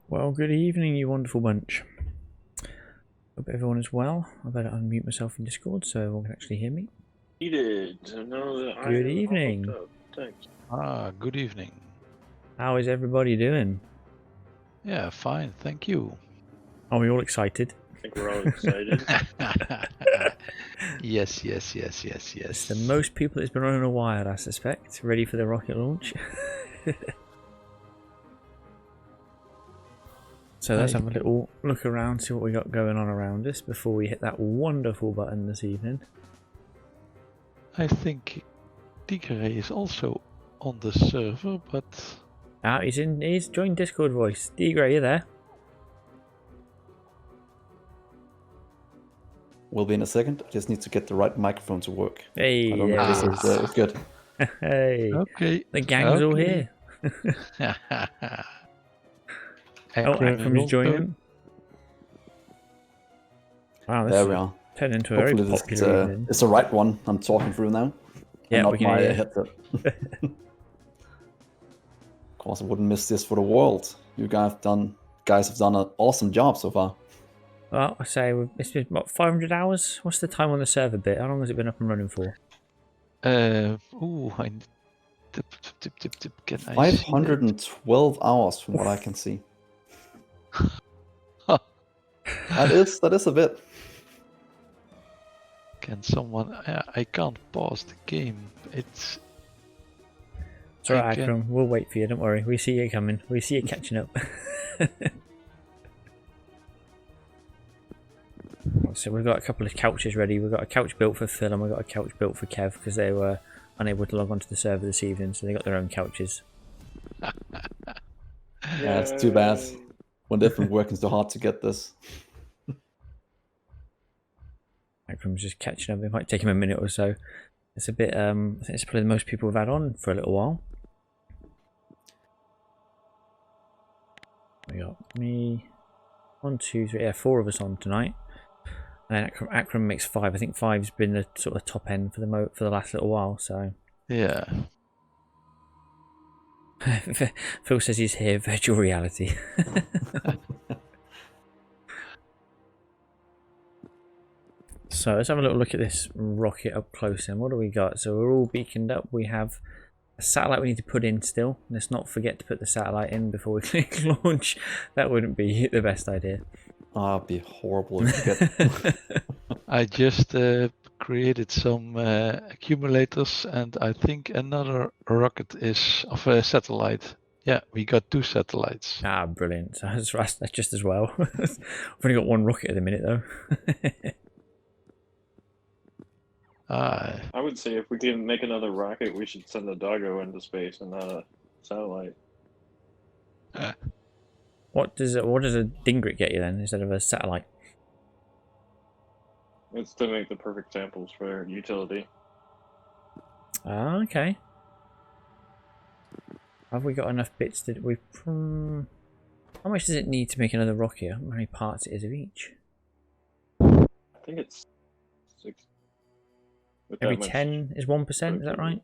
Well, good evening, you wonderful bunch. Hope everyone is well. I better unmute myself in Discord so everyone can actually hear me. Good evening. Thanks. Good evening. How is everybody doing? Yeah, fine, thank you. Are we all excited? I think we're all excited. Yes. It's the most people that's been on in a while, I suspect. Ready for the rocket launch. So let's have a little look around, see what we got going on around us before we hit that wonderful button this evening. I think Dgray is also on the server, but... He's joined Discord voice. Dgray, you there? Will be in a second. I just need to get the right microphone to work. Hey, I don't know if this is good. Hey, okay. The gang's all here. Akram's joining. Wow, There we are. turned into a very popular evening. It's the right one I'm talking through now. Yeah, not we can my hear. headset. Of course, I wouldn't miss this for the world. You guys have done an awesome job so far. Well, I say it's been about 500 hours. What's the time on the server bit? How long has it been up and running for? 512 hours from what I can see. That is a bit. Can someone... I can't pause the game. It's... It's alright, Akram. We'll wait for you. Don't worry. We see you coming. We see you catching up. So we've got a couple of couches ready. We've got a couch built for Phil and we've got a couch built for Kev because they were unable to log onto the server this evening, so they got their own couches. Yeah, it's too bad. When they've been working so hard to get this. Akram's just catching up. It might take him a minute or so. It's a bit, I think it's probably the most people we've had on for a little while. We got me, 1, 2, 3, 4 of us on tonight. And then Akram makes 5. I think 5's been the sort of top end for the last little while. So yeah. Phil says he's here. Virtual reality. So let's have a little look at this rocket up close. And what do we got? So we're all beaconed up. We have a satellite we need to put in still. Let's not forget to put the satellite in before we click launch. That wouldn't be the best idea. It'd be horrible if you get... I just created some accumulators, and I think another rocket is of a satellite. Yeah, we got 2 satellites. Ah, brilliant. So that's just as well. We've only got 1 rocket at the minute, though. I would say if we can make another rocket, we should send a doggo into space and not a satellite. What does a Dgray get you then instead of a satellite? It's to make the perfect samples for utility. Ah, okay. Have we got enough bits? How much does it need to make another rocket? How many parts it is of each? I think it's 6. Every 10 is 1%, is that right?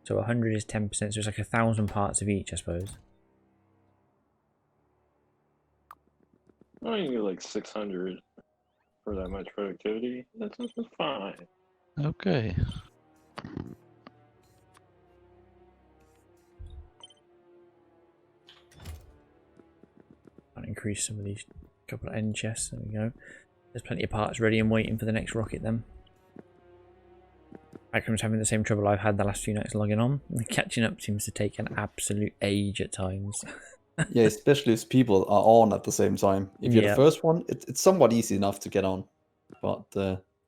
So 100 is 10%, so it's like 1,000 parts of each, I suppose. Oh, you need like 600 for that much productivity. That's fine. Okay. I'll increase some of these couple of end chests. There we go. There's plenty of parts ready and waiting for the next rocket then. Akram's having the same trouble I've had the last few nights logging on. Catching up seems to take an absolute age at times. Yeah, especially if people are on at the same time. If you're the first one, it's somewhat easy enough to get on. But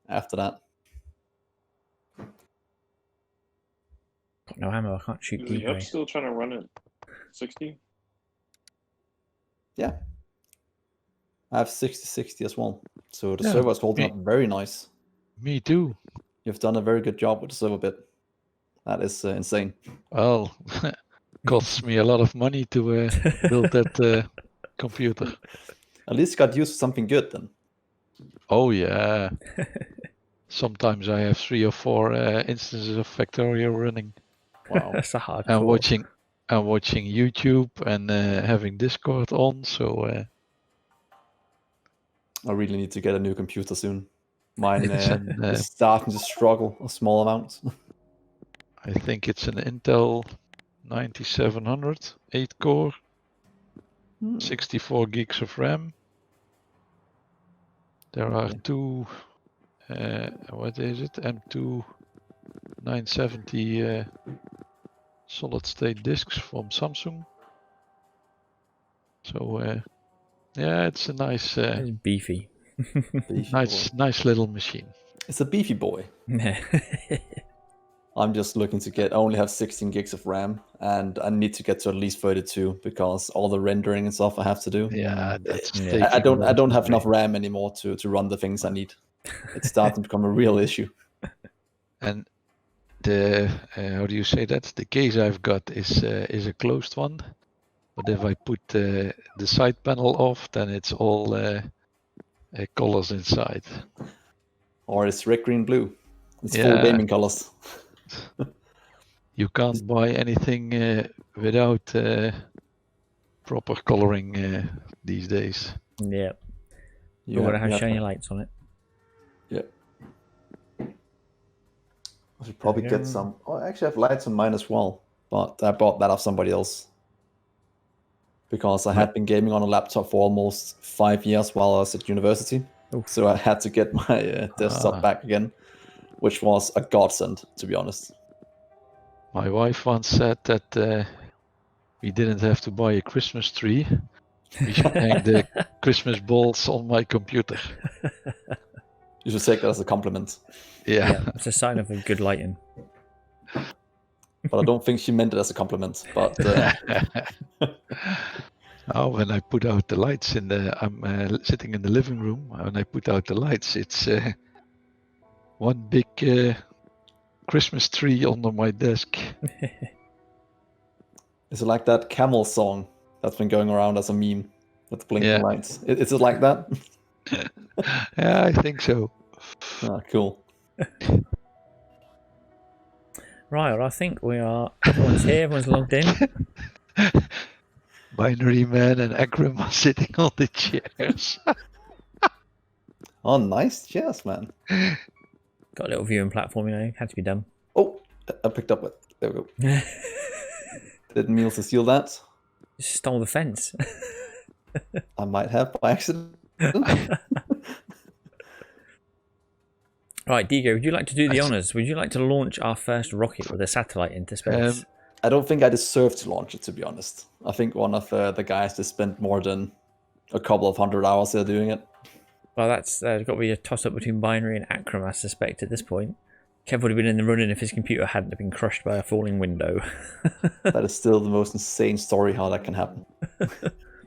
after that... Got no ammo, I can't shoot Is Yup still trying to run at 60? Yeah. I have 60 as well. So the server is holding up very nice. Me too. You've done a very good job with the server bit. That is insane. Well, costs me a lot of money to build that computer. At least got used to something good then. Oh yeah. Sometimes I have 3 or 4 instances of Factorio running. Wow. That's a hard And I'm watching YouTube and having Discord on, so I really need to get a new computer soon. Mine It's is starting to struggle a small amount. I think it's an Intel 9700, 8 core, 64 gigs of RAM. There are two, what is it? M2 970 solid state disks from Samsung. So yeah, it's a nice, It's beefy. Beefy nice, boy. nice little machine. It's a beefy boy. Yeah. I'm just looking to only have 16 gigs of RAM, and I need to get to at least 32 because all the rendering and stuff I have to do. Yeah, that's Yeah. taking I a lot don't of have enough memory. RAM anymore to run the things I need. It's starting to become a real issue. And the how do you say that? The case I've got is a closed one, but if I put the side panel off, then it's all colors inside. Or it's red, green, blue. It's full Yeah. gaming colors. You can't buy anything without proper coloring these days. Yeah. You You're gonna have you shiny lights on it. Yeah. I should probably get some. Oh, I actually have lights on mine as well, but I bought that off somebody else. Because I had been gaming on a laptop for almost 5 years while I was at university. Oof. So I had to get my desktop back again, which was a godsend, to be honest. My wife once said that we didn't have to buy a Christmas tree. We should hang the Christmas balls on my computer. You should take that as a compliment. Yeah. It's a sign of a good lighting. But I don't think she meant it as a compliment. But Oh, when I put out the lights I'm sitting in the living room. When I put out the lights, it's one big Christmas tree under my desk. is it like that camel song that's been going around as a meme with the blinking lights? Is it like that? Yeah, I think so. Ah, cool. Right, well, I think we are. Everyone's here. Everyone's logged in. Binary Man and Akram are sitting on the chairs. Oh, nice chairs, man. Got a little viewing platform, had to be done. Oh, I picked up it. There we go. Didn't mean to steal that. Just stole the fence. I might have by accident. Right, Dgray, would you like to do the honours? Would you like to launch our first rocket with a satellite into space? I don't think I deserve to launch it, to be honest. I think one of the guys just spent more than a couple of 100 hours there doing it. Well, that's got to be a toss-up between Binary and Akram, I suspect, at this point. Kev would have been in the running if his computer hadn't been crushed by a falling window. That is still the most insane story how that can happen.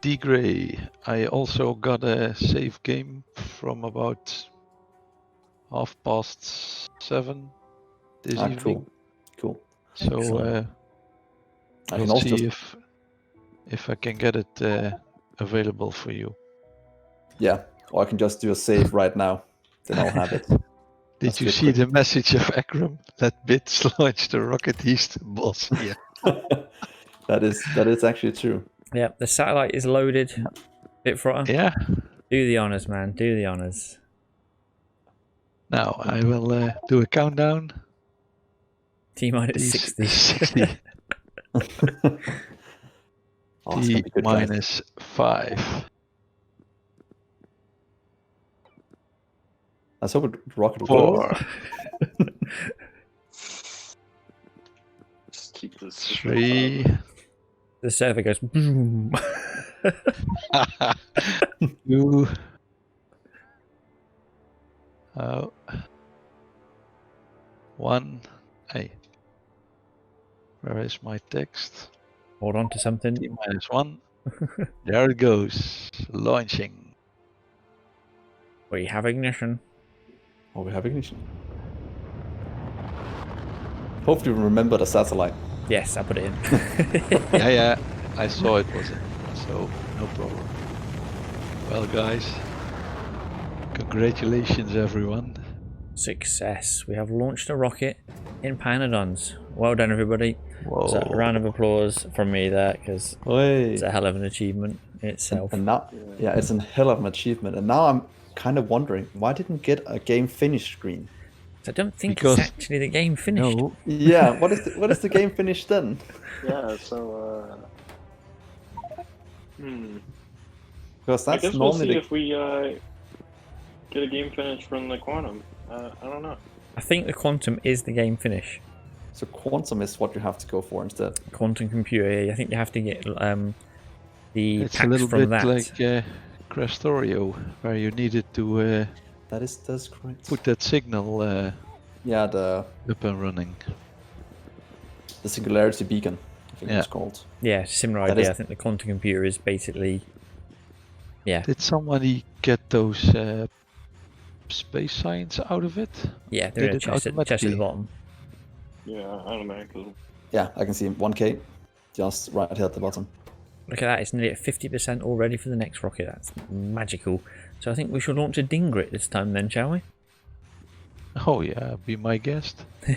Dgray, I also got a save game from about 7:30 this evening. Cool. So I can I'll also see if I can get it available for you. Yeah, or I can just do a save right now. Then I'll have it. Did you see the message of Akram? Let Bits launch the rocket. He's the boss here. That is actually true. Yeah, the satellite is loaded. Bitfrotter. Yeah. Do the honours, man. Do the honours. Now I will do a countdown. T-minus 60. 60. Oh, it's gonna be good, guys. T-minus 5. Let's hope it rocket will 4. Just keep this. 3. The server goes boom. 2. 1. Hey. Where is my text? Hold on to something. T-minus 1. There it goes. Launching. We have ignition. Oh, we have ignition. Hopefully we remember the satellite. Yes, I put it in. Yeah. I saw it was in. So, no problem. Well, guys. Congratulations, everyone. Success. We have launched a rocket in Pyanodons. Well done, everybody. Whoa. So a round of applause from me there, because Hey. it's a hell of an achievement itself. And now, yeah, it's a hell of an achievement. And now I'm kind of wondering, why didn't get a game finished screen? I don't think Because- it's actually the game finished. No, Yeah, what is the game finished then? Yeah, so, Because I that's guess we'll normally see the, if we get a game finish from the Quantum. I don't know. I think the Quantum is the game finish. so quantum is what you have to go for instead. Quantum computer. I think you have to get the it's a packs little from bit that. like Factorio, where you needed to That's correct. put that signal Yeah, the up and running. singularity beacon, I think Yeah. it's called. Yeah, similar That idea. is- I think the quantum computer is basically. Yeah, Did somebody get those space science out of it? yeah, they're in a Did it chest at the automatically? bottom. Yeah, automatically. Yeah, I can see 1K, just right here at the bottom. Look at that, it's nearly at 50% already for the next rocket. That's magical. So I think we should launch a Dgray this time then, shall we? Oh yeah, be my guest. Do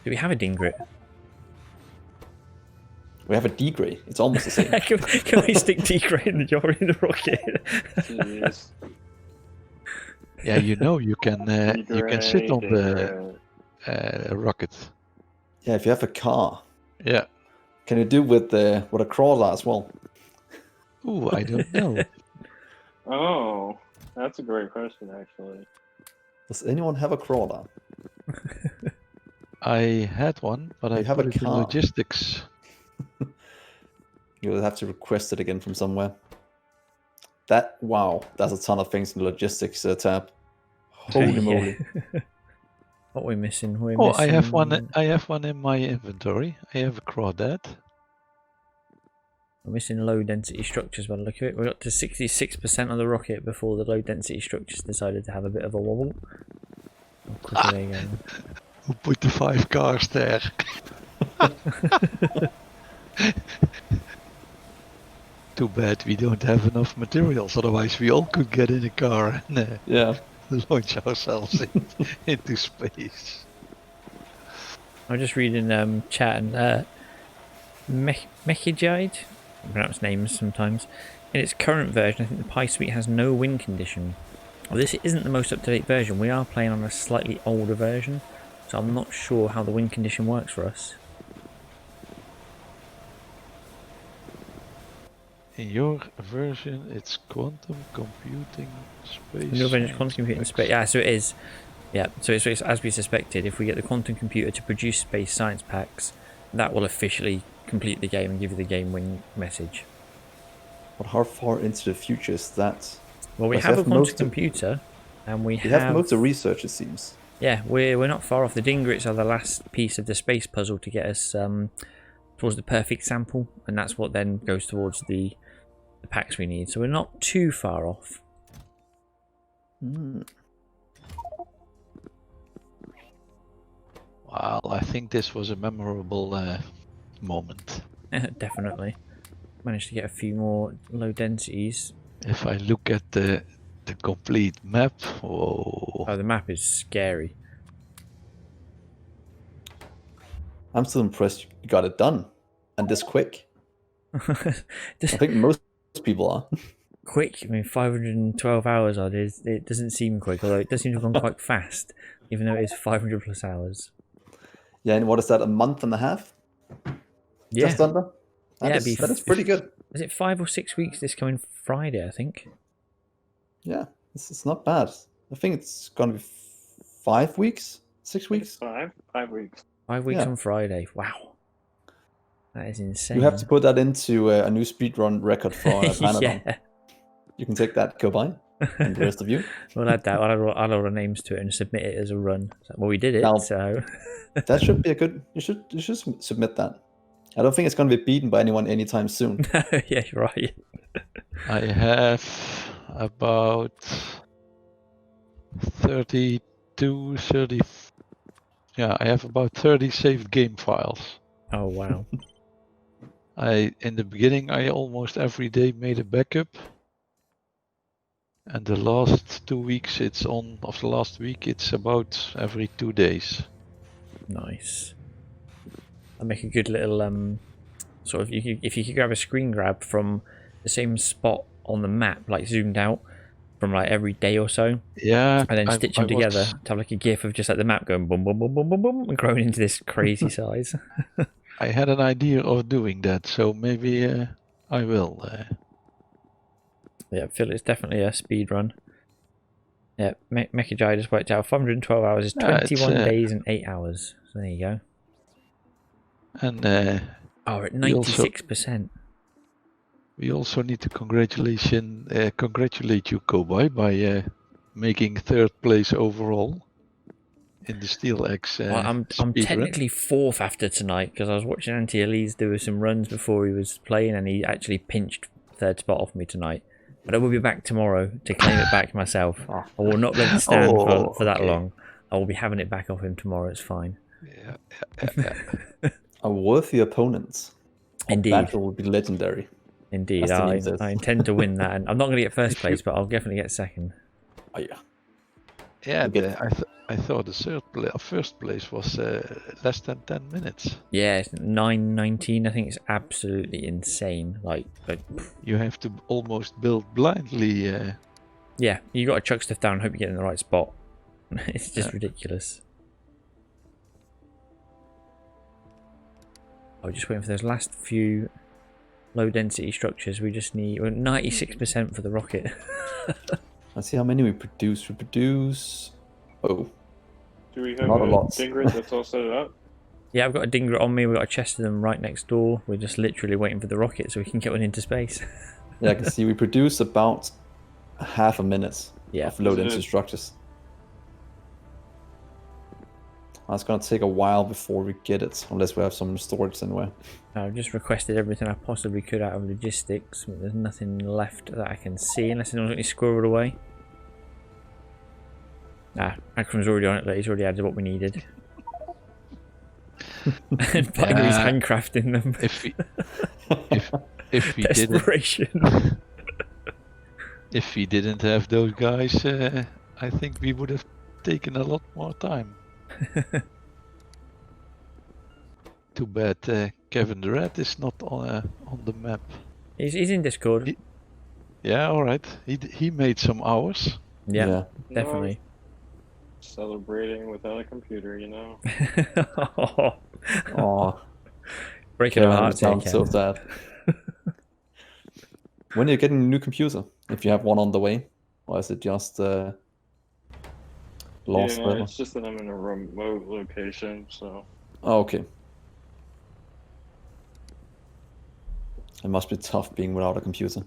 we have a Dgray? We have a Dgray. It's almost the same. can we stick Dgray in the rocket? Jeez. Yeah, you know you can sit on the Dgray. rocket. Yeah, if you have a car, Yeah. can you do with a crawler as well? Ooh, I don't know. Oh, that's a great question, actually. Does anyone have a crawler? I had one, but I have a put it in car. logistics. You'll have to request it again from somewhere. Wow, there's a ton of things in the logistics tab. Holy Yeah. moly. What we're missing? We're Oh, missing... I have one. I have one in my inventory. I have a crawdad. We're missing low density structures by the look of it. We got to 66% of the rocket before the low density structures decided to have a bit of a wobble. How quick are they going? Who put the 5 cars there? Too bad we don't have enough materials. Otherwise, we all could get in a car and Yeah. launch ourselves into space. I'm just reading chat and Mechijide, I pronounce names sometimes. In its current version, I think the Pi Suite has no wind condition. Well, this isn't the most up-to-date version. We are playing on a slightly older version, so I'm not sure how the wind condition works for us. In your version, it's quantum computing space. In your version, science quantum computing packs. space. Yeah, so it is. Yeah, so it's as we suspected. If we get the quantum computer to produce space science packs, that will officially complete the game and give you the game win message. But how far into the future is that? Well, we Because have a have quantum most of- computer, and we You have most of the research, it seems. Yeah, we're not far off. The Dgrays are the last piece of the space puzzle to get us towards the perfect sample, and that's what then goes towards the packs we need. So we're not too far off. Hmm. Well, I think this was a memorable moment. Definitely. Managed to get a few more low densities. If I look at the complete map, whoa. Oh, the map is scary. I'm still impressed you got it done. And this quick. I Just think most people are. quick. I mean, 512 hours odd is. It doesn't seem quick, although it does seem to have gone quite fast, even though it is 500 plus hours. Yeah, and what is that, a month and a half? Yeah. Just under? Yeah, it'd be That is pretty good. Is it 5 or 6 weeks this coming Friday, I think? Yeah, it's not bad. I think it's going to be 5 weeks? 6 weeks? 5 weeks. 5 weeks Yeah. on Friday. Wow. That is insane. You have to put that into a new speedrun record for Pyanodon. Yeah. You can take that, Cobai, and the rest of you. We'll add that. I'll add all the names to it and submit it as a run. So, well, we did it, Now- so... That should be a good... You should submit that. I don't think it's going to be beaten by anyone anytime soon. Yeah, you're right. I have about 32, 30. Yeah, I have about 30 saved game files. Oh, wow. In the beginning, I almost every day made a backup. And the last 2 weeks, it's on. Of the last week, it's about every 2 days. Nice. I make a good little sort of if you could grab a screen grab from the same spot on the map, like zoomed out from like every day or so, Yeah. and then stitch them together to have like a gif of just like the map going boom boom boom boom boom boom and growing into this crazy size. I had an idea of doing that, so maybe I will. Yeah, Phil, it's definitely a speed run. Yeah, Mechajai just worked out 512 hours is 21 days and 8 hours. So there you go. And we're at 96%. We also need to congratulate you, Cobai, by making 3rd place overall in the Steel X. Well, I'm technically 4th after tonight because I was watching Anti-Elise do some runs before he was playing, and he actually pinched 3rd spot off me tonight. But I will be back tomorrow to claim it back myself. I will not let it stand for that long. I will be having it back off him tomorrow. It's fine. Yeah. A worthy opponent. Indeed. Battle would be legendary. Indeed. I intend to win that. And I'm not going to get 1st place, but I'll definitely get 2nd. Oh, yeah. Yeah, I thought the 1st place was less than 10 minutes. Yeah, it's 9:19. I think it's absolutely insane. Like you have to almost build blindly. Yeah, you got to chuck stuff down and hope you get in the right spot. It's just ridiculous. I'm just waiting for those last few low density structures. We just need 96% for the rocket. Let's see how many we produce. We produce. Oh. Do we have not a lot. Dgray that's all set up? Yeah, I've got a Dgray on me. We've got a chest of them right next door. We're just literally waiting for the rocket so we can get one into space. Yeah, I can see we produce about half a minute of low density structures. It's going to take a while before we get it, unless we have some storage anywhere. I've just requested everything I possibly could out of logistics, but there's nothing left that I can see, unless anyone's got me squirreled away. Akram's already on it, like he's already added what we needed. And Bingary's handcrafting them. If we Desperation. If we didn't have those guys, I think we would have taken a lot more time. Too bad Kevin the Red is not on the map. He's in Discord. Yeah, alright. He made some hours. Yeah, definitely. Celebrating without a computer, you know. Oh, breaking our hearts. Sounds so sad. When are you getting a new computer? If you have one on the way, or is it just lost? Yeah, it's just that I'm in a remote location, so. Oh, okay. It must be tough being without a computer.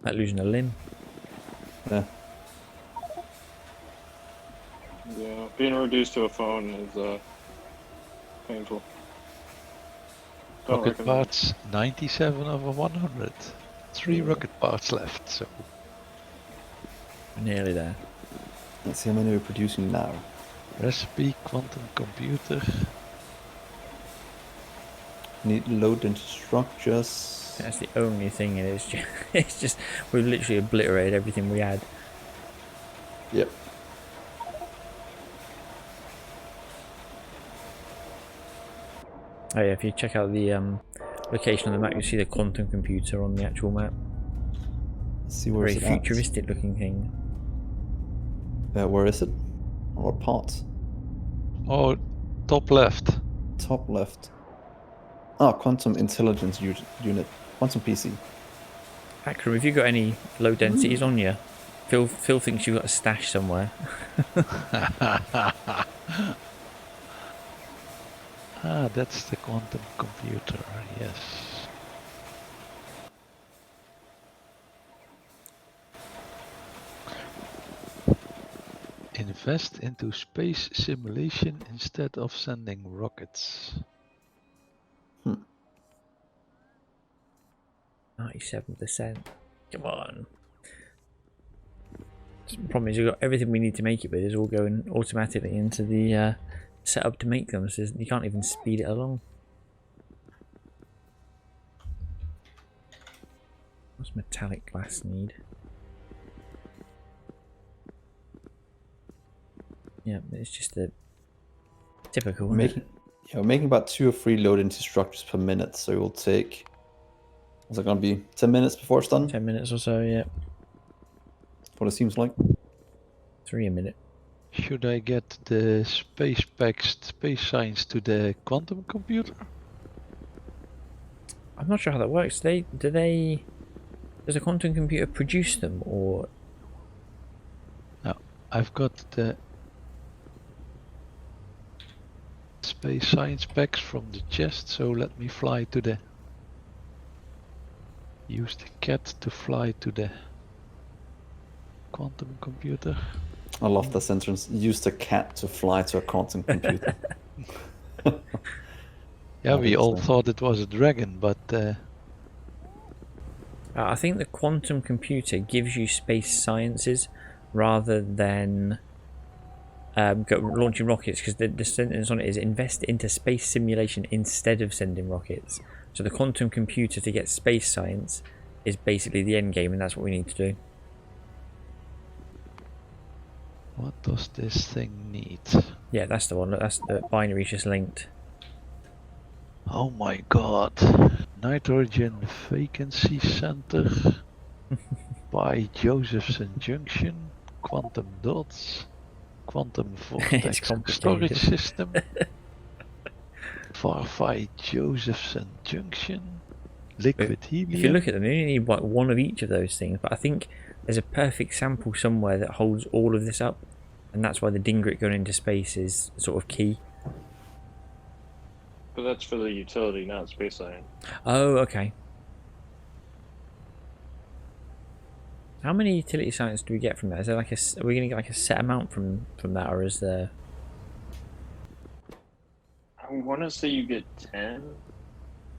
Like losing a limb. Yeah. Yeah, being reduced to a phone is painful. Rocket parts, 97 over 100. 3 rocket parts left, so. Nearly there. Let's see how many we're producing now. Recipe, quantum computer. Need low density structures. That's the only thing it is. It's just we've literally obliterated everything we had. Yep. Oh yeah, if you check out the location on the map, you see the quantum computer on the actual map. Let's see where Very it's futuristic looking thing. Where is it? What part? Oh, top left. Top left. Ah, quantum intelligence unit. Quantum PC. Akram, have you got any low densities on you? Phil thinks you've got a stash somewhere. That's the quantum computer, yes. Invest into space simulation instead of sending rockets. 97%. Come on. The problem is we've got everything we need to make it with is all going automatically into the setup to make them, so you can't even speed it along. What's metallic glass need? Yeah, it's just a typical. We're making about 2 or 3 load into structures per minute, so it will take. What's it gonna be? 10 minutes before it's done? 10 minutes or so, yeah. That's what it seems like. 3 a minute. Should I get the space packs, space science to the quantum computer? I'm not sure how that works. Does a quantum computer produce them, or? No, I've got the space science packs from the chest, so let me fly to the... Use the cat to fly to the quantum computer. I love that sentence. Use the cat to fly to a quantum computer. Yeah, we all thought it was a dragon, but I think the quantum computer gives you space sciences rather than launching rockets, because the sentence on it is invest into space simulation instead of sending rockets. So the quantum computer to get space science is basically the end game, and that's what we need to do. what does this thing need? Yeah, that's the one. That's the binary's just linked. Oh my god. Nitrogen Vacancy Center by Josephson Junction, Quantum Dots, Quantum Vortex Storage System, Farfai Josephson Junction, Liquid Helium. If you look at them, you only need one of each of those things, but I think there's a perfect sample somewhere that holds all of this up, and that's why the Dgray going into space is sort of key. But that's for the utility, not space science. Oh, okay. How many utility science do we get from that? Is there like are we going to get like a set amount from that, or is there? I want to say you get 10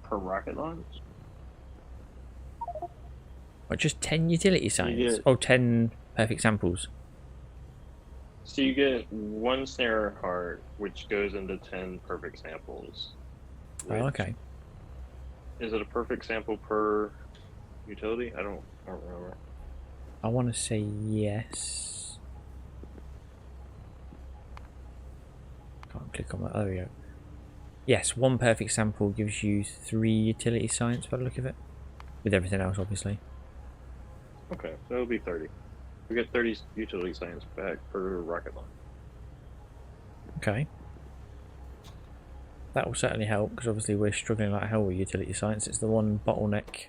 per rocket launch. Or just 10 utility science? get- Oh, 10 perfect samples. So you get 1 snare heart, which goes into 10 perfect samples. Oh, okay. Is it a perfect sample per utility? I don't remember. I want to say yes. Can't click on that. There we go. Yes, 1 perfect sample gives you 3 utility science by the look of it. With everything else, obviously. Okay, so it'll be 30. We get 30 utility science back per rocket launch. Okay. That will certainly help, because obviously we're struggling like hell with utility science. It's the one bottleneck.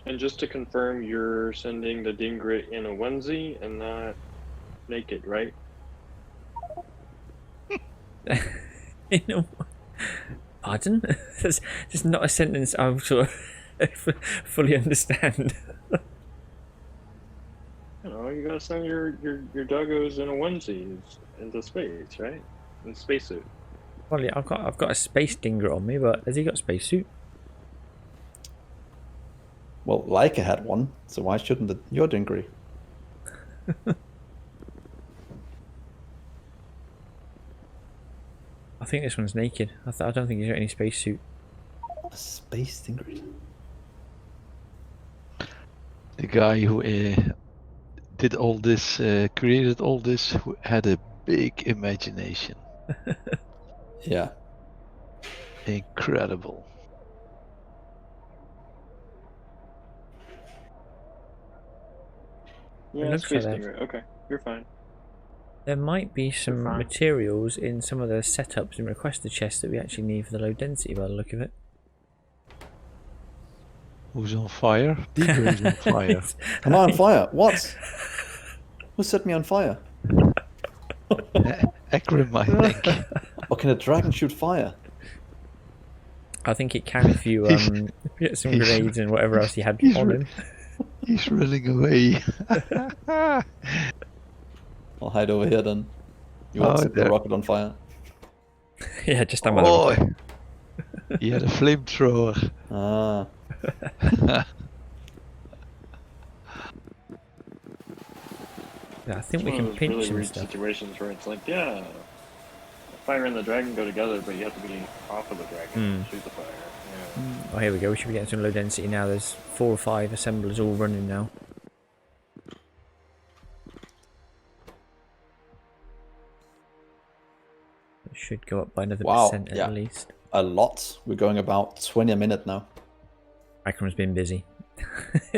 And just to confirm, you're sending the Dgray in a onesie and not naked, right? Pardon? That's just not a sentence I sort of fully understand. You know, you gotta send your doggos in a onesie into space, right? In a spacesuit. Well, yeah, I've got a space Dgray on me, but has he got a spacesuit? Well, Leica had one, so why shouldn't your Dgray? I think this one's naked. I don't think he's got any spacesuit. A space Dgray? The guy who did all this, created all this, who had a big imagination. Yeah. Incredible. Yeah, looks space like Dgray. Okay, you're fine. There might be some fine. materials in some of the setups and requester chests that we actually need for the low density by the look of it. Who's on fire? Dgray's on fire. Am I on fire? What? Who set me on fire? Akram, I think. Or can a dragon shoot fire? I think it can if you get some grenades and whatever else you had on him. He's running away. I'll hide over here then. You won't set the there. rocket on fire. Yeah, just stand by the Oh, rocket. he had a flamethrower. Ah. Yeah, I think we It's one can of those pinch really some weird stuff. situations where it's like, yeah, the fire and the dragon go together, but you have to be off of the dragon to shoot the fire. Yeah. Oh, here we go. We should be getting some low density now. There's 4 or 5 assemblers all running now. It should go up by another percent at least. A lot. We're going about 20 a minute now. Akram's been busy.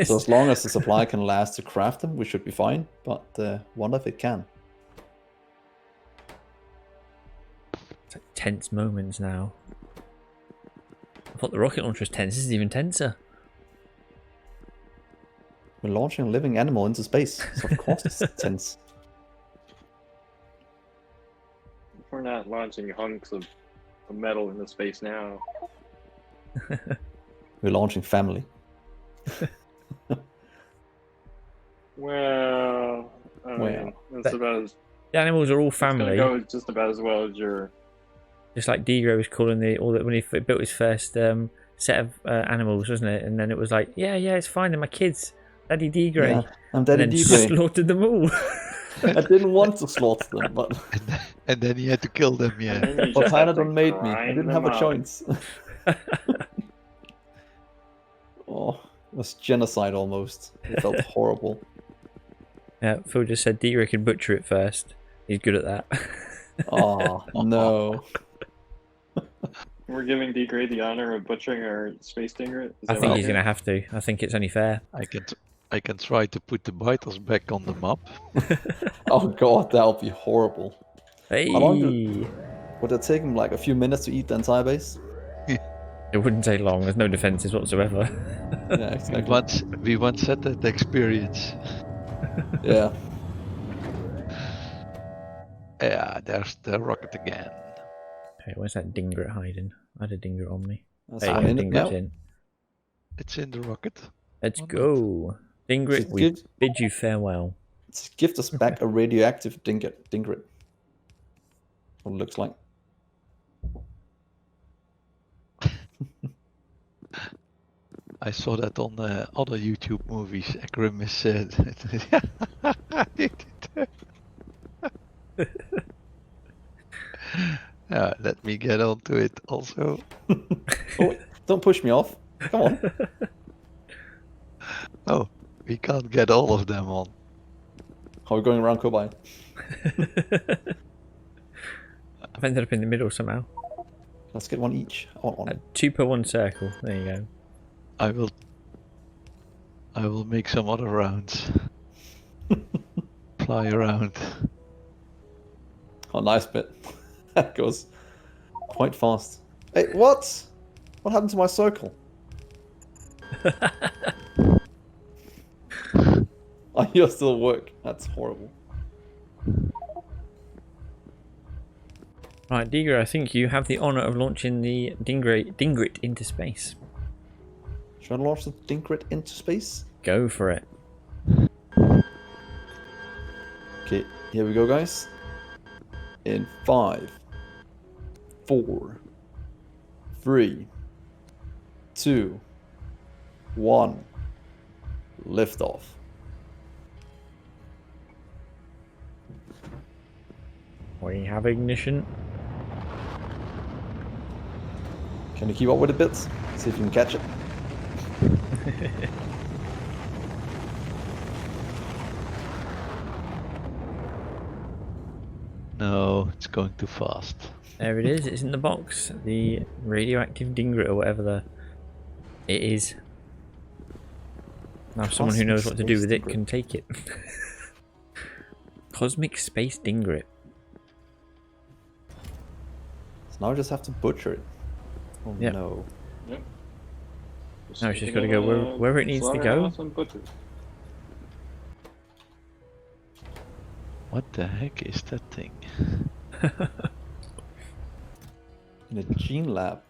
So as long as the supply can last to craft them, we should be fine. But wonder if it can. It's like tense moments now. I thought the rocket launcher was tense. This is even tenser. We're launching a living animal into space, so of course it's tense. We're not launching hunks of metal into space now. We're launching family. Well, I mean, it's about as... The animals are all It's family. gonna go just about as well as your... Just like Dgray was calling when he built his first set of animals, wasn't it? And then it was like, yeah, it's fine. They're my kids. Daddy Dgray. Yeah, I'm Daddy and then Dgray. slaughtered them all. I didn't want to slaughter them, but And then he had to kill them, yeah. but Pyanodon made me. I didn't have a choice. Oh, it was genocide almost. It felt horrible. Yeah, Phil just said Dgray can butcher it first. He's good at that. Oh, no. We're giving Dgray the honor of butchering our space Dingret. I think he's going to have to. I think it's only fair. I can try to put the biters back on the map. Oh god, that would be horrible. Hey! How long would it take him like a few minutes to eat the entire base? It wouldn't take long. There's no defenses whatsoever. Yeah, exactly. We once had that experience. Yeah. Yeah, there's the rocket again. Okay, where's that Dingret hiding? I had a Dingret on me. That's Hey, one in it Dingret's now. in. It's in the rocket. Let's Or not. go. Dingret, It's we good. bid you farewell. Gift us back a radioactive Dingret. What it looks like. I saw that on other YouTube movies. Akram is let me get onto it also. Oh, don't push me off. Come on. Oh, we can't get all of them on. How are we going around Cobai? I've ended up in the middle somehow. Let's get one each. I want one. 2 per 1 circle. There you go. I will make some other rounds. Fly around. Oh, nice bit. That goes quite fast. Hey, what? What happened to my circle? Oh, you're still at work. That's horrible. Right, Dgray, I think you have the honour of launching the Dingret into space. Should I launch the Dingret into space? Go for it. Okay, here we go, guys. In 5, 4, 3, 2, 1. Liftoff. We have ignition. Can you keep up with it a bit? See if you can catch it. No, it's going too fast. There it is. It's in the box. The radioactive Dingret or whatever it is. Now someone who knows what to do with it can take it. Cosmic Space Dingret. So now I just have to butcher it. Oh Yep. no. Yep. No, it's just got to go wherever it needs to go. What the heck is that thing? In a gene lab.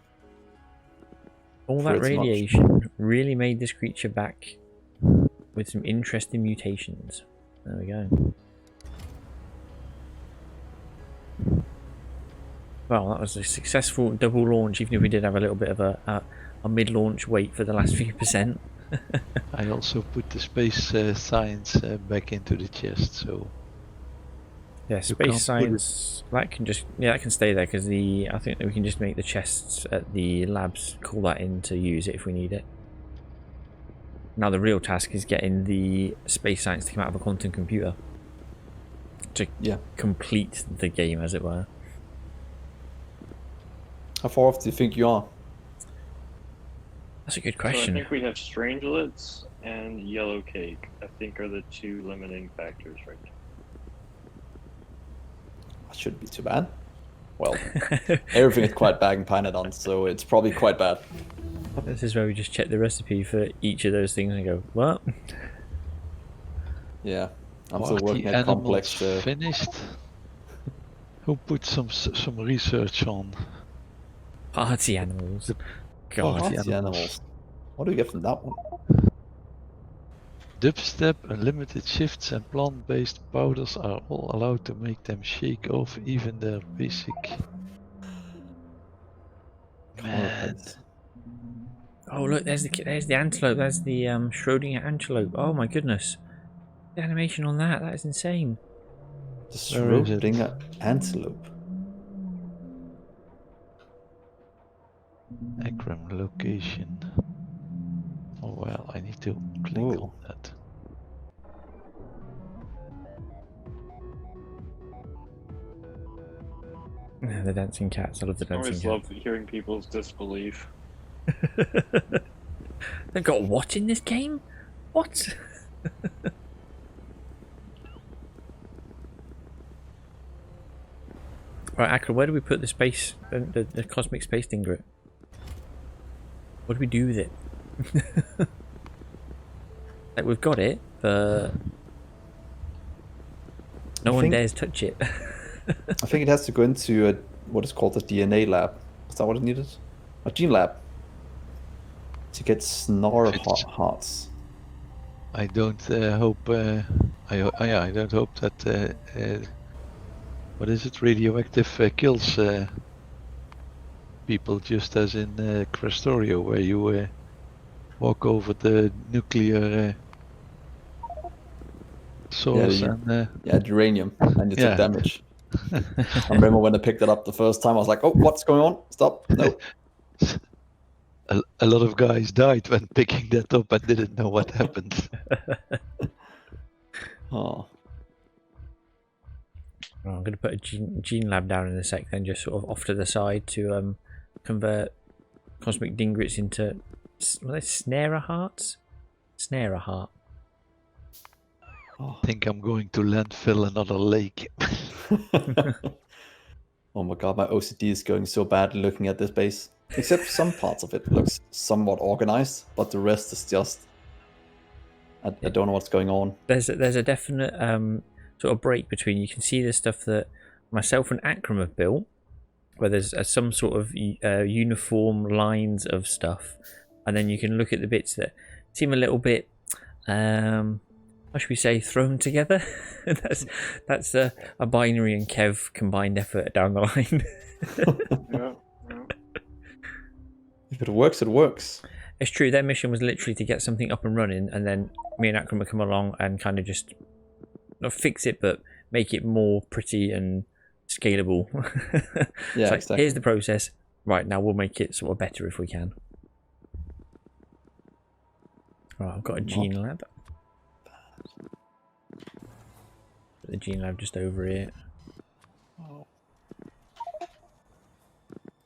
All For that its much. radiation really made this creature back with some interesting mutations. There we go. Well, that was a successful double launch, even if we did have a little bit of a mid-launch wait for the last few percent. I also put the space science back into the chest, so Yeah, You space can't put it- science. That can just that can stay there because I think that we can just make the chests at the labs call that in to use it if we need it. Now the real task is getting the space science to come out of a quantum computer to complete the game, as it were. How far off do you think you are? That's a good So I question. think we have strangelets and yellow cake. I think are the 2 limiting factors right now. That shouldn't be too bad. Well, everything is quite bad in Pyanodons, so it's probably quite bad. This is where we just check the recipe for each of those things and go, what? Yeah, I'm Are still the working at animals complex. finished? Who put some research on? Party animals. God. Party animals. What do we get from that one? Dubstep, unlimited shifts, and plant-based powders are all allowed to make them shake off even their basic. Man, Oh look, there's the antelope. There's the Schrodinger antelope. Oh my goodness, the animation on that is insane. The Where is it? Schrodinger antelope. Akram location. Oh well, I need to click Whoa. on that. The dancing cats. I love the I dancing always cats. love hearing people's disbelief. They've got what in this game? What? Right, Akram, where do we put the space, the cosmic space Dgray? What do we do with it? Like we've got it, but no one dares touch it. I think it has to go into what is called a DNA lab. Is that what it needed? A gene lab. To get snarl hearts. I don't hope. I don't hope that. What is it? Radioactive kills people, just as in Factorio, where you walk over the nuclear source and uranium, and you take damage. I remember when I picked it up the first time, I was like, "Oh, what's going on? Stop! No." A lot of guys died when picking that up and didn't know what happened. Oh. I'm going to put a gene lab down in a sec, then just sort of off to the side to convert cosmic Dingrits into what are they, snare hearts? Snare heart. I think I'm going to landfill another lake. Oh my god, my OCD is going so bad looking at this base. Except some parts of it looks somewhat organized, but the rest is just... I don't know what's going on. There's a definite sort of break between, you can see the stuff that myself and Akram have built, where there's some sort of uniform lines of stuff, and then you can look at the bits that seem a little bit, how should we say, thrown together. that's a Binary and Kev combined effort down the line. Yeah. If it works, it works. It's true, their mission was literally to get something up and running, and then me and Akram would come along and kind of just not fix it, but make it more pretty and scalable. Yeah, like, exactly. Here's the process. Right, now we'll make it sort of better if we can. Right, I've got a gene lab. The gene lab just over here.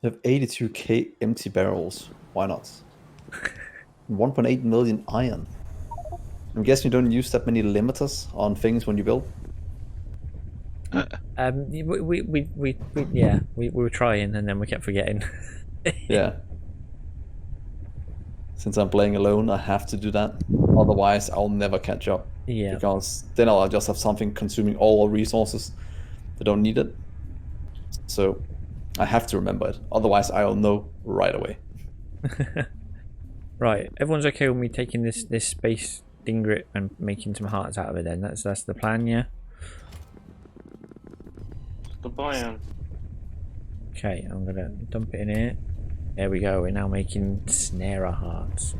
You have 82k empty barrels. Why not? 1.8 million iron. I'm guessing you don't use that many limiters on things when you build. We were trying, and then we kept forgetting. Yeah. Since I'm playing alone, I have to do that. Otherwise, I'll never catch up. Yeah. Because then I'll just have something consuming all our resources that don't need it. So I have to remember it. Otherwise, I'll know right away. Right, everyone's okay with me taking this space Dingrit and making some hearts out of it then? That's the plan, yeah? The plan. Okay, I'm gonna dump it in here. There we go, we're now making snare hearts.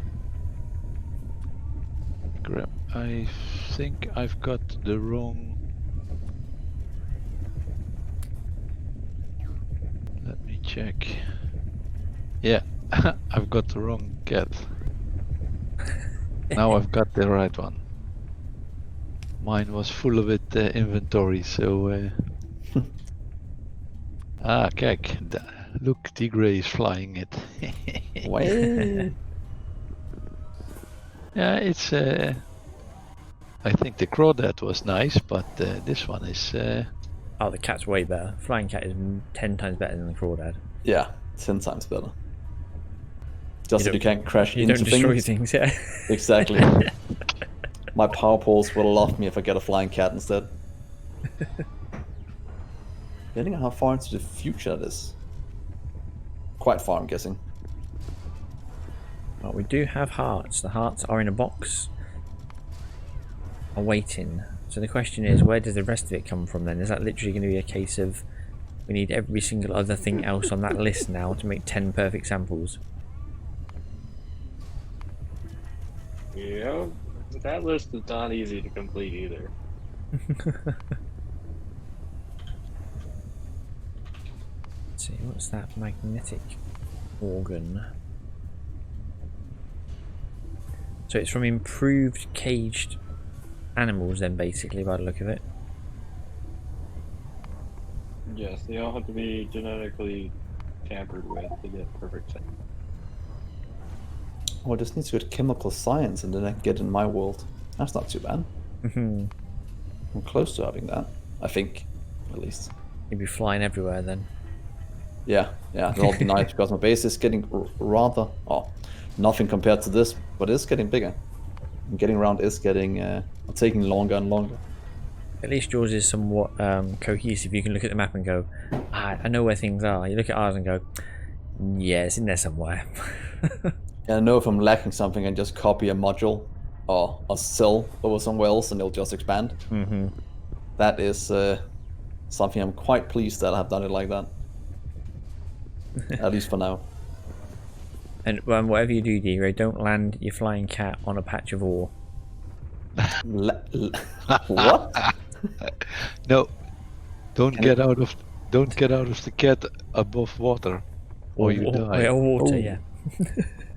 Graham, I think I've got the wrong check. Yeah, I've got the wrong cat. Now I've got the right one. Mine was full of it inventory, so... kijk. Look, Dgray is flying it. Way. Yeah, it's... I think the crawdad was nice, but this one is... Oh, the cat's way better. Flying cat is 10 times better than the crawdad. Yeah, 10 times better. Just You that you can't crash You into don't destroy things. things, yeah. Exactly. My power poles will love me if I get a flying cat instead. Depending on how far into the future it is. Quite far, I'm guessing. Well, we do have hearts. The hearts are in a box, awaiting. So the question is, where does the rest of it come from then? Is that literally going to be a case of we need every single other thing else on that list now to make 10 perfect samples? Yeah, that list is not easy to complete either. Let's see, what's that magnetic organ? So it's from improved caged animals then, basically, by the look of it. Yes, they all have to be genetically tampered with to get perfect sense. Oh, I just need to go to chemical science and then I can get in my world. That's not too bad. I'm close to having that, I think, at least. You'd be flying everywhere then. Yeah, that'll be nice because my base is getting rather... Oh, nothing compared to this, but it's getting bigger. And getting around is getting... taking longer and longer. At least yours is somewhat cohesive. You can look at the map and go, I know where things are. You look at ours and go, yeah, it's in there somewhere. And I know if I'm lacking something, I can just copy a module or a cell over somewhere else and it'll just expand. That is something I'm quite pleased that I have done it like that. At least for now. And whatever you do, Dgray, don't land your flying cat on a patch of ore. What? No, don't get out of the cat above water, or you die. Or water, Oh. yeah.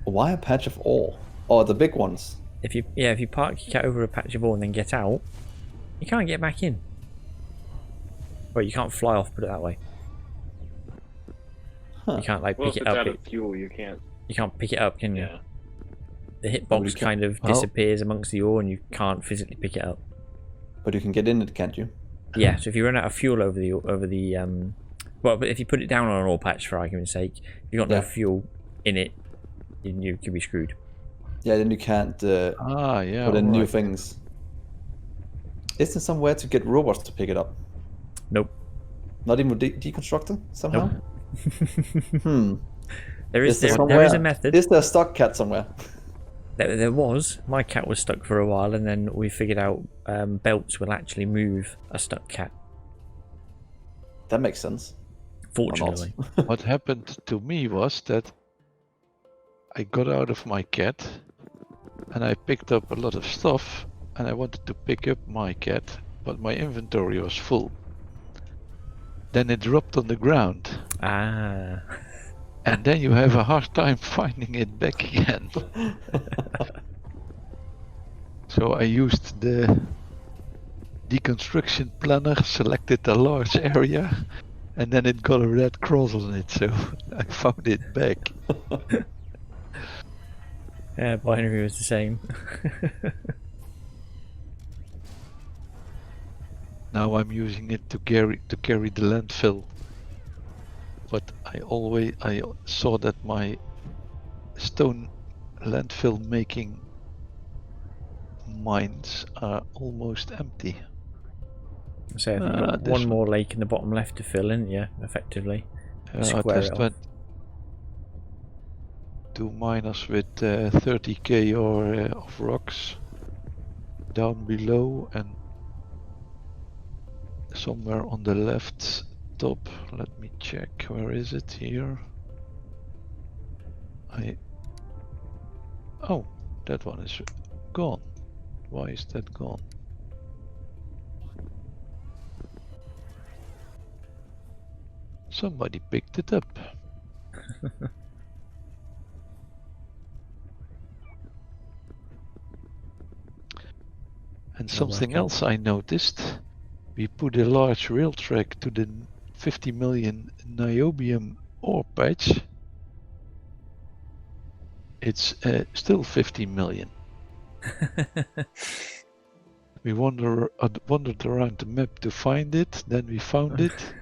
Why a patch of ore? Oh, the big ones. If you park your cat over a patch of ore and then get out, you can't get back in. Well, you can't fly off, put it that way. Huh. You can't like Well, pick if it it's up. out of fuel, you can't. You can't pick it up, can you? Yeah. The Well, hitbox you can- kind of well- disappears amongst the ore and you can't physically pick it up. But you can get in it, can't you? Yeah, so if you run out of fuel over the well, but if you put it down on an ore patch, for argument's sake, if you've got no Yeah. fuel in it, you could be screwed. Yeah, then you can't Yeah. put in new alright. things. Is there somewhere to get robots to pick it up? Nope. Not even with deconstructor somehow? There is there there is a method. Is there a stock cat somewhere? There was. My cat was stuck for a while, and then we figured out belts will actually move a stuck cat. That makes sense. Fortunately. What happened to me was that I got out of my cat and I picked up a lot of stuff and I wanted to pick up my cat, but my inventory was full. Then it dropped on the ground. Ah. And then you have a hard time finding it back again. So I used the deconstruction planner, selected a large area, and then it got a red cross on it, so I found it back. Yeah, binary was the same. Now I'm using it to carry the landfill. But I saw that my stone landfill making mines are almost empty. So I think you've got this one more lake in the bottom left to fill in, yeah, effectively. I Square it just off. went 2 miners with 30k of rocks down below, and somewhere on the left top, let me check, where is it here? Oh, that one is gone. Why is that gone? Somebody picked it up. And They're something working. else I noticed, we put a large rail track to the 50 million niobium ore patch. It's still 50 million. We wandered around the map to find it, then we found it.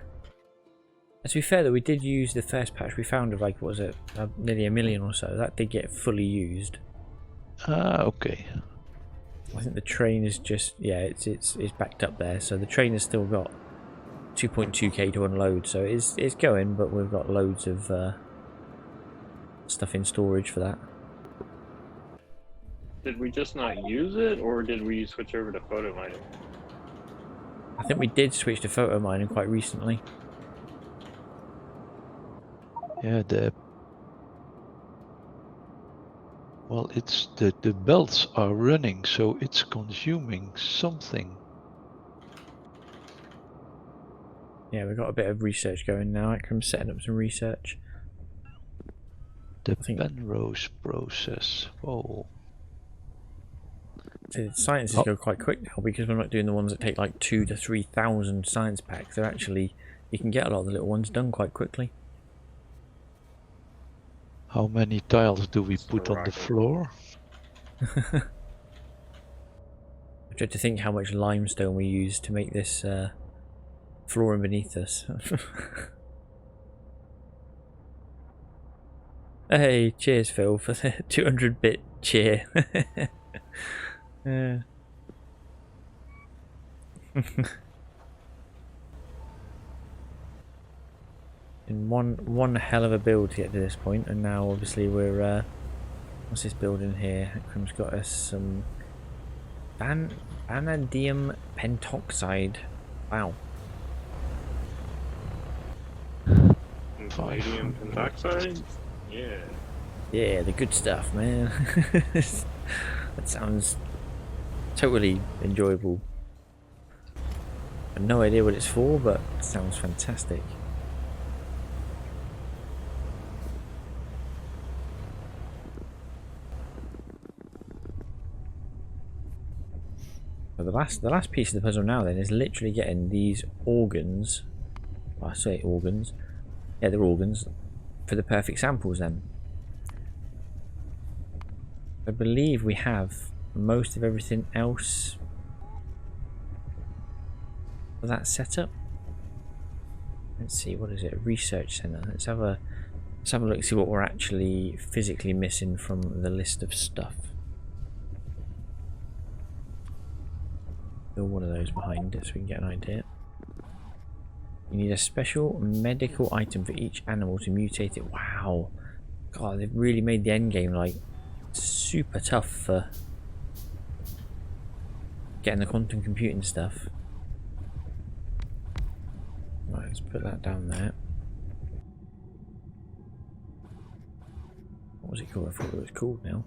To be fair though, we did use the first patch we found of like, what was it, nearly 1 million or so. That did get fully used. Ah, okay. I think the train is just, yeah, it's backed up there. So the train has still got 2.2k to unload. So it's going, but we've got loads of stuff in storage for that. Did we just not use it, or did we switch over to photo mining? I think we did switch to photo mining quite recently. Yeah, it's the belts are running, so it's consuming something. Yeah, we've got a bit of research going now. I'm setting up some research. The I think Penrose process. Whoa. so sciences go quite quick now because we're not doing the ones that take like 2,000 to 3,000 science packs. They're actually, you can get a lot of the little ones done quite quickly. How many tiles do we It's put a on the rocket. floor? I tried to think how much limestone we use to make this flooring beneath us. Hey, cheers Phil for the 200-bit cheer. Yeah. In one hell of a build to get to this point, and now obviously we're what's this building here? Akram's got us some vanadium pentoxide. Wow. Vanadium pentoxide? Yeah. Yeah, the good stuff, man. That sounds totally enjoyable. I have no idea what it's for, but it sounds fantastic. So the last piece of the puzzle now then is literally getting these organs. Well, I say organs. Yeah, they're organs for the perfect samples then. I believe we have most of everything else for that setup. Let's see, what is it? A research center. Let's have a look, see what we're actually physically missing from the list of stuff. Build one of those behind it so we can get an idea. You need a special medical item for each animal to mutate it. Wow. God, they've really made the end game like super tough for getting the quantum computing stuff. Right, let's put that down there. What was it called? I forgot what it was called now.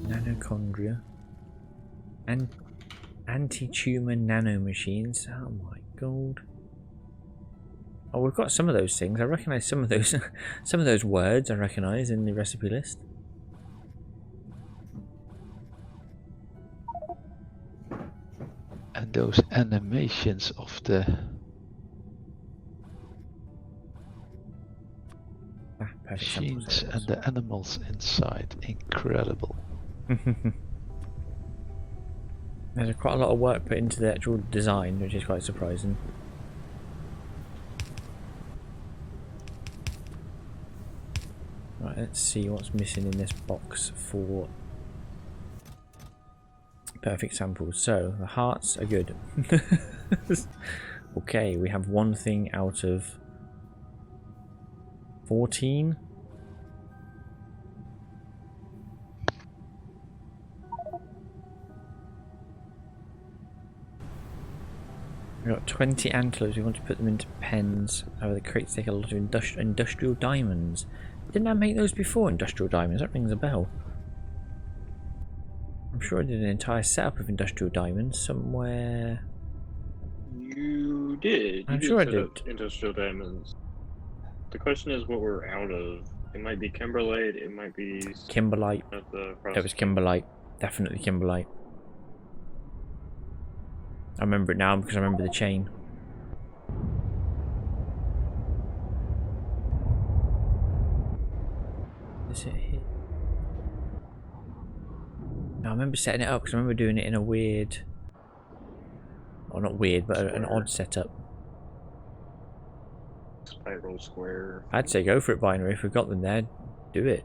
Nanochondria. And anti-tumor nanomachines. Oh my god. Oh, we've got some of those things. I recognise some of those some of those words I recognise in the recipe list. And those animations of the machines and the animals inside, incredible. There's quite a lot of work put into the actual design, which is quite surprising. Right, let's see what's missing in this box for perfect samples. So, the hearts are good. Okay, we have one thing out of 14. We've got 20 antelopes. We want to put them into pens. However, the crates take a lot of industrial diamonds. Didn't I make those before, industrial diamonds? That rings a bell. I'm sure I did an entire setup of industrial diamonds somewhere. You did. I'm sure I set did. up industrial diamonds. The question is what we're out of. It might be kimberlite. It might be Kimberlite. It was kimberlite. Definitely kimberlite. I remember it now because I remember the chain. Is it here? No, I remember setting it up because I remember doing it in a weird... Well, not weird, but an odd setup. Spiral square. I'd say go for it, Binary. If we've got them there, do it.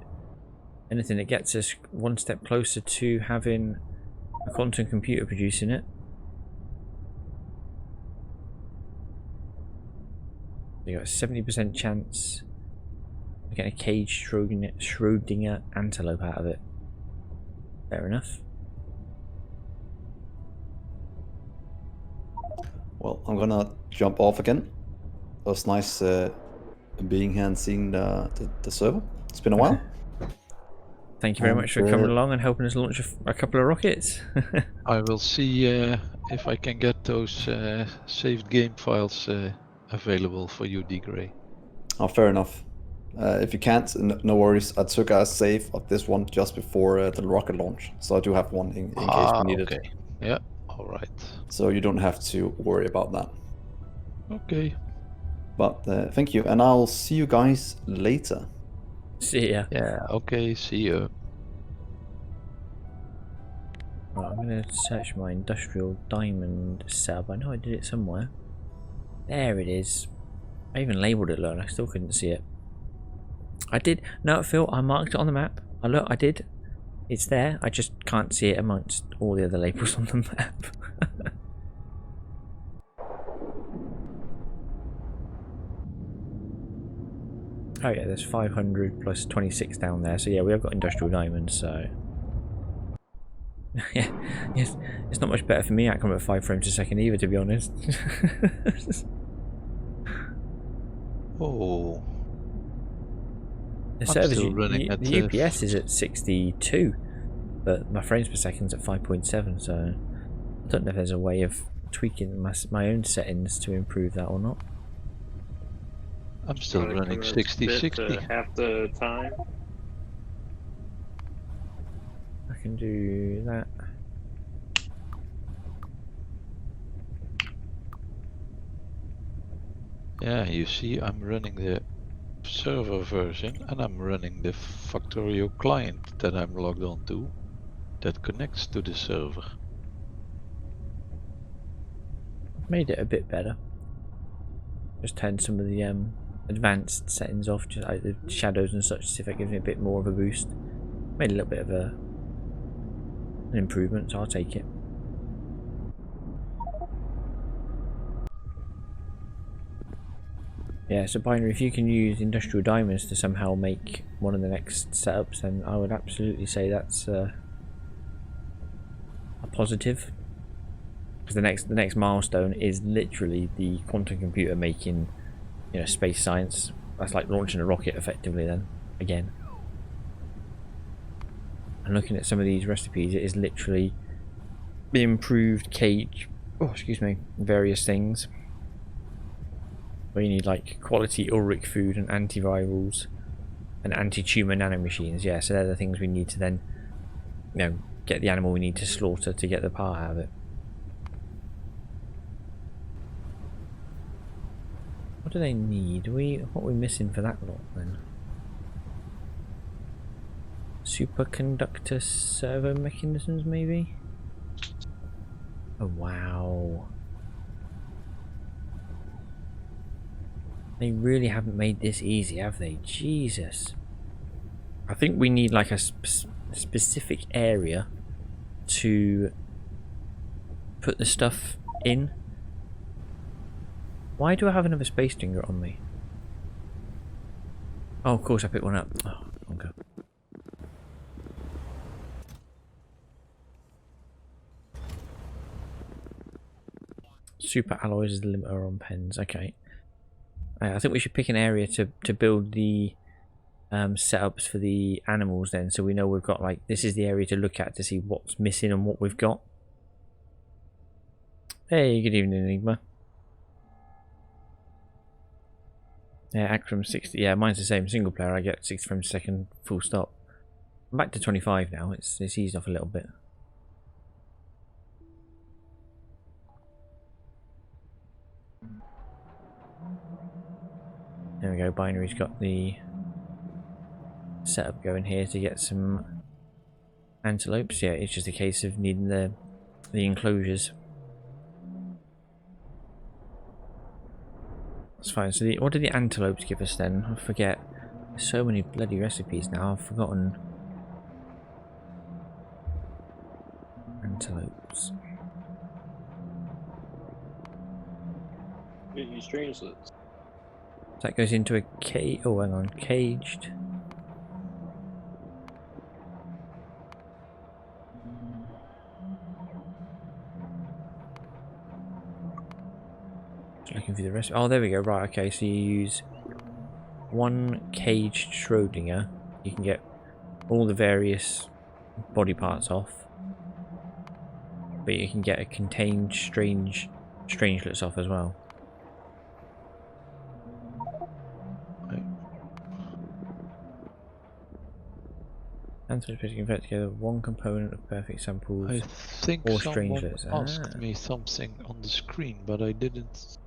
Anything that gets us one step closer to having a quantum computer producing it. You got a 70% chance of getting a caged Schrodinger antelope out of it. Fair enough. Well, I'm gonna jump off again. It was nice being here and seeing the server. It's been a while. Thank you very much for coming along and helping us launch a couple of rockets. I will see if I can get those saved game files available for you, Dgray. Oh, fair enough. If you can't, no worries. I took a save of this one just before the rocket launch, so I do have one in case we need it. Yeah, all right. So you don't have to worry about that. Okay. But thank you, and I'll see you guys later. See ya. Yeah, okay, see you. Right, I'm going to search my industrial diamond setup. I know I did it somewhere. There it is. I even labelled it low and I still couldn't see it. I did. No, Phil, I marked it on the map. I did. It's there. I just can't see it amongst all the other labels on the map. Oh yeah, there's 500 plus 26 down there. So yeah, we have got industrial diamonds, so... yeah, yes, it's not much better for me outcome at 5 frames a second either, to be honest. Oh. The servers, the UPS is at 62, but my frames per second's at 5.7, so I don't know if there's a way of tweaking my own settings to improve that or not. I'm still running 60-60. Half the time. I can do that. Yeah, you see, I'm running the server version and I'm running the Factorio client that I'm logged on to that connects to the server. Made it a bit better. Just turned some of the advanced settings off, just like the shadows and such, to see if that gives me a bit more of a boost. Made a little bit of an improvement, so I'll take it. Yeah, so Binary, if you can use industrial diamonds to somehow make one of the next setups, then I would absolutely say that's a positive. Because the next milestone is literally the quantum computer making, you know, space science. That's like launching a rocket effectively then, again. And looking at some of these recipes, it is literally the improved cage, various things. Where you need like quality Ulrich food and antivirals and anti-tumor nanomachines. Yeah, so they're the things we need to then, you know, get the animal we need to slaughter to get the part out of it. What do they need? What are we missing for that lot then? Superconductor servo mechanisms, maybe? Oh wow. They really haven't made this easy, have they? Jesus. I think we need like a specific area to put the stuff in. Why do I have another space stinger on me? Oh, of course I picked one up. Oh, okay. Super alloys is the limiter on pens. Okay. I think we should pick an area to build the setups for the animals then, so we know we've got like this is the area to look at to see what's missing and what we've got. Hey, good evening, Enigma. Yeah, Akram 60. Yeah, mine's the same. Single player, I get 60 frames a second, full stop. I'm back to 25 now. It's eased off a little bit. There we go. Binary's got the setup going here to get some antelopes. Yeah, it's just a case of needing the enclosures. That's fine. So what did the antelopes give us then? I forget. There's so many bloody recipes now. I've forgotten. Antelopes. You strange this. That goes into a cage. Oh, hang on. Caged. Just looking for the rest. Oh, there we go. Right. Okay. So you use one caged Schrodinger. You can get all the various body parts off, but you can get a contained strangelets off as well. Antelopes can convert together one component of perfect samples I think or someone strangelets. asked me something on the screen, but I didn't.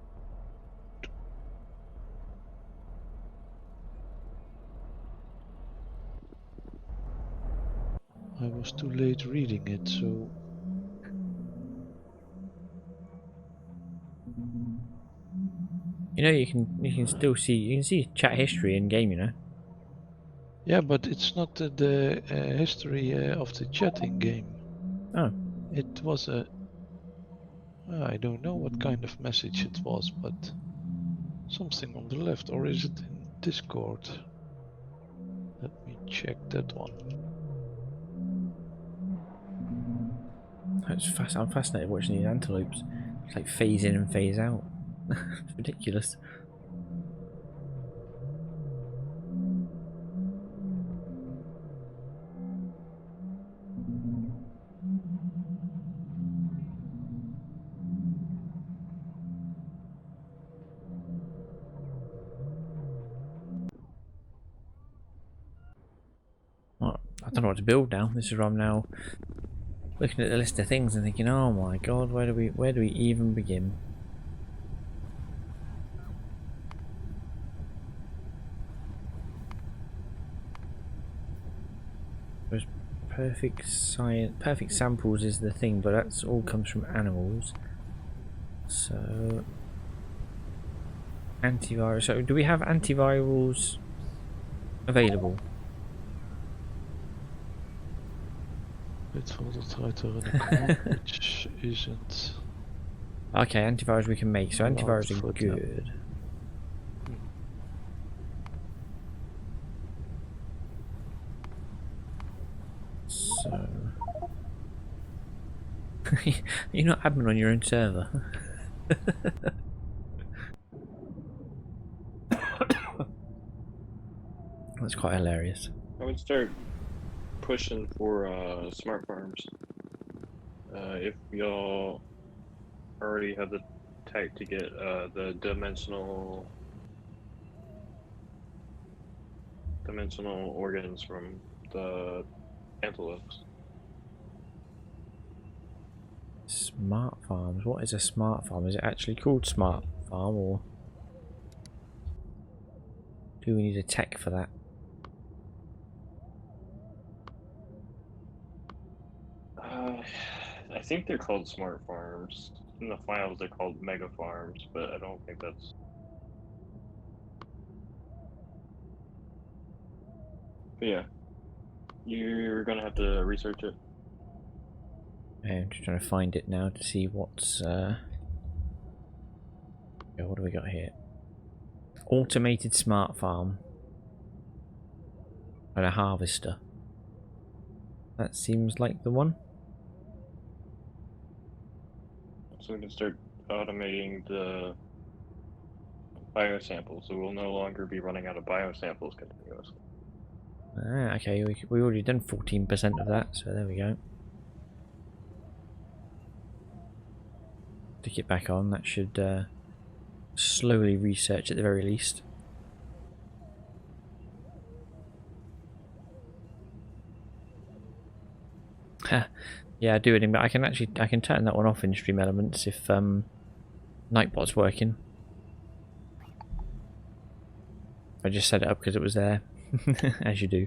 I was too late reading it, so You know, you can still see chat history in game. You know. yeah, but it's not the history of the chatting game. Oh. It was a. I don't know what kind of message it was, but something on the left, or is it in Discord? Let me check that one. I'm fascinated watching these antelopes. It's like phase in and phase out. It's ridiculous. Well, I don't know what to build now. This is where I'm now looking at the list of things and thinking, oh my god, where do we even begin? There's perfect samples is the thing, but that's all comes from animals. So antivirus. So do we have antivirals available? Let's try to run a command which isn't. Okay, antivirus we can make. So allowed antivirus are for good. So you're not admin on your own server. That's quite hilarious. I would start pushing for smart farms. If y'all already have the tech to get the dimensional organs from the antelopes. Smart farms. What is a smart farm? Is it actually called smart farm, or do we need a tech for that? I think they're called smart farms. In the files, they're called mega farms, but I don't think that's. But yeah, you're gonna have to research it. I'm just trying to find it now to see what's. Yeah, what do we got here? Automated smart farm and a harvester. That seems like the one. So we can start automating the biosamples, so we'll no longer be running out of biosamples continuously. Ah, okay, we already done 14% of that, so there we go. Stick it back on, that should slowly research at the very least. Yeah, I do it, but I can turn that one off in Stream Elements if Nightbot's working. I just set it up because it was there, as you do.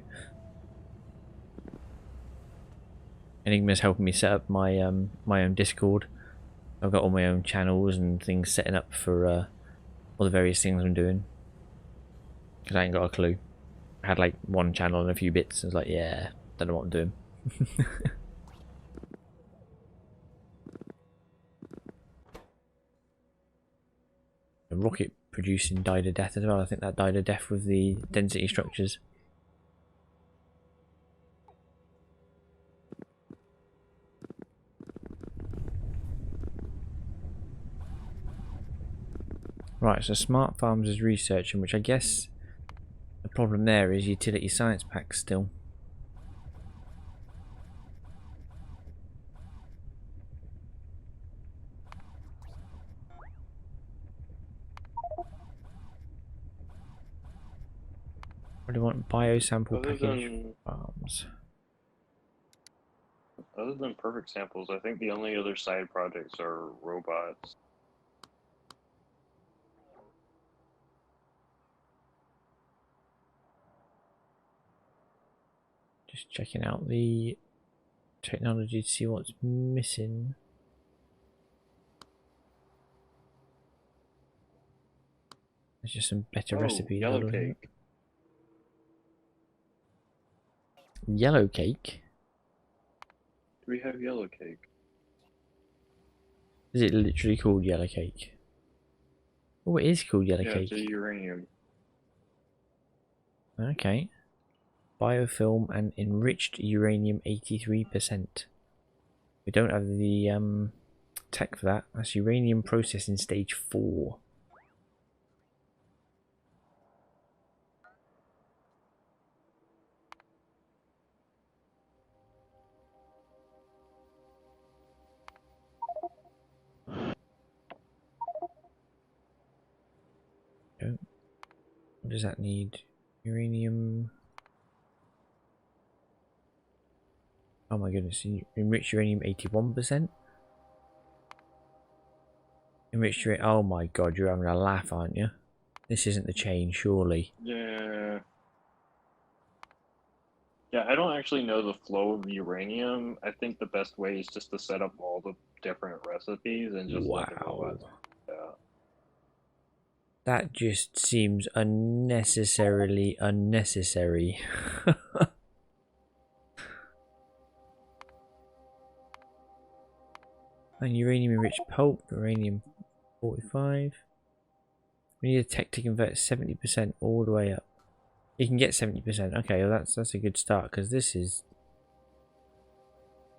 Enigma's helping me set up my my own Discord. I've got all my own channels and things setting up for all the various things I'm doing. Because I ain't got a clue. I had like one channel and a few bits. I was like, yeah, don't know what I'm doing. The rocket producing died a death as well. I think that died a death with the density structures. Right, so Smart Farms is researching, which I guess the problem there is utility science packs still. What do you want? Biosample package farms. Other than perfect samples, I think the only other side projects are robots. Just checking out the technology to see what's missing. There's just some better recipes. Yellow cake. Yellow cake? Do we have yellow cake? Is it literally called yellow cake? Oh, it is called yellow cake. Yeah, it's a uranium. Okay. Biofilm and enriched uranium 83%. We don't have the tech for that. That's uranium processing stage 4. What does that need? Uranium. Oh my goodness, enriched uranium 81%? Enriched uranium. Oh my god, you're having a laugh, aren't you? This isn't the chain, surely. Yeah. Yeah, I don't actually know the flow of the uranium. I think the best way is just to set up all the different recipes and just let them go. Yeah. That just seems unnecessarily unnecessary. And uranium enriched pulp, uranium 45. We need a tech to convert 70% all the way up. You can get 70%. Okay, well that's a good start because this is.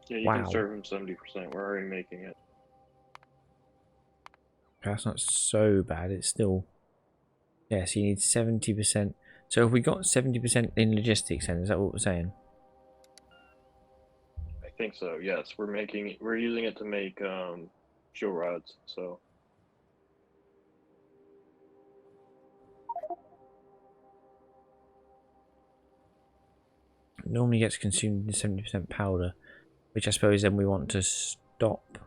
Yeah, you can start from 70%. We're already making it. That's not so bad. It's still. Yeah, so you need 70%. So if we got 70% in logistics, then is that what we're saying? I think so. Yes, we're using it to make fuel rods. So. It normally gets consumed in 70% powder, which I suppose then we want to stop.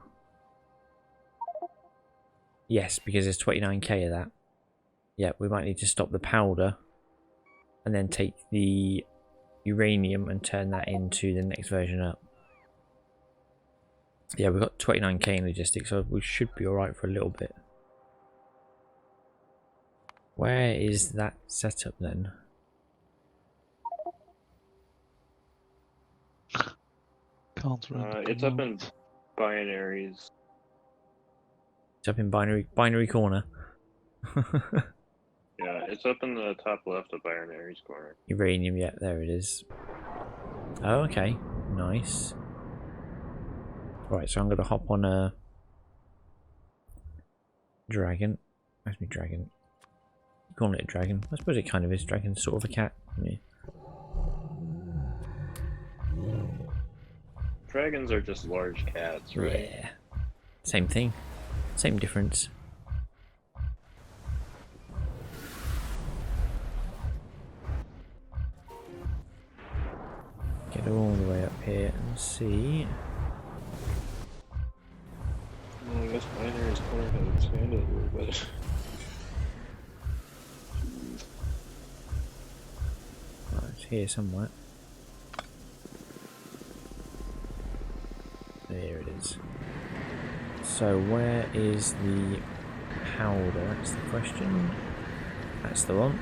Yes, because there's 29k of that. Yeah, we might need to stop the powder and then take the uranium and turn that into the next version up. Yeah, we've got 29k in logistics, so we should be alright for a little bit. Where is that setup then? Can't run It's up in binaries. It's up in binary corner. Yeah, it's up in the top left of binaries corner. Uranium, yeah, there it is. Oh, okay, nice. Right, so I'm going to hop on a Dragon. That's me dragon. Calling it a dragon. I suppose it kind of is. Dragon's sort of a cat. Yeah. Dragons are just large cats, right? Yeah. Same thing. Same difference. Get all the way up here and see. Well, I guess Binary's corner has expanded a little bit. Oh, it's here somewhere. There it is. So where is the powder? That's the question. That's the one.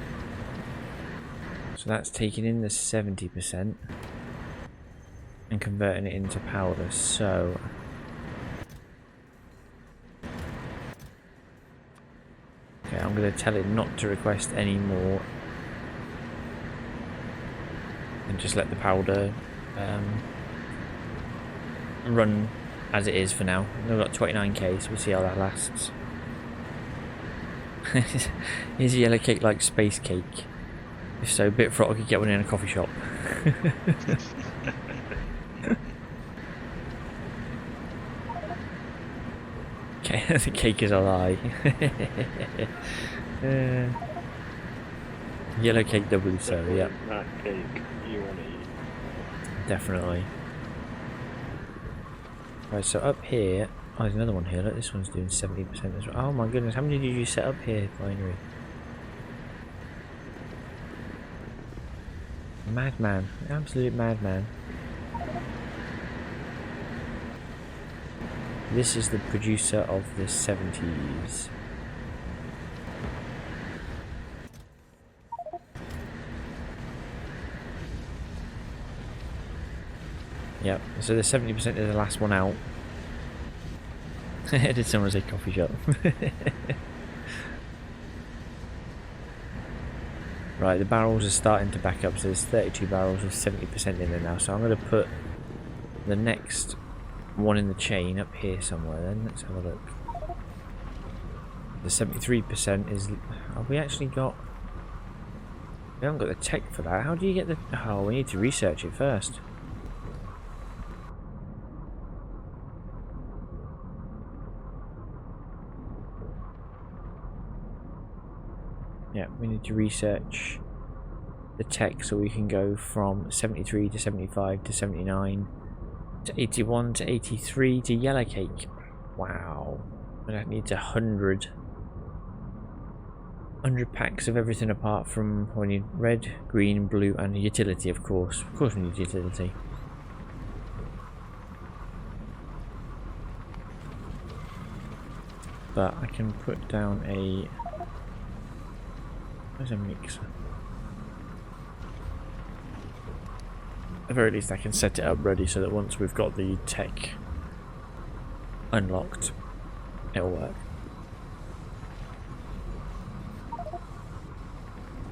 So that's taking in the 70% and converting it into powder. So okay, I'm going to tell it not to request any more and just let the powder run as it is for now. We've got 29k, so we'll see how that lasts. Is a yellow cake like space cake? If so, Bitfrot I could get one in a coffee shop. Okay, the cake is a lie. Yellow cake doubly so, yeah. Not cake. You want to eat. Definitely. Right, so up here, oh, there's another one here. Look, this one's doing 70% as well. Oh my goodness, how many did you set up here, Binary? Madman, absolute madman. This is the producer of the 70s. Yep, so the 70% is the last one out. Did someone say coffee shop? Right, the barrels are starting to back up, so there's 32 barrels with 70% in there now. So I'm going to put the next one in the chain up here somewhere then. Let's have a look. The 73% is... Have we actually got... We haven't got the tech for that. How do you get the... Oh, we need to research it first. Yeah, we need to research the tech so we can go from 73 to 75 to 79 to 81 to 83 to yellow cake. Wow. And that needs 100 packs of everything apart from we need red, green, blue and utility, of course. Of course we need utility. But I can put down a... Where's a mixer? At the very least I can set it up ready so that once we've got the tech unlocked, it'll work.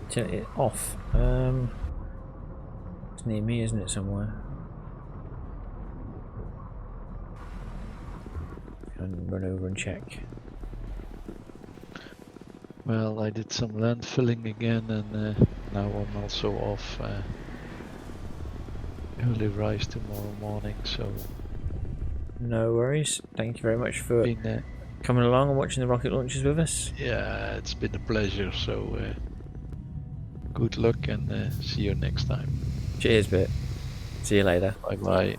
Turn it off. It's near me, isn't it, somewhere? And run over and check. Well, I did some land filling again, and now I'm also off early rise tomorrow morning, so... No worries. Thank you very much for been, coming along and watching the rocket launches with us. yeah, it's been a pleasure, so good luck and see you next time. Cheers, Bit. See you later. Bye bye.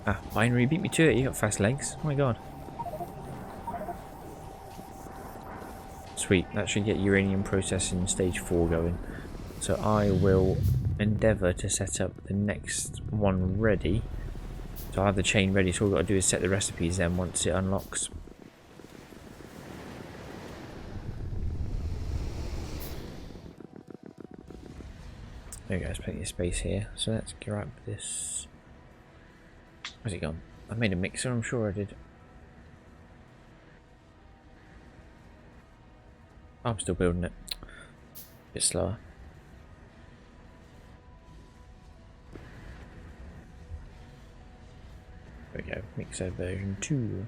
Ah, Binary beat me to it. You got fast legs. Oh my god. Sweet. That should get uranium processing stage 4 going. So I will endeavour to set up the next one ready. So I have the chain ready. So all we've got to do is set the recipes then once it unlocks. There we go. There's plenty of space here. So let's grab this. Where's it gone? I made a mixer, I'm sure I did. I'm still building it. A bit slower. There we go. Mixer version 2.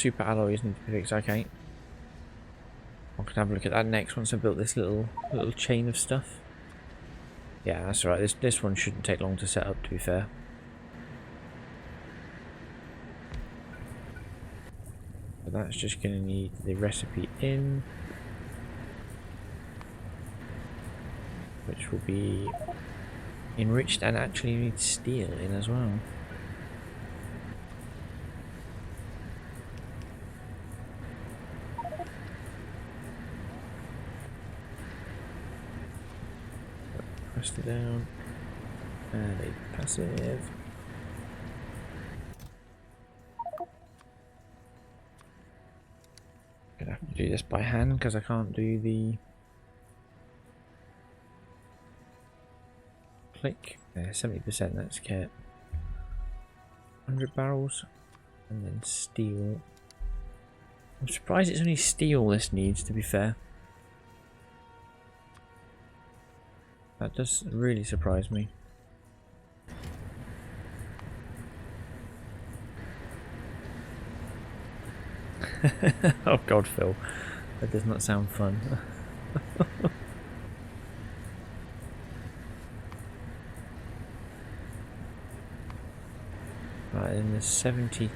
super alloys need to be fixed. Okay. I can have a look at that next once I built this little chain of stuff. Yeah, that's alright. This one shouldn't take long to set up, to be fair. But that's just going to need the recipe in, which will be enriched, and actually need steel in as well. Press it down, and a passive. Gonna have to do this by hand because I can't do the click. 70%, that's kept. 100 barrels, and then steel. I'm surprised it's only steel this needs, to be fair. That does really surprise me. Oh god, Phil. That does not sound fun. Right, then the 73%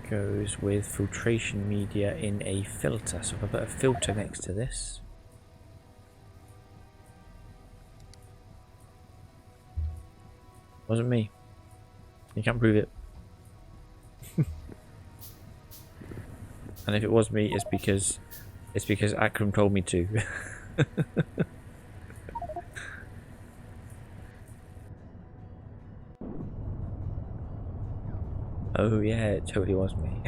goes with filtration media in a filter. So if I put a filter next to this, wasn't me. You can't prove it. And if it was me, it's because Akram told me to. Oh yeah, it totally was me.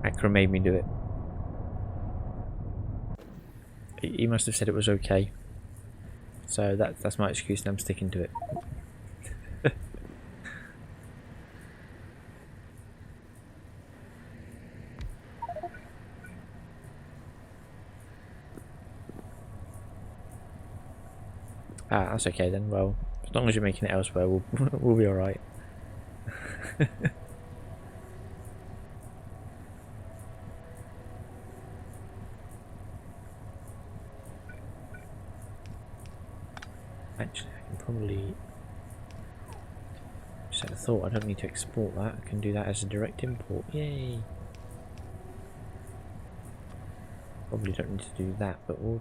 Akram made me do it. He must have said it was okay. So that's my excuse and I'm sticking to it. Ah, that's okay then. Well, as long as you're making it elsewhere, we'll be alright. Actually, I can probably set a thought. I don't need to export that. I can do that as a direct import. Yay! Probably don't need to do that, but we'll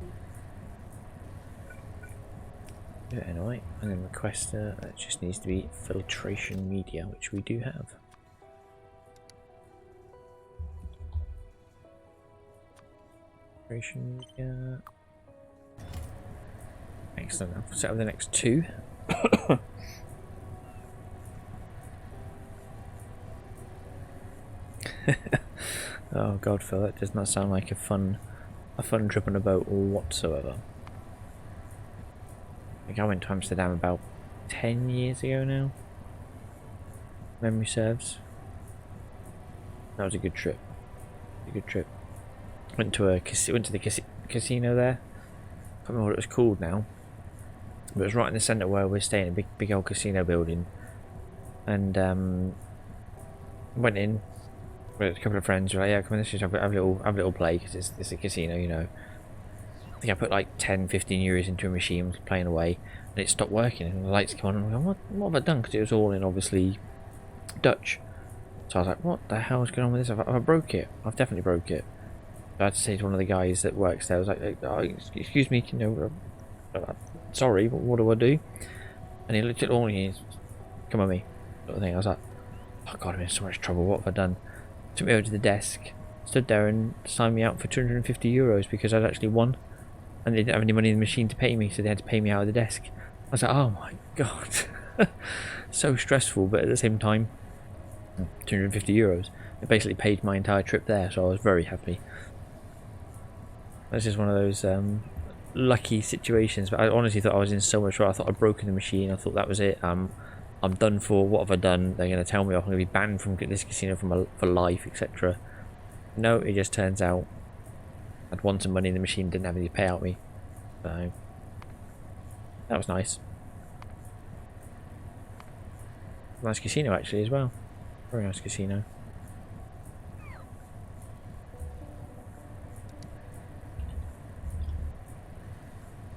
do it anyway. And then requester, that just needs to be filtration media, which we do have. Filtration media. Excellent. I'll set up the next two. Oh god, Phil, that does not sound like a fun trip on a boat whatsoever. I think I went to Amsterdam about 10 years ago now. Memory serves. That was a good trip. A good trip. Went to the casino there. I can't remember what it was called now. But it was right in the centre where we're staying, a big old casino building. And went in with a couple of friends. We're like, yeah, come on, let's just have a little play because it's a casino, you know. I think I put like 10-15 euros into a machine, was playing away, and it stopped working. And the lights came on, and I'm like, what have I done? Because it was all in obviously Dutch. So I was like, what the hell is going on with this? I broke it. I've definitely broke it. So I had to say to one of the guys that works there, I was like, oh, excuse me, you know, sorry, but what do I do? And he looked at all and he's, come on me, sort of thing. I was like, oh god, I'm in so much trouble, what have I done? Took me over to the desk, stood there and signed me out for 250 euros because I'd actually won. And they didn't have any money in the machine to pay me, so they had to pay me out of the desk. I was like, oh my god. So stressful, but at the same time, 250 euros. It basically paid my entire trip there, so I was very happy. That's just one of those lucky situations, but I honestly thought I was in so much trouble. I thought I'd broken the machine, I thought that was it. I'm done for, what have I done? They're going to tell me I'm going to be banned from this casino for life, etc. No, it just turns out I'd won some money in the machine, didn't have any to pay out me. So That was nice. Nice casino actually as well. Very nice casino.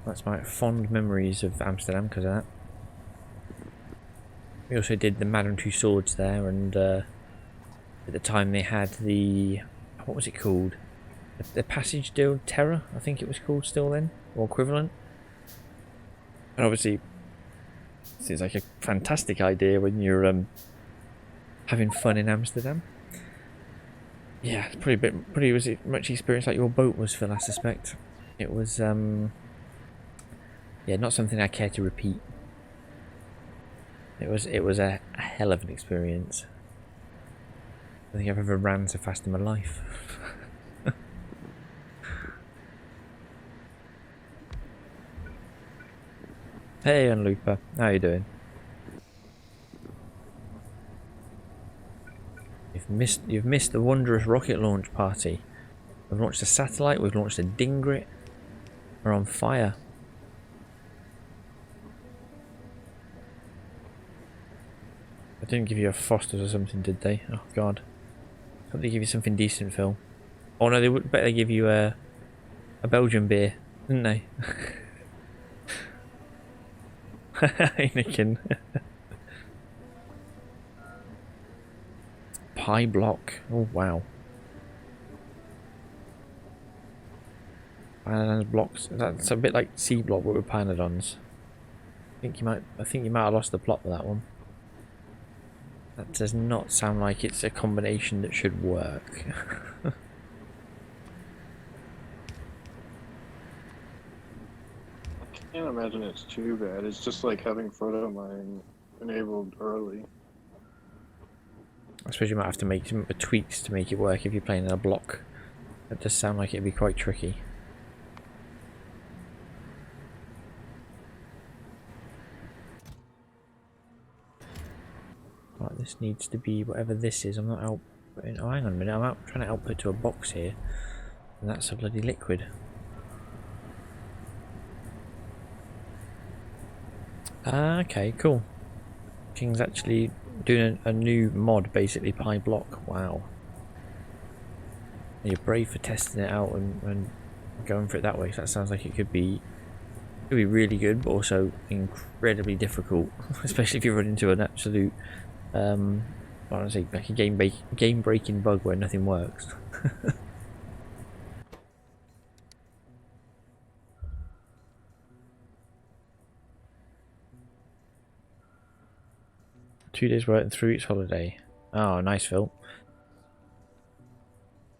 That's my fond memories of Amsterdam because of that. We also did the Madame Tussauds there, and at the time they had the, what was it called? The Passage de Terror, I think it was called still then, or equivalent. And obviously, it seems like a fantastic idea when you're having fun in Amsterdam. Yeah, it's pretty was it much experience like your boat was, Phil, I suspect. It was yeah, not something I care to repeat. It was a hell of an experience. I don't think I've ever ran so fast in my life. Hey, Unlooper, how you doing? You've missed the wondrous rocket launch party. We've launched a satellite. We've launched a Dgray. We're on fire. I didn't give you a Foster's or something, did they? Oh God! I hope they give you something decent, Phil. Oh no, they would better give you a Belgian beer, didn't they? Heineken. Pie block. Oh wow. Pyanodons blocks. That's a bit like C block, but with Pyanodons. I think you might have lost the plot for that one. That does not sound like it's a combination that should work. I can't imagine it's too bad. It's just like having photo mine enabled early. I suppose you might have to make some tweaks to make it work if you're playing in a block. That does sound like it'd be quite tricky. Right, this needs to be whatever this is. I'm not out. Oh, hang on a minute. I'm out trying to output to a box here, and that's a bloody liquid. Okay, cool. King's actually doing a new mod, basically pie block. Wow. You're brave for testing it out and going for it that way. So that sounds like it could be really good, but also incredibly difficult, especially if you run into an absolute I want to say like a game breaking bug where nothing works. 2 days work and 3 weeks holiday. Oh, nice, Phil.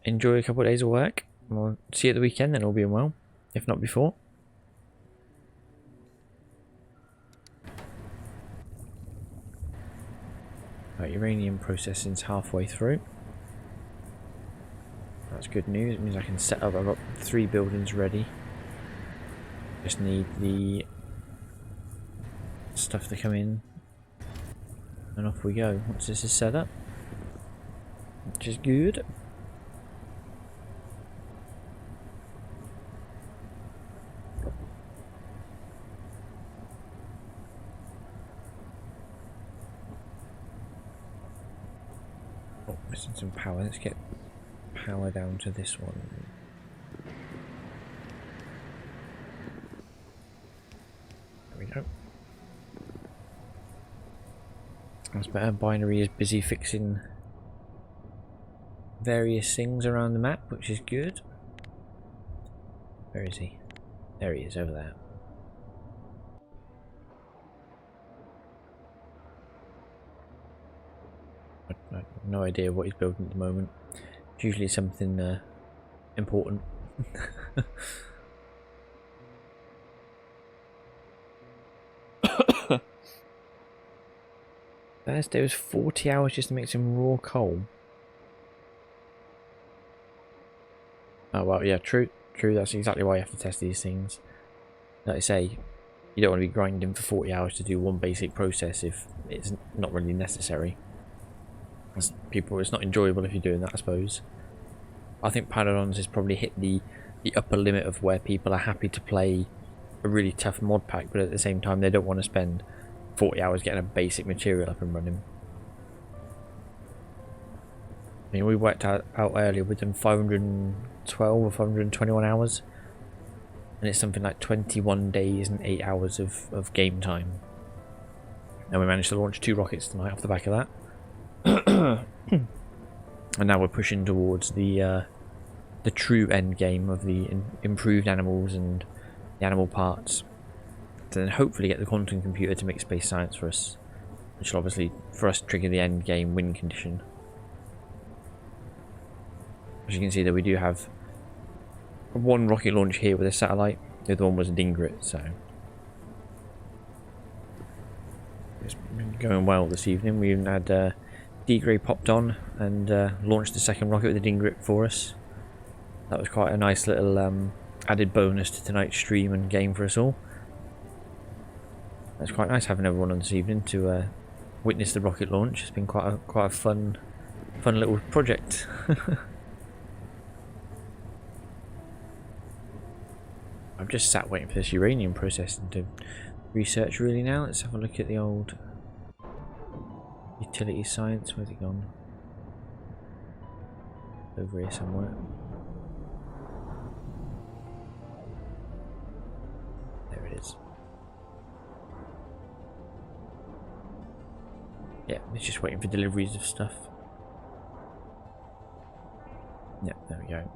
Enjoy a couple of days of work. We'll see you at the weekend, then all being well, if not before. Right, uranium processing's halfway through. That's good news. It means I can set up. I've got 3 buildings ready. Just need the stuff to come in, and off we go once this is set up, which is good. Oh, missing some power. Let's get power down to this one. There we go. That's better. Binary is busy fixing various things around the map, which is good. Where is he? There he is, over there. I have no idea what he's building at the moment. It's usually something important. Thursday was 40 hours just to make some raw coal. Oh well, yeah, true. That's exactly why you have to test these things. Like I say, you don't want to be grinding for 40 hours to do one basic process if it's not really necessary. It's not enjoyable if you're doing that, I suppose. I think Pyanodons has probably hit the upper limit of where people are happy to play a really tough mod pack, but at the same time they don't want to spend 40 hours getting a basic material up and running. I mean, we worked out earlier with them 512 or 521 hours, and it's something like 21 days and 8 hours of game time. And we managed to launch 2 rockets tonight off the back of that. And now we're pushing towards the true end game of the improved animals and the animal parts, to then hopefully get the quantum computer to make space science for us, which will obviously for us trigger the end game win condition. As you can see, that we do have 1 rocket launch here with a satellite. The other one was a Dgray, so it's been going well this evening. We even had Dgray popped on and launched the second rocket with the Dgray for us. That was quite a nice little added bonus to tonight's stream and game for us all. It's quite nice having everyone on this evening to witness the rocket launch. It's been quite a fun little project. I've just sat waiting for this uranium processing to research really now. Let's have a look at the old utility science. Where's it gone? Over here somewhere. There it is. Yeah, it's just waiting for deliveries of stuff. Yeah, there we go.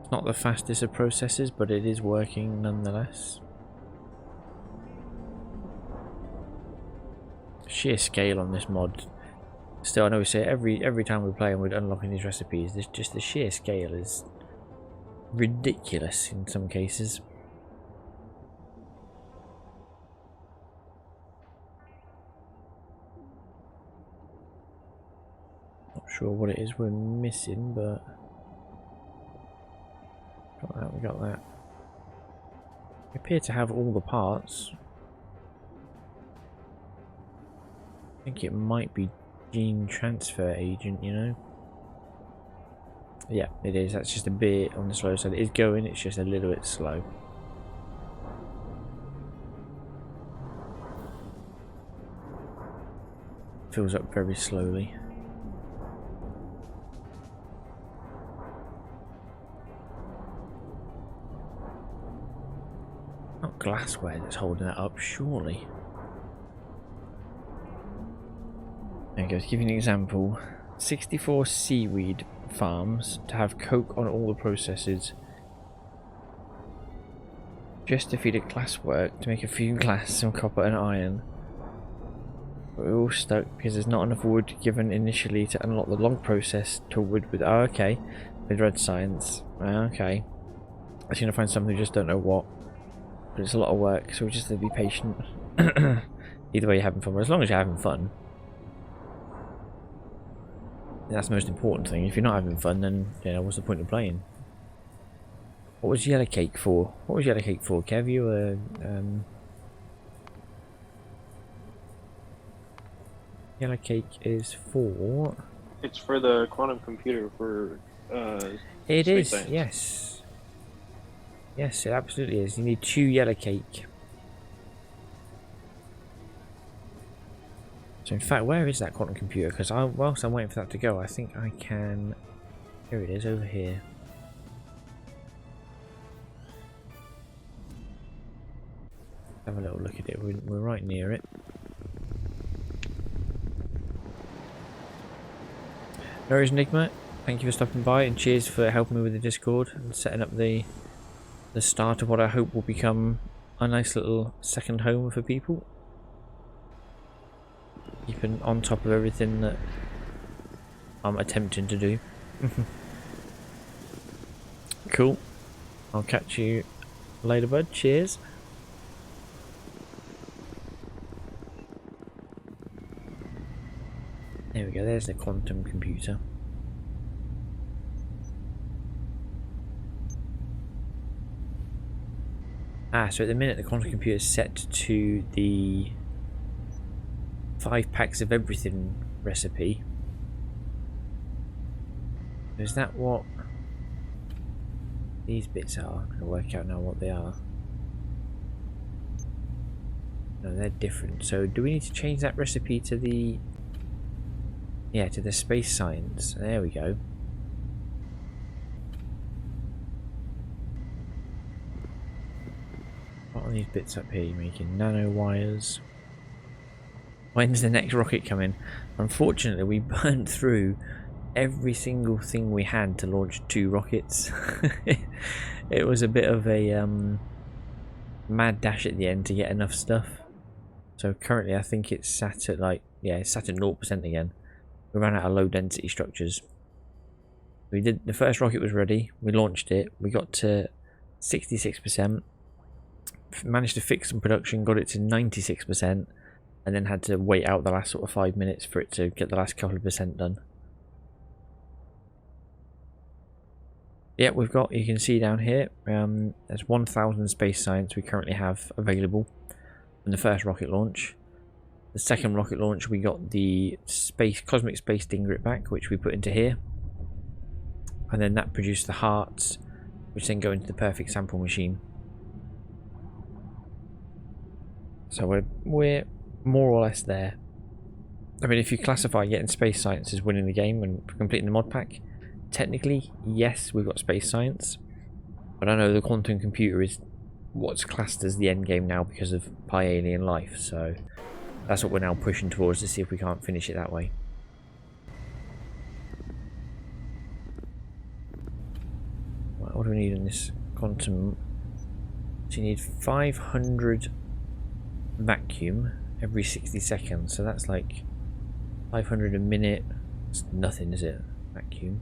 It's not the fastest of processes, but it is working nonetheless. Sheer scale on this mod. Still, I know we say every time we play and we're unlocking these recipes, just the sheer scale is ridiculous in some cases. Not sure what it is we're missing, but got that, we got that. We appear to have all the parts. I think it might be gene transfer agent, you know? Yeah, it is. That's just a bit on the slow side. It is going, it's just a little bit slow. Fills up very slowly. Not glassware that's holding that up, surely. There we go, to give you an example, 64 seaweed farms to have coke on all the processes just to feed it glasswork to make a few glass, some copper and iron. But we're all stuck because there's not enough wood given initially to unlock the log process to wood with. Oh, okay, with red science. Okay, I'm just gonna find something we just don't know what, but it's a lot of work, so we just have to be patient. Either way, you're having fun, but as long as you're having fun, that's the most important thing. If you're not having fun, then you know, what's the point of playing? What was yellow cake for? What was yellow cake for, Kev? You were yellow cake is for. It's for the quantum computer for. It space is. science. Yes. Yes, it absolutely is. You need 2 yellow cake. So in fact, where is that quantum computer? Because whilst I'm waiting for that to go, I think I can. Here it is, over here. Have a little look at it. We're right near it. No worries, Enigma. Thank you for stopping by, and cheers for helping me with the Discord and setting up the start of what I hope will become a nice little second home for people. Keeping on top of everything that I'm attempting to do. Cool. I'll catch you later, bud. Cheers. There we go. There's the quantum computer. So at the minute the quantum computer is set to the 5 packs of everything recipe. Is that what these bits are. I'm going to work out now what they are. No, they're different. So do we need to change that recipe to the... Yeah, to the space science. There we go. What are these bits up here? You're making nano wires. When's the next rocket coming? Unfortunately, we burned through every single thing we had to launch 2 rockets. It was a bit of a mad dash at the end to get enough stuff. So currently I think it's sat at like, yeah, it's sat at 0% again. We ran out of low density structures. We did, the first rocket was ready, we launched it, we got to 66%, managed to fix some production, got it to 96%, and then had to wait out the last sort of 5 minutes for it to get the last couple of percent done. Yeah, we've got, you can see down here, there's 1000 space science we currently have available from the first rocket launch. The second rocket launch we got the cosmic space Dgray back, which we put into here. And then that produced the hearts, which then go into the perfect sample machine. So we're more or less there. I mean, if you classify getting space science as winning the game and completing the mod pack, technically, yes, we've got space science. But I know the quantum computer is what's classed as the end game now because of Alien life, so that's what we're now pushing towards to see if we can't finish it that way. Right, what do we need in this quantum? So you need 500 vacuum every 60 seconds, so that's like 500 a minute. It's nothing, is it? Vacuum.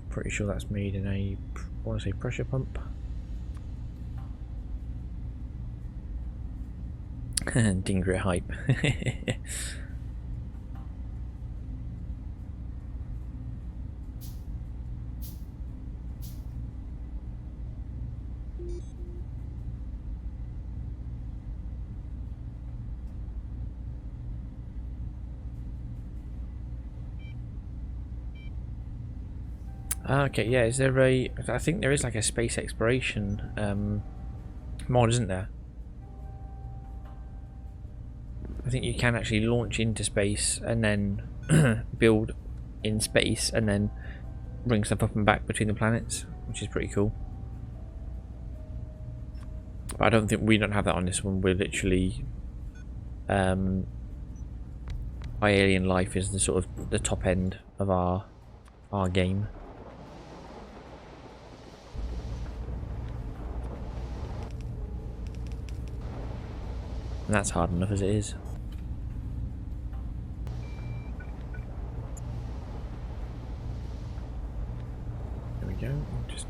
Pretty sure that's made in a, I want to say, pressure pump. Dgray hype. Okay, yeah, is there a... I think there is like a space exploration mod, isn't there? I think you can actually launch into space and then build in space and then bring stuff up and back between the planets, which is pretty cool. But I don't think we don't have that on this one. We're literally... Alien life is the sort of the top end of our game. And that's hard enough as it is. There we go. Just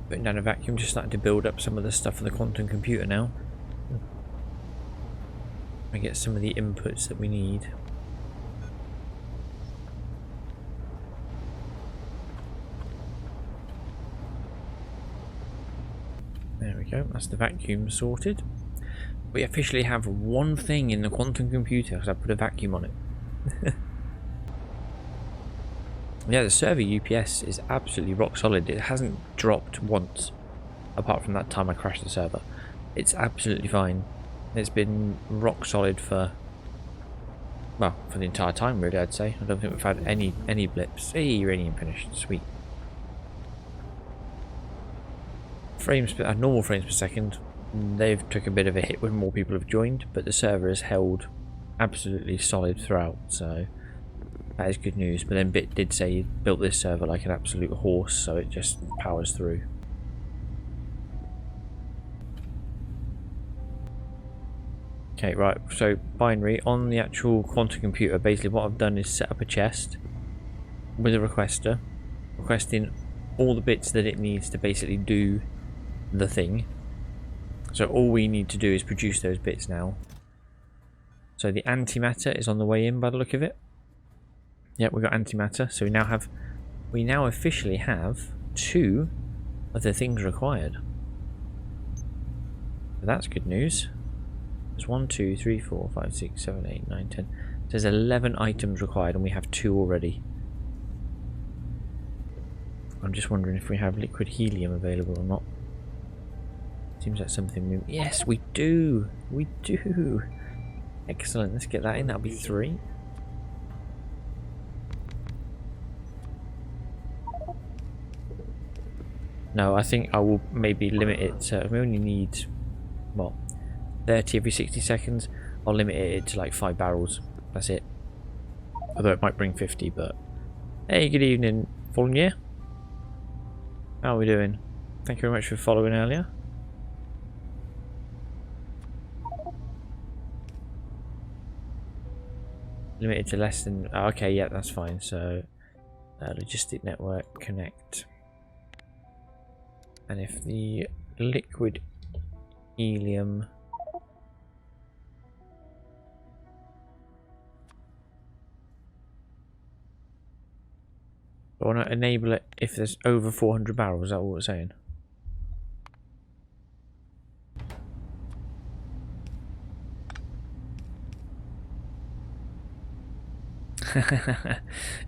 putting down a vacuum, just starting to build up some of the stuff for the quantum computer now. And get some of the inputs that we need. There we go, that's the vacuum sorted. We officially have one thing in the quantum computer because I put a vacuum on it. Yeah, the server UPS is absolutely rock solid. It hasn't dropped once, apart from that time I crashed the server. It's absolutely fine. It's been rock solid for, well, for the entire time really, I'd say. I don't think we've had any blips. Hey, uranium finished, sweet. Normal frames per second. They've took a bit of a hit when more people have joined, but the server has held absolutely solid throughout, so that is good news. But then Bit did say he built this server like an absolute horse, so it just powers through. Okay, right, so binary on the actual quantum computer, basically what I've done is set up a chest with a requester, requesting all the bits that it needs to basically do the thing. So all we need to do is produce those bits now. So the antimatter is on the way in by the look of it. Yep, we've got antimatter. So we now officially have 2 of the things required. So that's good news. There's 1, 2, 3, 4, 5, 6, 7, 8, 9, 10. There's 11 items required and we have 2 already. I'm just wondering if we have liquid helium available or not. Seems like something we... Yes, we do! We do! Excellent, let's get that in. That'll be 3. No, I think I will maybe limit it to... We only need, what, 30 every 60 seconds? I'll limit it to like 5 barrels. That's it. Although it might bring 50, but... Hey, good evening, Fallen Year. How are we doing? Thank you very much for following earlier. Limited to less than... Oh, okay, yeah, that's fine. So, logistic network, connect. And if the liquid helium... I want to enable it if there's over 400 barrels, is that what we're saying?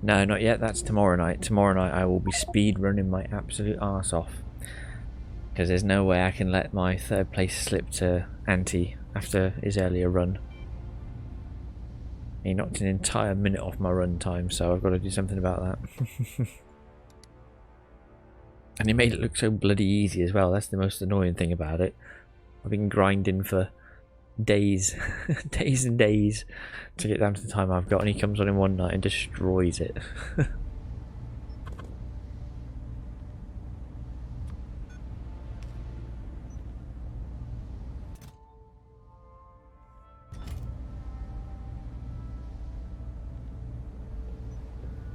No, not yet. That's tomorrow night. Tomorrow night I will be speed running my absolute arse off. Because there's no way I can let my 3rd place slip to Anti after his earlier run. He knocked an entire minute off my run time, so I've got to do something about that. And he made it look so bloody easy as well. That's the most annoying thing about it. I've been grinding for days, days and days to get down to the time I've got, and he comes on in one night and destroys it.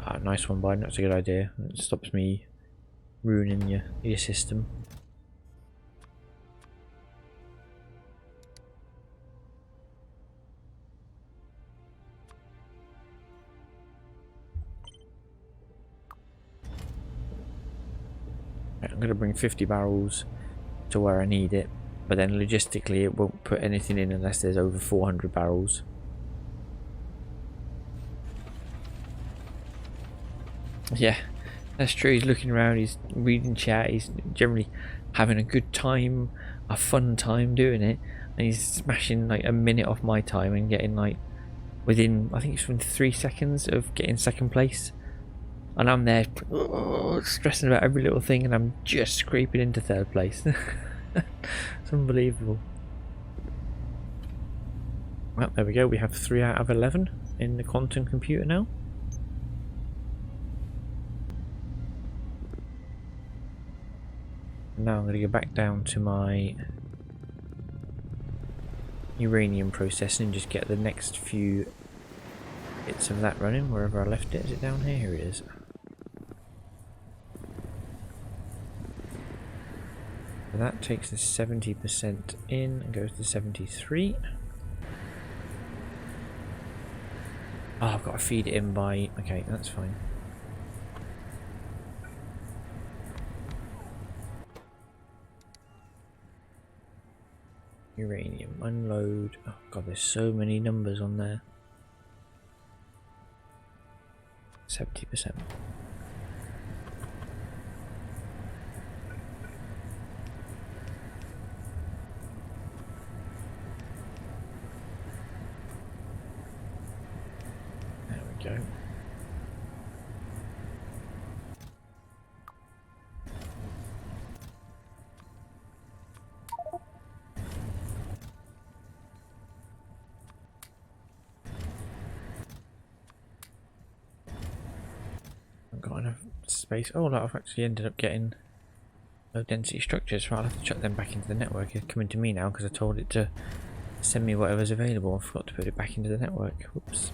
Ah, nice one, Biden. That's a good idea. It stops me ruining your system. I'm going to bring 50 barrels to where I need it, but then logistically it won't put anything in unless there's over 400 barrels. Yeah, that's true. He's looking around, he's reading chat, he's generally having a good time, a fun time doing it, and he's smashing like a minute off my time and getting like within, I think it's within 3 seconds of getting 2nd place. And I'm there stressing about every little thing, and I'm just scraping into 3rd place. It's unbelievable. Well, there we go. We have 3 out of 11 in the quantum computer now. Now I'm going to go back down to my uranium processing and just get the next few bits of that running wherever I left it. Is it down here? Here it is. So that takes the 70% in and goes to 73. Oh, I've got to feed it in by... Okay, that's fine. Uranium, unload. Oh god, there's so many numbers on there. 70%. There we go. Got enough space. Oh, look, I've actually ended up getting low density structures. Right, I'll have to chuck them back into the network. It's coming to me now because I told it to send me whatever's available. I forgot to put it back into the network. Whoops.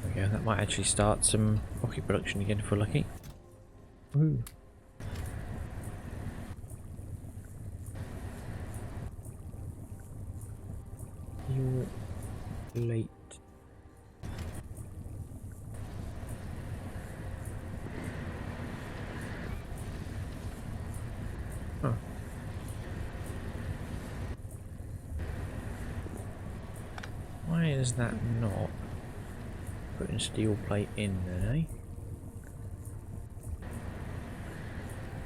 There we go. That might actually start some rocket production again if we're lucky. Ooh. You're late. Huh. Why is that not? Putting steel plate in there, eh?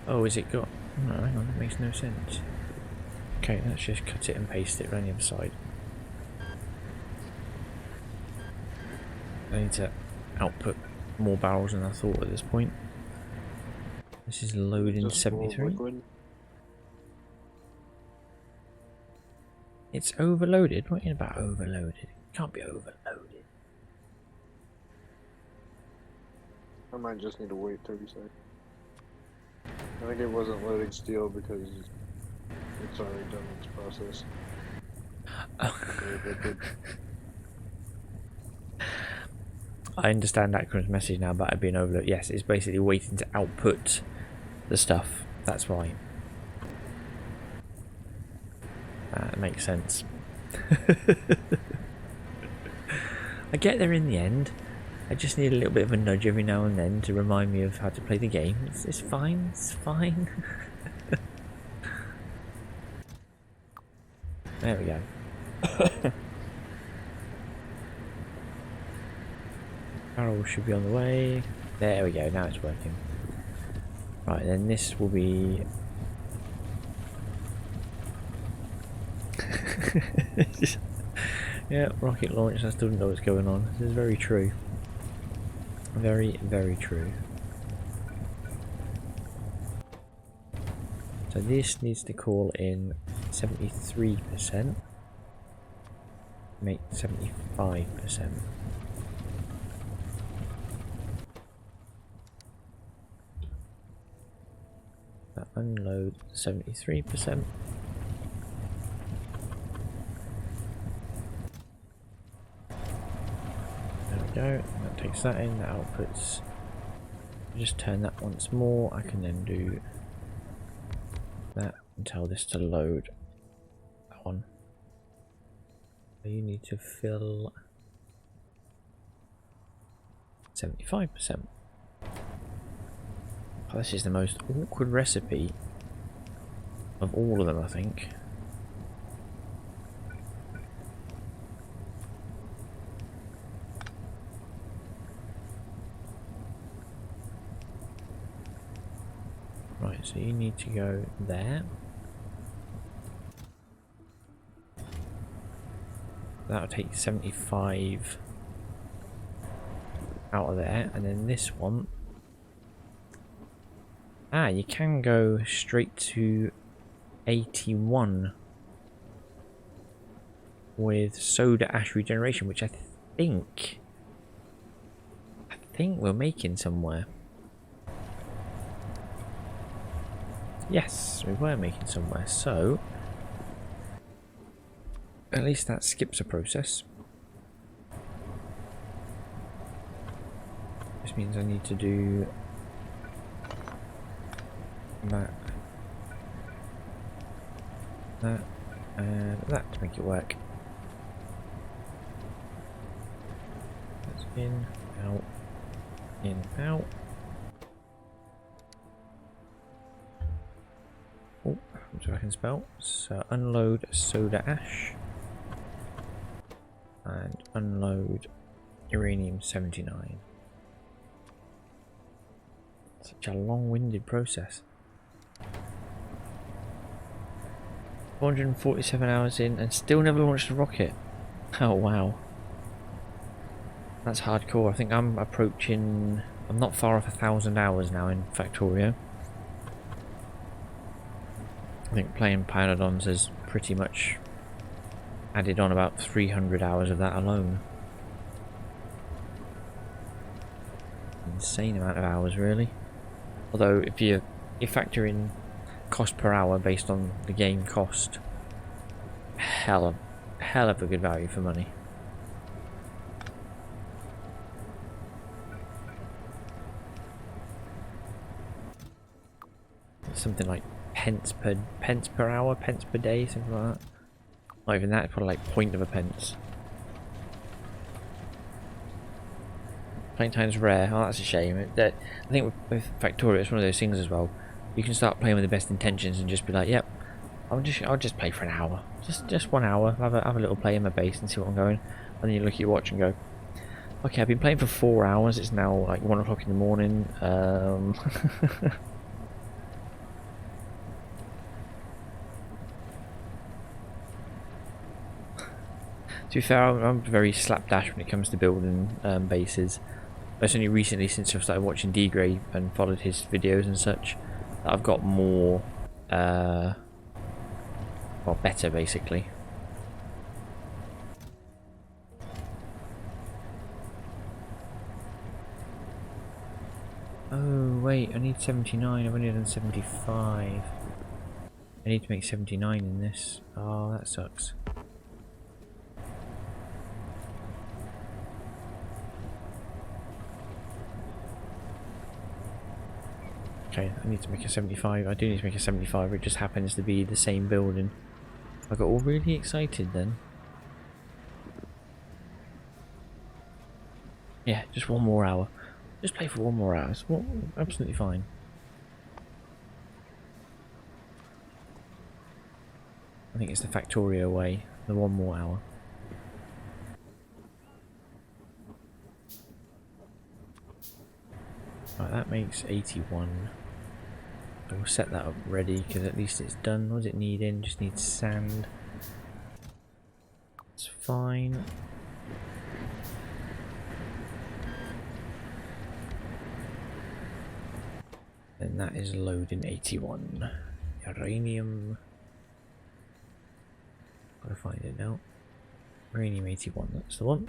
Oh, is it got... No, hang on, that makes no sense. Okay, let's just cut it and paste it around the other side. I need to output more barrels than I thought at this point. This is loading Just full of 73. liquid. It's overloaded? What are you about overloaded? It can't be overloaded. I might just need to wait 30 seconds. I think it wasn't loading steel because it's already done its process. Very liquid. I understand Akron's message now about it being overloaded. Yes, it's basically waiting to output the stuff. That's right. That makes sense. I get there in the end. I just need a little bit of a nudge every now and then to remind me of how to play the game. It's fine. It's fine. There we go. Barrel should be on the way. There we go. Now it's working. Right, then this will be... Yeah, rocket launch. I still don't know what's going on. This is very true. Very, very true. So this needs to call in 73%. Make 75%. Unload 73%. There we go. That takes that in. That outputs. Just turn that once more. I can then do that and tell this to load that one. So you need to fill 75%. Oh, this is the most awkward recipe of all of them, I think. Right, so you need to go there. That'll take 75 out of there, and then this one. Ah, you can go straight to 81 with soda ash regeneration, which I think we're making somewhere. Yes, we were making somewhere, so at least that skips a process. This means I need to do that, and that to make it work. That's in, out, in, out. Oh, that's what I can spell. So unload soda ash and unload uranium 79. Such a long-winded process. 447 hours in and still never launched a rocket. Oh wow. That's hardcore. I think I'm approaching... I'm not far off 1,000 hours now in Factorio. I think playing Pyanodons has pretty much added on about 300 hours of that alone. Insane amount of hours, really. Although if you factor in cost per hour based on the game cost, hell of a good value for money. It's something like pence per hour, pence per day, something like that. Not even that, probably like point of a pence. Playing time's rare. Oh, that's a shame. I think with Factorio, it's one of those things as well. You can start playing with the best intentions and just be like, "Yep, I'll just play for an hour, just 1 hour. Have a little play in my base and see what I'm going." And then you look at your watch and go, Okay, I've been playing for 4 hours. It's now like 1 o'clock in the morning. To be fair, I'm very slapdash when it comes to building bases. It's only recently, since I've started watching Dgray and followed his videos and such, that I've got more, well, better basically. Oh wait, I need 79. I've only done 75. I need to make 79 in this. Oh, that sucks. Okay, I need to make a 75. I do need to make a 75. It just happens to be the same building. I got all really excited then. Yeah, just 1 more hour. Just play for 1 more hour. It's absolutely fine. I think it's the Factorio way. The 1 more hour. Right, that makes 81. I will set that up ready because at least it's done. What does it need in? Just needs sand. It's fine. And that is loading 81. Uranium. Gotta find it now. Uranium 81, that's the one.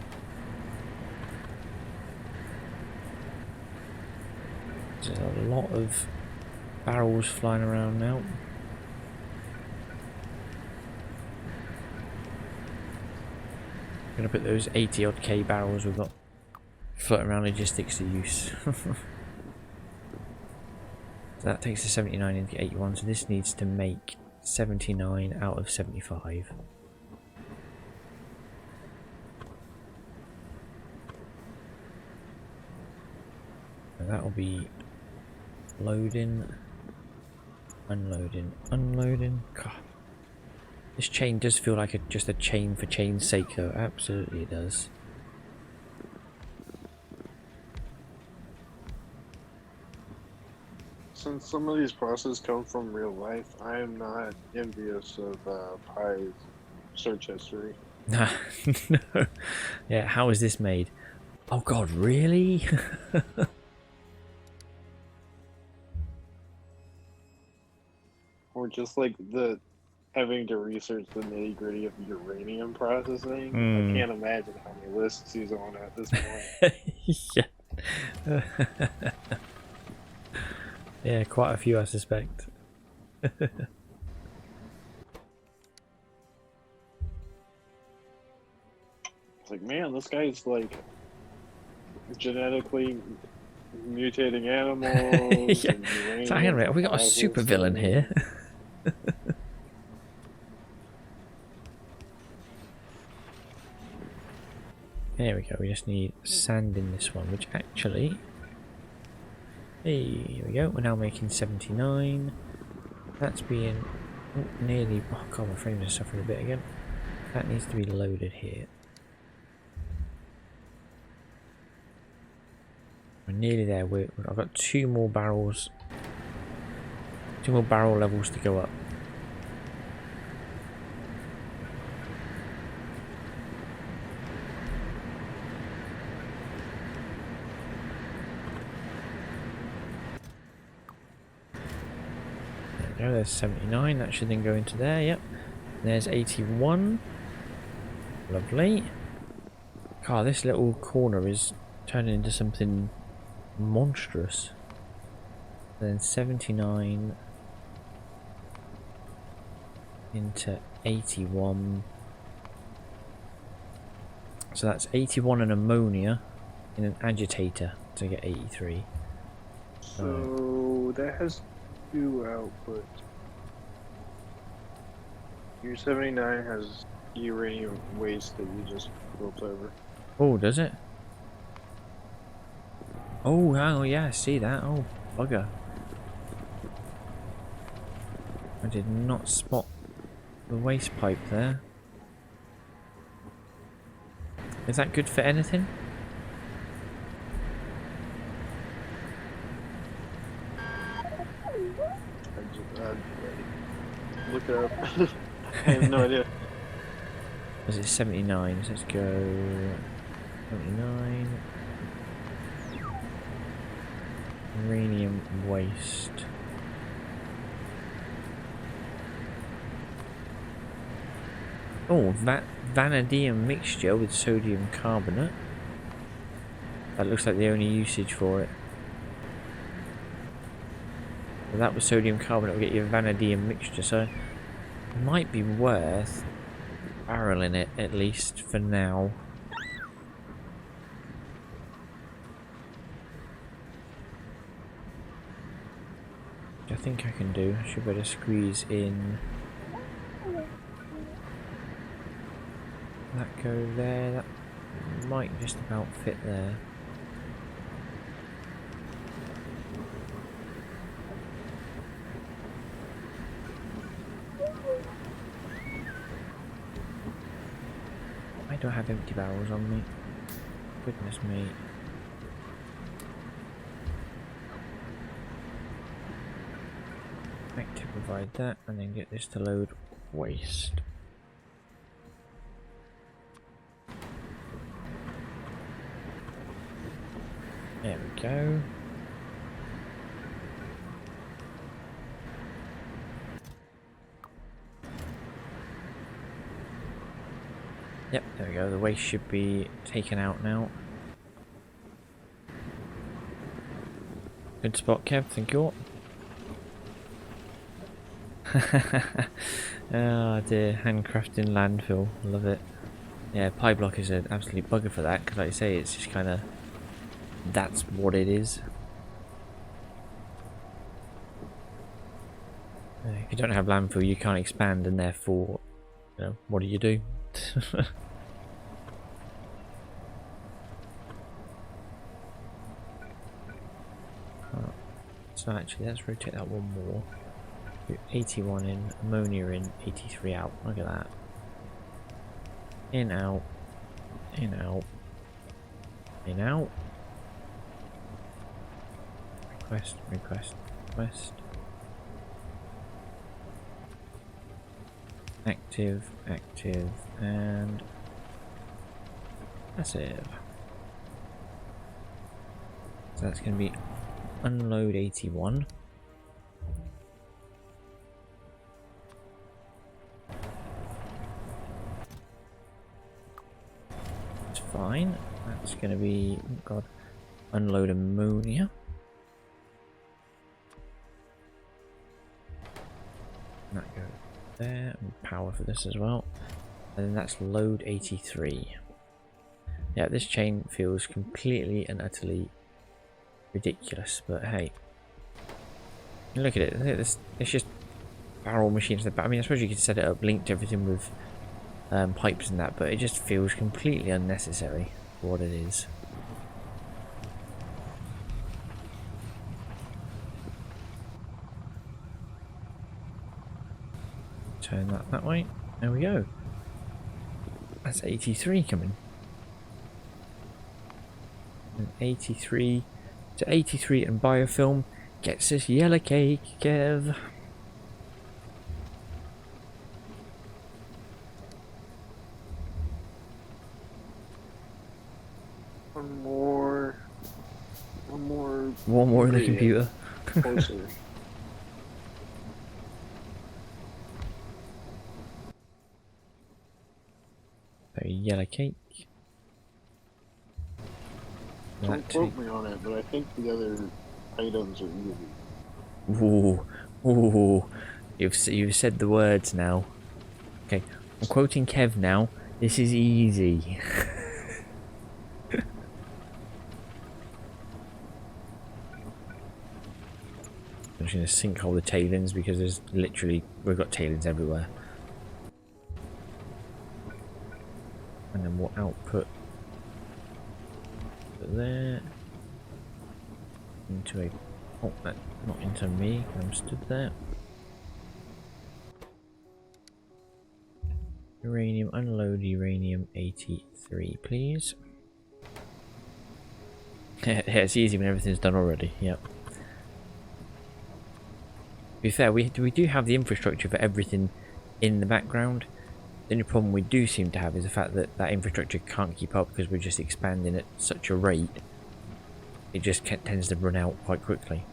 There's a lot of barrels flying around now. Gonna put those 80 odd K barrels we've got floating around logistics to use. So that takes the 79 into 81, so this needs to make 79 out of 75. And that'll be loading, unloading, unloading. God. This chain does feel like just a chain for chain's sake though, absolutely it does. Since some of these processes come from real life, I am not envious of Pi's search history. Nah, no. Yeah, how is this made? Oh god, really? Or just like the having to research the nitty gritty of uranium processing. I can't imagine how many lists he's on at this point. Yeah. Yeah, quite a few I suspect. It's like, man, this guy's like genetically mutating animals. Yeah. And uranium So hang on a minute, have we got a super villain here? There we go, we just need sand in this one, which actually... Hey, here we go, we're now making 79. That's being nearly... Oh god, my frames are suffering a bit again. That needs to be loaded here. We're nearly there. I've got 2 more barrels. 2 more barrel levels to go up. There we go, there's 79. That should then go into there, yep. There's 81. Lovely. God, this little corner is turning into something monstrous. Then 79 into 81. So that's 81 and ammonia in an agitator to get 83. So that has 2 output. Your 79 has uranium waste that you just built over. Oh, does it? Oh, yeah, I see that. Oh, bugger. I did not spot the waste pipe there. Is that good for anything? look it up. I have no idea. Was it 79? So let's go 79. Uranium waste. Oh, vanadium mixture with sodium carbonate. That looks like the only usage for it. Well, that was sodium carbonate will get you a vanadium mixture, so it might be worth barreling it at least for now. Which I think I can do. I should better squeeze in. That go there. That might just about fit there. I don't have empty barrels on me. Goodness me. Active provide that and then get this to load waste. There we go. Yep, there we go. The waste should be taken out now. Good spot, Kev. Thank you all. Oh dear, handcrafting landfill. Love it. Yeah, pie block is an absolute bugger for that because, like I say, it's just kind of that's what it is. If you don't have landfill, you can't expand, and therefore, you know, what do you do? So actually, let's rotate that one more. Do 81 in, ammonia in, 83 out. Look at that. In, out, in, out, in, out. Request, request, request. Active, active, and passive. So that's going to be unload 81. It's fine. That's going to be, oh god, unload ammonia. That goes there, and power for this as well. And then that's load 83. Yeah, this chain feels completely and utterly ridiculous, but hey. Look at it, it's just barrel machines. I mean, I suppose you could set it up, linked everything with pipes and that, but it just feels completely unnecessary for what it is. Turn that way. There we go. That's 83 coming. And 83 to 83 and biofilm gets us yellow cake, Kev. One more One more in the computer. closer. So yellow cake. Don't quote me on it, but I think the other items are easy. Ooh, ooh, you've said the words now. Okay, I'm quoting Kev now. This is easy. I'm just gonna sinkhole the tailings because there's literally we've got tailings everywhere. And then we'll output there into a that not into me. I'm stood there. Uranium, unload uranium 83, please. Yeah, it's easy when everything's done already. Yep. be fair, we do have the infrastructure for everything in the background. The only problem we do seem to have is the fact that that infrastructure can't keep up because we're just expanding at such a rate. It just tends to run out quite quickly.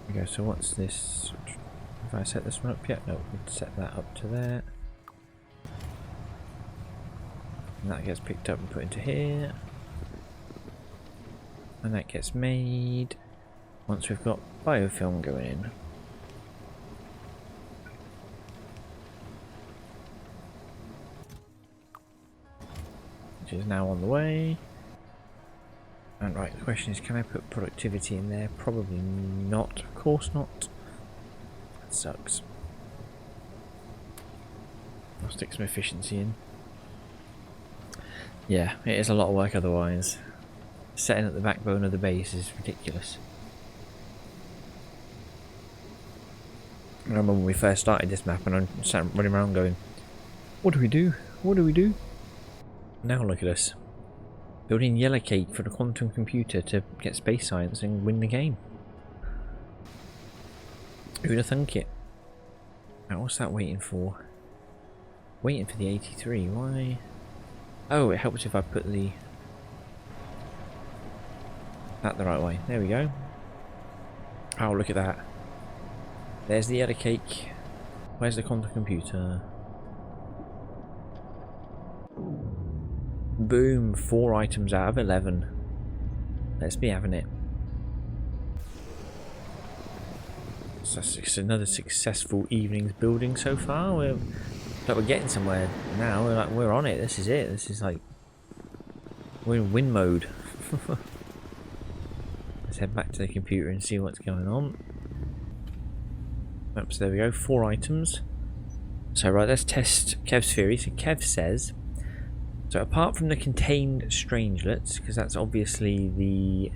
Okay, so what's this? Have I set this one up yet? No, we'll set that up to there. And that gets picked up and put into here. And that gets made once we've got biofilm going in. Which is now on the way. And right, the question is, can I put productivity in there? Probably not. Of course not. That sucks. I'll stick some efficiency in. Yeah, it is a lot of work otherwise. Setting up the backbone of the base is ridiculous. I remember when we first started this map and I sat running around going, what do we do? What do we do? Now look at us. Building yellow cake for the quantum computer to get space science and win the game. Who'd have thunk it? Now what's that waiting for? Waiting for the 83, why? Oh, it helps if I put that the right way. There we go. Oh, look at that. There's the yellow cake. Where's the quantum computer? Boom, 4 items out of 11. Let's be having it. So that's another successful evening's building so far. We're getting somewhere now. We're on it. This is it. This is like, we're in win mode. Let's head back to the computer and see what's going on. Oops, there we go. 4 items. So right, let's test Kev's theory. So Kev says, so apart from the contained strangelets, because that's obviously the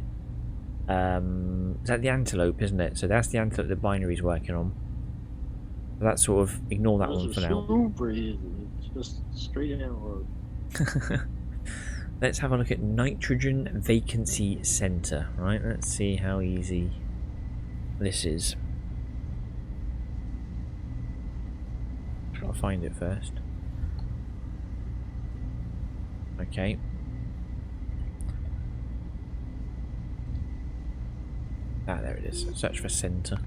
is that the antelope, isn't it? So that's the antelope the binary's working on. So that's sort of, ignore that one for now. Super easy. It's just straight out. Let's have a look at nitrogen vacancy center. Right, let's see how easy this is. Gotta find it first. Okay. Ah, there it is. Search for center.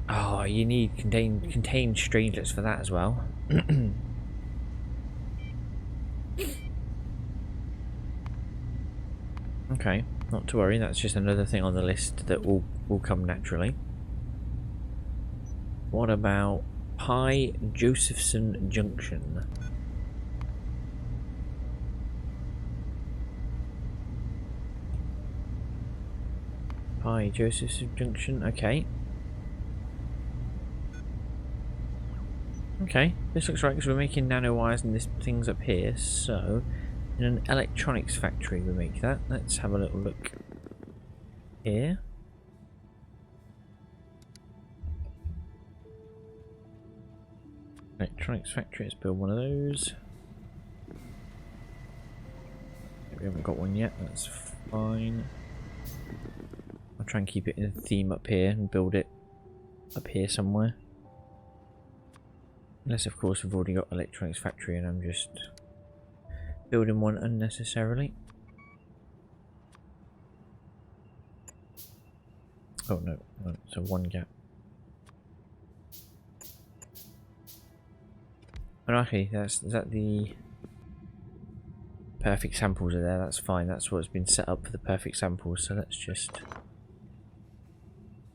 Oh, you need contained strangelets for that as well. Okay, not to worry. That's just another thing on the list that will come naturally. What about Pi Josephson Junction? Pi Josephson Junction. Okay. Okay, this looks right because we're making nanowires and this thing's up here. So, in an electronics factory we make that. Let's have a little look here. Electronics factory, let's build one of those. We haven't got one yet, that's fine. I'll try and keep it in a theme up here and build it up here somewhere. Unless of course we've already got electronics factory and I'm just building one unnecessarily. Oh no, it's a one gap. Oh, okay, is that the perfect samples are there? That's fine. That's what's been set up for the perfect samples. So let's just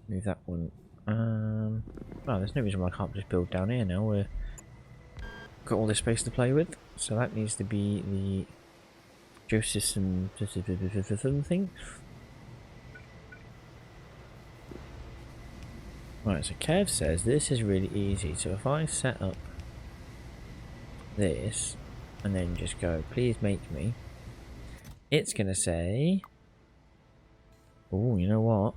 move that one. Oh, there's no reason why I can't just build down here now. We've got all this space to play with. So that needs to be the Josephson thing. Right, so Kev says this is really easy. So if I set up this and then just go, please make me, it's gonna say, oh, you know what,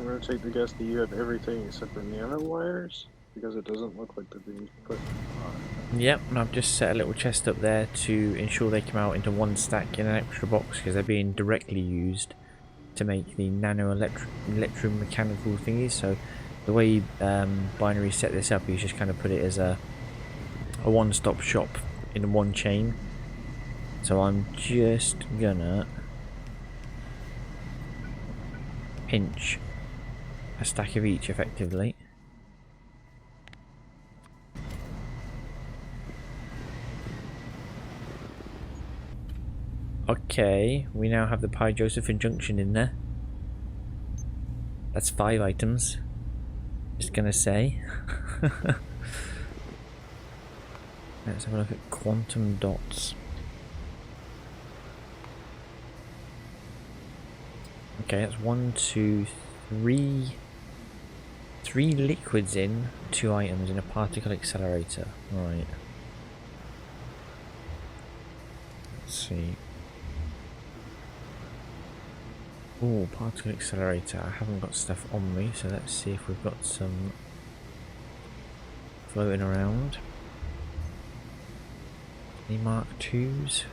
going to take the guess that you have everything except for nanowires, because it doesn't look like they're being put on. Yep, and I've just set a little chest up there to ensure they come out into one stack in an extra box because they're being directly used to make the nano electromechanical thingies. So the way Binary set this up, he's just kind of put it as a one-stop shop in one chain. So I'm just gonna pinch a stack of each effectively. Okay, we now have the Pi Josephine junction in there. That's 5 items. Just gonna say. Let's have a look at quantum dots. Okay, that's 1, 2, 3. 3 liquids in, 2 items in a particle accelerator. Right. Let's see. Oh, particle accelerator. I haven't got stuff on me, so let's see if we've got some floating around. Any Mark IIs?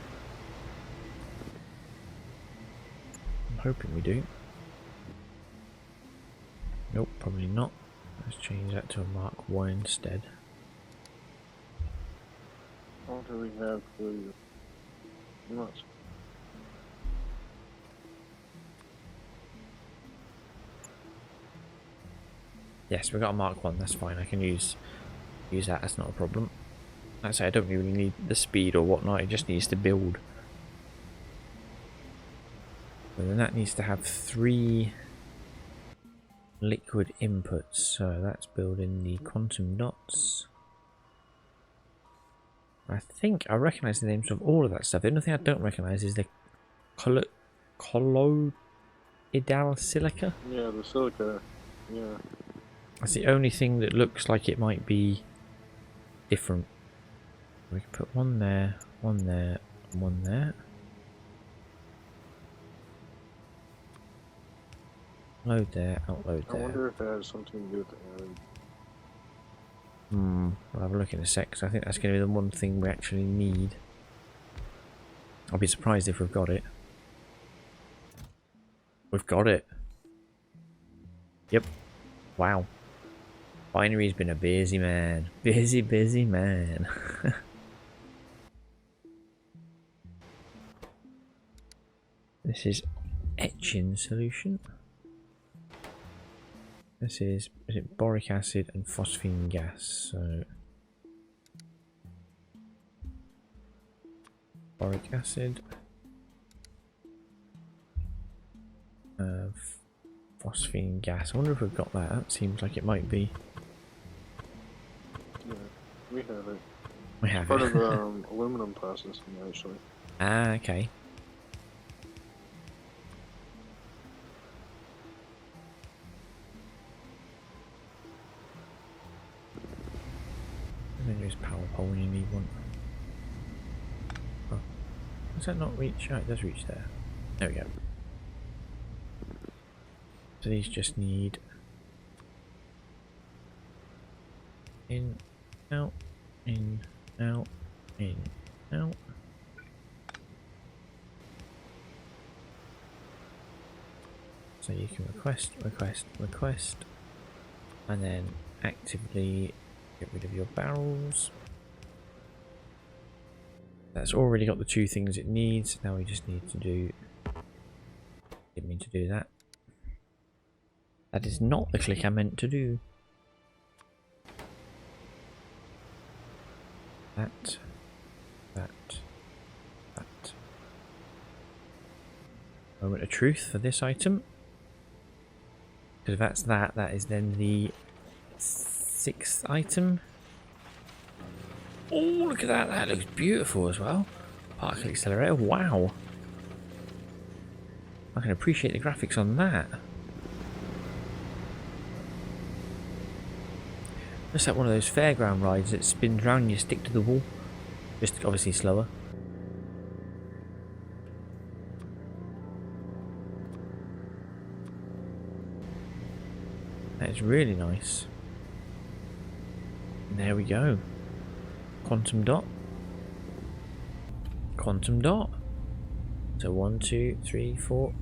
I'm hoping we do. Nope, probably not. Let's change that to a Mark 1 instead. What do we have for you? Not. Yes, we got a Mark 1, that's fine. I can use that, that's not a problem. Like I say, I don't really need the speed or whatnot, it just needs to build. And then that needs to have 3 liquid inputs, so that's building the quantum dots. I think I recognise the names of all of that stuff. The only thing I don't recognise is the colloidal silica. Yeah, the silica. Yeah. That's the only thing that looks like it might be different. We can put one there, and one there. Load there, outload there. I wonder if that has something to do with the end. We'll have a look in a sec, because I think that's going to be the one thing we actually need. I'll be surprised if we've got it. We've got it. Yep. Wow. Binary's been a busy man. Busy man. This is etching solution. This is it boric acid and phosphine gas? So boric acid, phosphine gas. I wonder if we've got that. That seems like it might be. Yeah, we have it. We have Part it. of aluminum processing, actually. Ah, okay. And then there's power pole when you need one. Oh. Does that not reach? Oh, it does reach there. There we go. So these just need in, out, in, out, in, out. So you can request, and then actively get rid of your barrels. That's already got the 2 things it needs. Now we just need to do. Didn't mean to do that. That is not the click I meant to do. That. Moment of truth for this item. Because if that's that is then the 6th item. Oh, look at that. That looks beautiful as well. Particle accelerator. Wow. I can appreciate the graphics on that. Just like one of those fairground rides that spins round and you stick to the wall. Just obviously slower. That is really nice. And there we go. Quantum dot. Quantum dot. So 1, 2, 3, 4,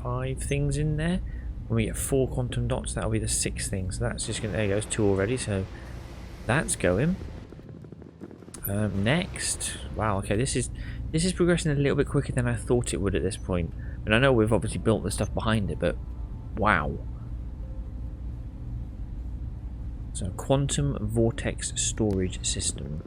5 things in there. When we get 4 quantum dots, that'll be the 6th thing. So that's just gonna, there goes 2 already. So that's going. Next, wow. Okay, this is progressing a little bit quicker than I thought it would at this point. And I know we've obviously built the stuff behind it, but wow. So quantum vortex storage system.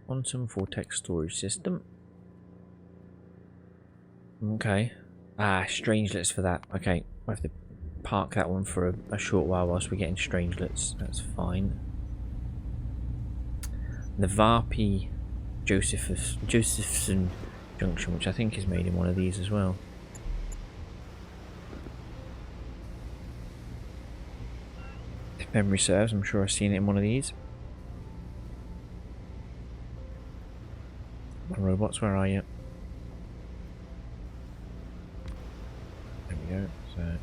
Quantum vortex storage system. Okay. Strangelets for that. Okay, we have to park that one for a short while whilst we're getting strangelets. That's fine. The Varpy Josephson junction, which I think is made in one of these as well. If memory serves, I'm sure I've seen it in one of these. Robots, where are you? There we go. So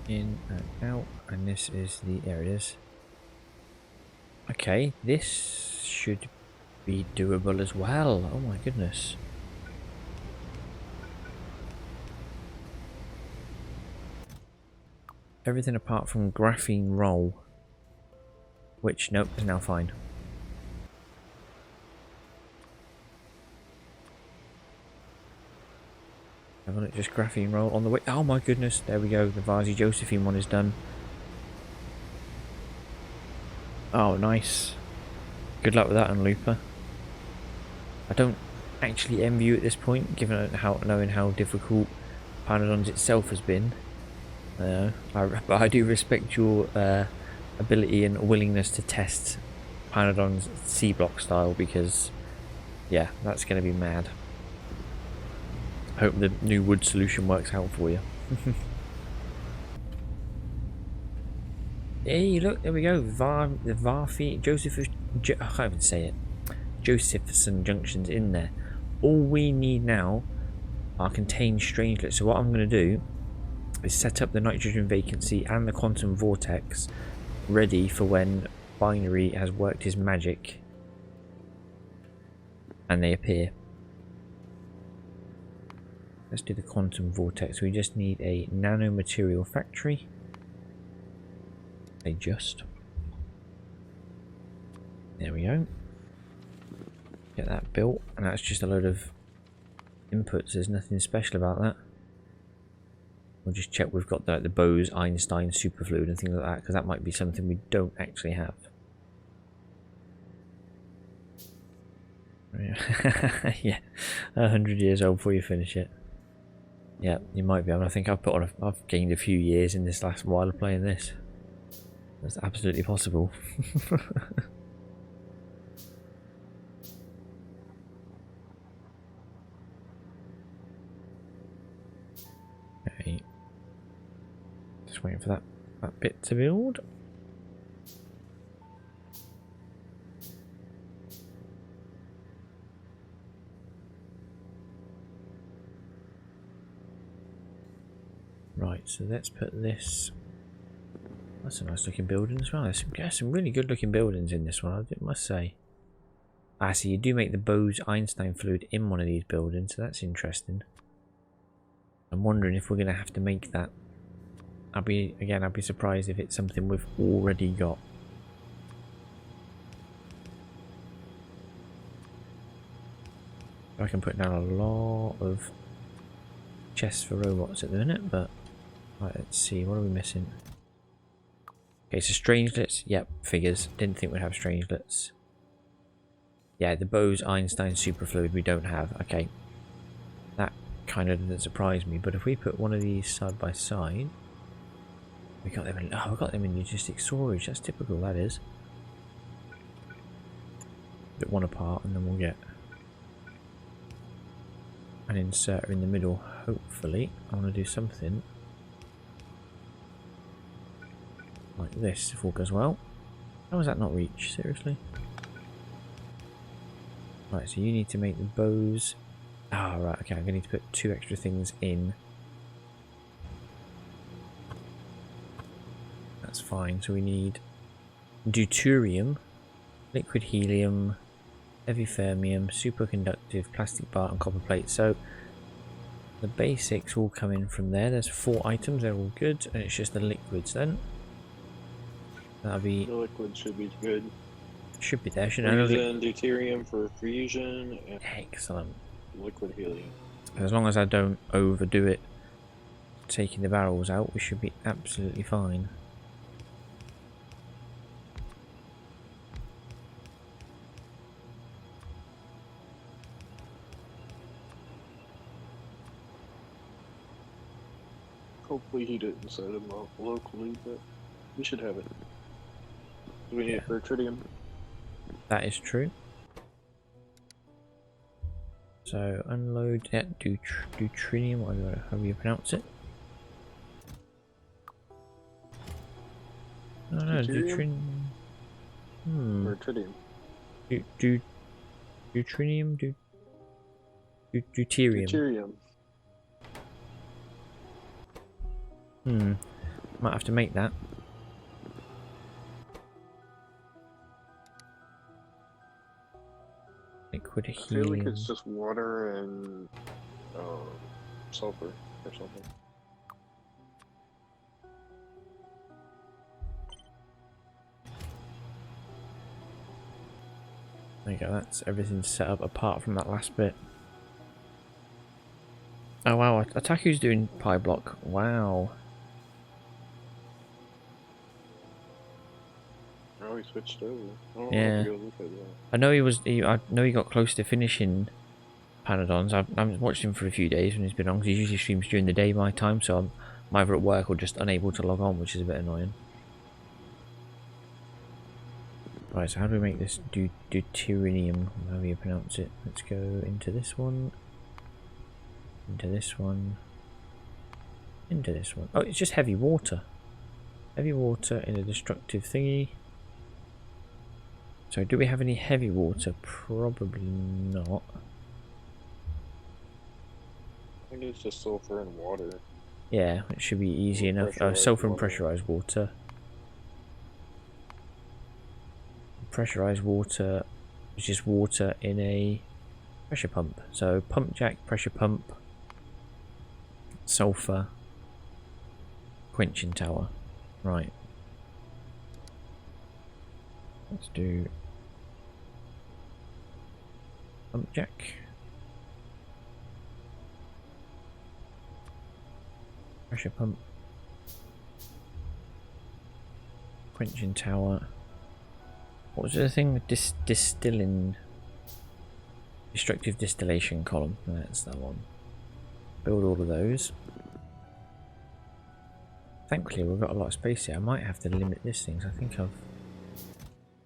in and out, and this is the, there it is. Okay, this should be doable as well. Oh my goodness. Everything apart from graphene roll, which nope is now fine. Have a look, just graphene roll on the way. Oh my goodness, there we go. The Varsi Josephine one is done. Oh, nice. Good luck with that one, Looper. I don't actually envy you at this point, given knowing how difficult Pyanodons itself has been. But I do respect your ability and willingness to test Pyanodon's C-block style, because, yeah, that's going to be mad. I hope the new wood solution works out for you. Hey, look, there we go. The Varfi I can't even say it. Josephson junctions in there. All we need now are contained strangelets. So what I'm going to do is set up the nitrogen vacancy and the quantum vortex ready for when Binary has worked his magic and they appear. Let's do the quantum vortex. We just need a nanomaterial factory. There we go. Get that built, and that's just a load of inputs. There's nothing special about that. We'll just check we've got the Bose-Einstein superfluid and things like that, because that might be something we don't actually have. Yeah, 100 years old before you finish it. Yeah, you might be. I mean, I think I've gained a few years in this last while of playing this. That's absolutely possible. Okay. Just waiting for that bit to build. Right, so let's put this. That's a nice looking building as well. There's some really good looking buildings in this one, I must say. Ah, so you do make the Bose-Einstein fluid in one of these buildings, so that's interesting. I'm wondering if we're going to have to make that. I'd be surprised if it's something we've already got. I can put down a lot of chests for robots at the minute, but right, let's see, what are we missing? Okay, so strangelets, yep, figures. Didn't think we'd have strangelets. Yeah, the Bose-Einstein superfluid we don't have. Okay, that kind of didn't surprise me. But if we put one of these side by side, we got them in. Oh, we got them in logistic storage. That's typical. That is. Put one apart, and then we'll get an inserter in the middle. Hopefully, I want to do something like this if all goes well. How does that not reach? Seriously? Right, so you need to make the Bose Ah, right, okay, I'm going to need to put 2 extra things in. That's fine. So we need deuterium, liquid helium, heavy fermium, superconductive, plastic bar, and copper plate. So the basics all come in from there. There's 4 items, they're all good, and it's just the liquids then. That'll be... The liquid should be good. Should be there, shouldn't it? Fusion, deuterium for fusion, and Excellent. liquid helium. As long as I don't overdo it taking the barrels out, we should be absolutely fine. Hopefully he didn't set them up locally, but we should have it. Do we need it for tritium? That is true. So unload that deuterium, whatever however you pronounce it. No, no, deuterium. Or tritium? Deuterium, deuterium. Deuterium. Might have to make that. Liquid I feel like helium. it's just water and sulfur or something. There you go, that's everything set up apart from that last bit. Oh wow, Ataku's doing pie block. Wow. Oh, he switched over. Oh, Yeah. go look at that. I know he was. I know he got close to finishing Pyanodons. I've watched him for a few days when he's been on. Cause he usually streams during the day my time, so I'm either at work or just unable to log on, which is a bit annoying. Right, so how do we make this deuterium? However you pronounce it. Let's go into this one. Into this one. Into this one. Oh, it's just heavy water. Heavy water in a destructive thingy. So do we have any heavy water? Probably not. I think it's just sulfur and water. Yeah, it should be easy enough. Sulfur and pressurized water. Pressurized water is just water in a pressure pump. So pump jack, pressure pump, sulfur, quenching tower. Right. Let's do pump jack, pressure pump, quenching tower. What was the other thing? Distilling, destructive distillation column. That's that one. Build all of those. Thankfully, we've got a lot of space here. I might have to limit this thing. So I think I've...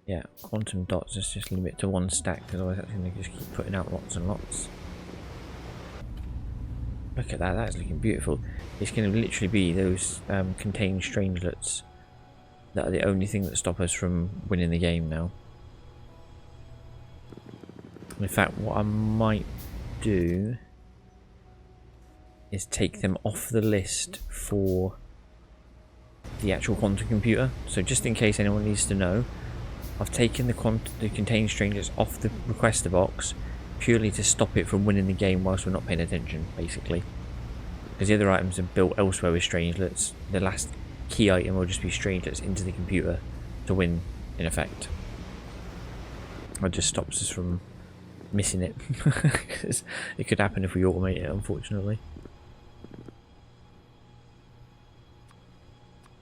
Yeah, quantum dots. Let's just limit it to 1 stack, because otherwise that's going to just keep putting out lots and lots. Look at that. That's looking beautiful. It's going to literally be those contained strangelets that are the only thing that stop us from winning the game now. In fact, what I might do is take them off the list for the actual quantum computer. So just in case anyone needs to know, I've taken the contained strangelets off the requester box purely to stop it from winning the game whilst we're not paying attention, basically. Because the other items are built elsewhere with strangelets. The last key item will just be strangelets into the computer to win, in effect. It just stops us from missing it. Because it could happen if we automate it, unfortunately.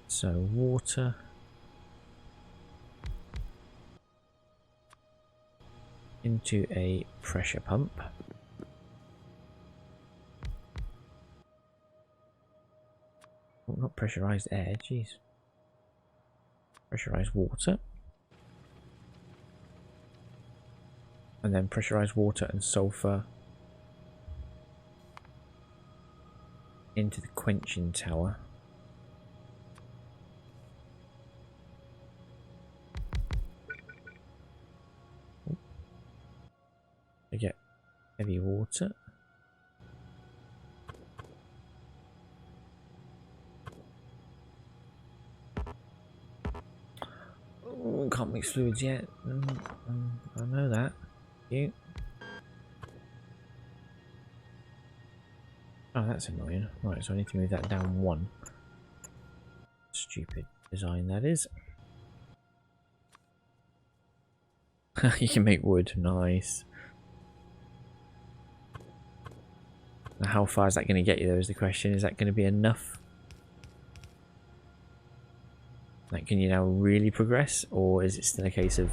So, water. Into a pressure pump. Oh, not pressurized air, jeez. Pressurized water. And then pressurized water and sulfur into the quenching tower. I get heavy water. can't mix fluids yet. I know that. You. Oh, that's annoying. Right, so I need to move that down 1. Stupid design that is. You can make wood. Nice. Now, how far is that going to get you, though, is the question. Is that going to be enough? Like, can you now really progress? Or is it still a case of...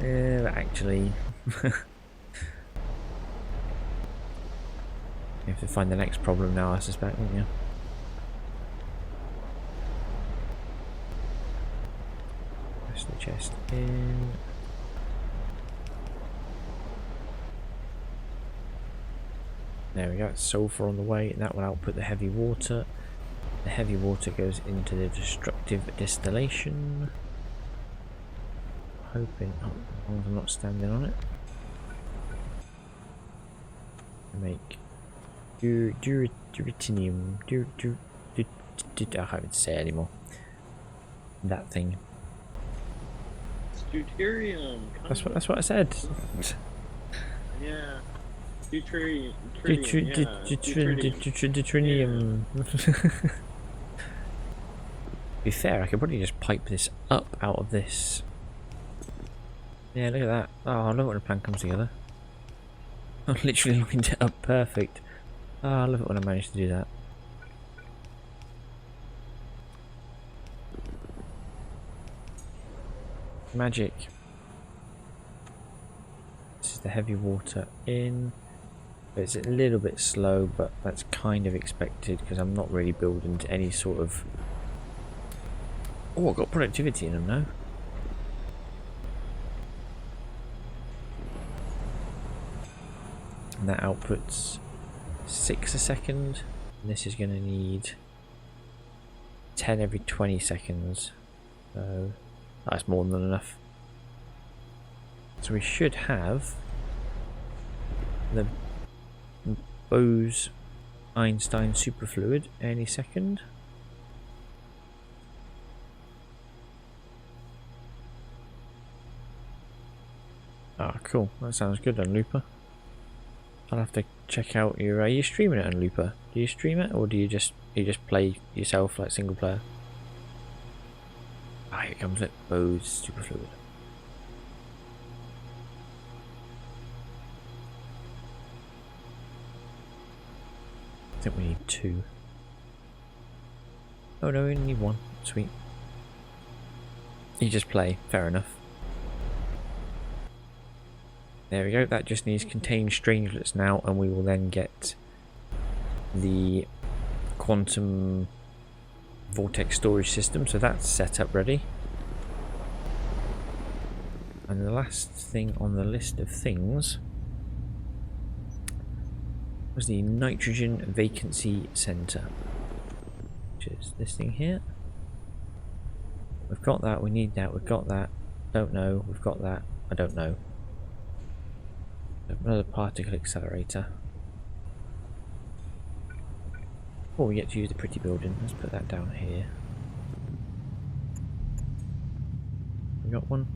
actually... You have to find the next problem now, I suspect, won't you? Press the chest in. There we go, it's sulfur on the way, and that will output the heavy water. The heavy water goes into the destructive distillation. Hoping, as long as I'm not standing on it. Make deuterium. I can't even say it anymore. That thing. It's deuterium. That's what I said. Yeah. Deuterium. Deuterium. To be fair, I could probably just pipe this up out of this. Yeah, look at that. Oh, I love it when a plan comes together. I'm literally lined it up perfect. Oh, I love it when I manage to do that. Magic. This is the heavy water in. It's a little bit slow, but that's kind of expected because I'm not really building to any sort of... Oh, I've got productivity in them now. And that outputs 6 a second. And this is going to need 10 every 20 seconds. So that's more than enough. So we should have the Bose-Einstein superfluid any second. Ah, cool. That sounds good on Looper. I'll have to check out your. Are you streaming it on Looper? Do you stream it, or do you just play yourself like single player? Ah, here comes it. Bose superfluid. I think we need 2. Oh no, we only need 1. Sweet. You just play. Fair enough. There we go. That just needs contained strangelets now, and we will then get the quantum vortex storage system. So that's set up ready. And the last thing on the list of things was the nitrogen vacancy center, which is this thing here. We've got that, we need that, we've got that, don't know, we've got that, I don't know. Another particle accelerator. Oh, we get to use the pretty building. Let's put that down here. We got one.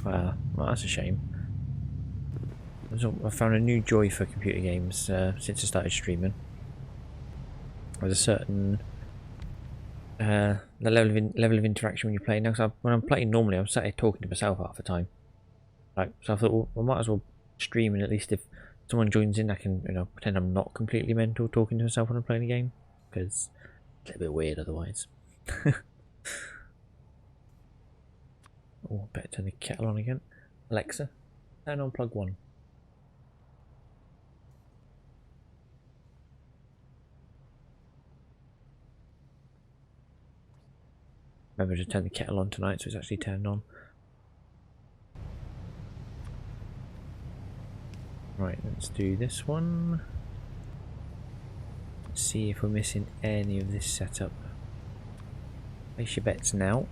Well, that's a shame. I found a new joy for computer games since I started streaming. There's a certain the level of interaction when you're playing. Now, when I'm playing normally, I'm sat here talking to myself half the time. Like, so I thought, well, I might as well stream, and at least if someone joins in, I can, pretend I'm not completely mental talking to myself when I'm playing a game, because it's a little bit weird otherwise. Oh, better turn the kettle on again. Alexa, turn on plug 1. Remember to turn the kettle on tonight, so it's actually turned on. Right, let's do this one. Let's see if we're missing any of this setup. Place your bets now.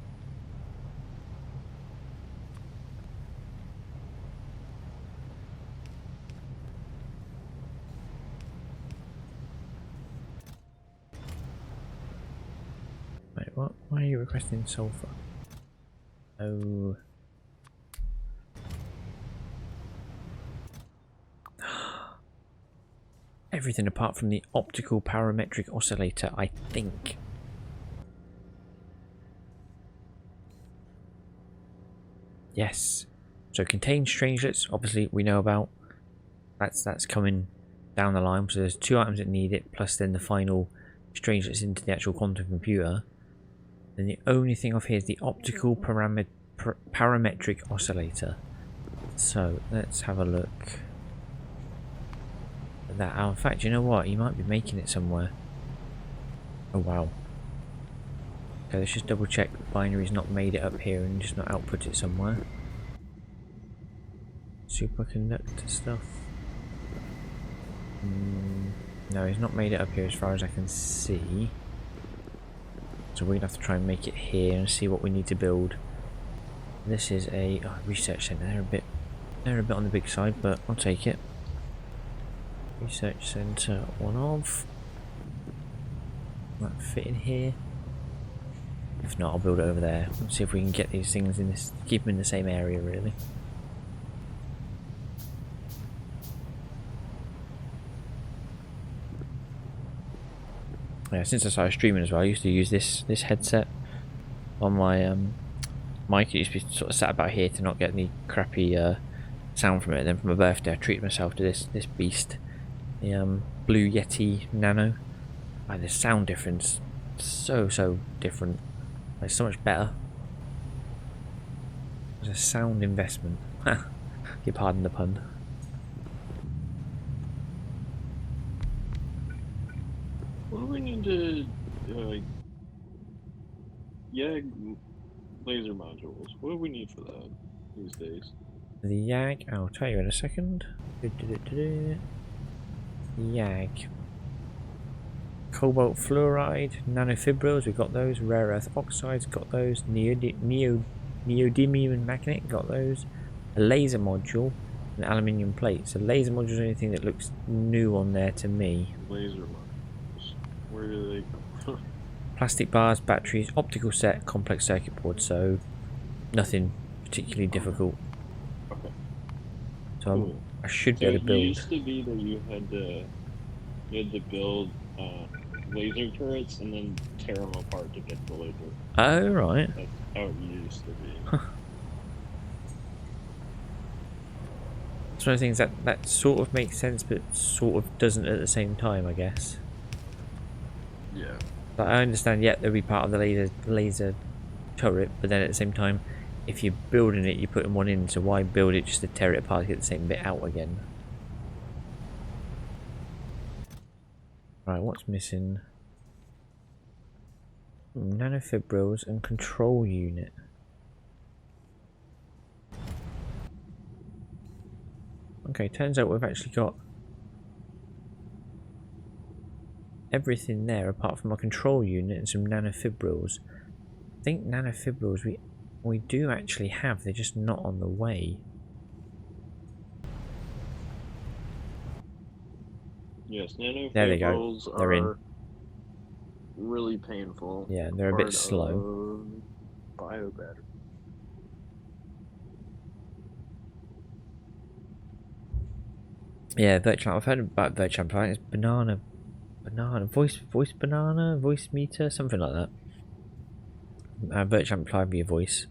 Right, What? Why are you requesting sulfur? Oh. Everything apart from the optical parametric oscillator, I think. Yes. So contained strangelets, obviously we know about. That's coming down the line. So there's 2 items that need it, plus then the final strangelets into the actual quantum computer. Then the only thing off here is the optical parametric oscillator. So let's have a look at that. Oh, in fact, you know what? You might be making it somewhere. Oh wow. Okay, let's just double check the binary's not made it up here and just not output it somewhere. Superconductor stuff. No, he's not made it up here as far as I can see. So we're gonna have to try and make it here and see what we need to build. This is a research center. They're a bit on the big side, but I'll take it. Research center, one of. Might fit in here. If not, I'll build it over there. Let's see if we can get these things in this, keep them in the same area, really. Yeah, since I started streaming as well, I used to use this headset on my mic. It used to be sort of sat about here to not get any crappy sound from it. And then for my birthday, I treated myself to this beast, the Blue Yeti Nano. The sound difference, so different. It's so much better. It's a sound investment. You pardon the pun. What do we need to YAG laser modules? What do we need for that these days? The YAG, I'll tell you in a second. YAG. Cobalt fluoride, nanofibrils, we got those. Rare earth oxides, got those. Neodymium magnet, got those. A laser module, an aluminium plate. So laser module is the only thing that looks new on there to me. Laser modules. Where do they come from? Plastic bars, batteries, optical set, complex circuit board. So nothing particularly difficult. Okay. So Cool. I should be So able to it build. used to be that you had to build laser turrets and then tear them apart to get the laser. Oh right. That's how it used to be. It's one of the things that sort of makes sense, but sort of doesn't at the same time, I guess. Yeah. But I understand, yeah, they'll be part of the laser turret, but then at the same time, if you're building it, you're putting one in, so why build it just to tear it apart to get the same bit out again? Right, what's missing? Nanofibrils and control unit. Okay, turns out we've actually got everything there apart from a control unit and some nanofibrils. I think nanofibrils we do actually have, they're just not on the way. Yes, nanofibrils There they go. They're are in. really painful. Yeah, they're a bit slow. Biobattery. Yeah, virtual. I've heard about virtual amplifier. It's banana, voice banana, voice meter, something like that. Virtual amplifier via voice.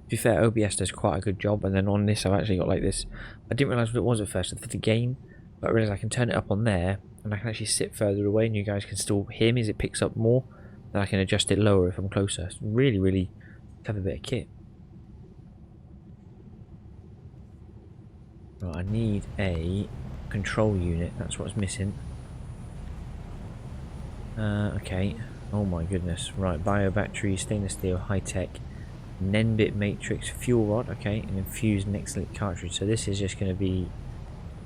To be fair, OBS does quite a good job, and then on this I've actually got like this. I didn't realise what it was at first for the game, but I realised I can turn it up on there, and I can actually sit further away, and you guys can still hear me as it picks up more. Then I can adjust it lower if I'm closer. It's really clever bit of kit. Right, I need a control unit, that's what's missing. Okay, oh my goodness. Right, bio battery, stainless steel, high tech, Nenbit matrix, fuel rod, okay, and infused Nextlit cartridge. So this is just going to be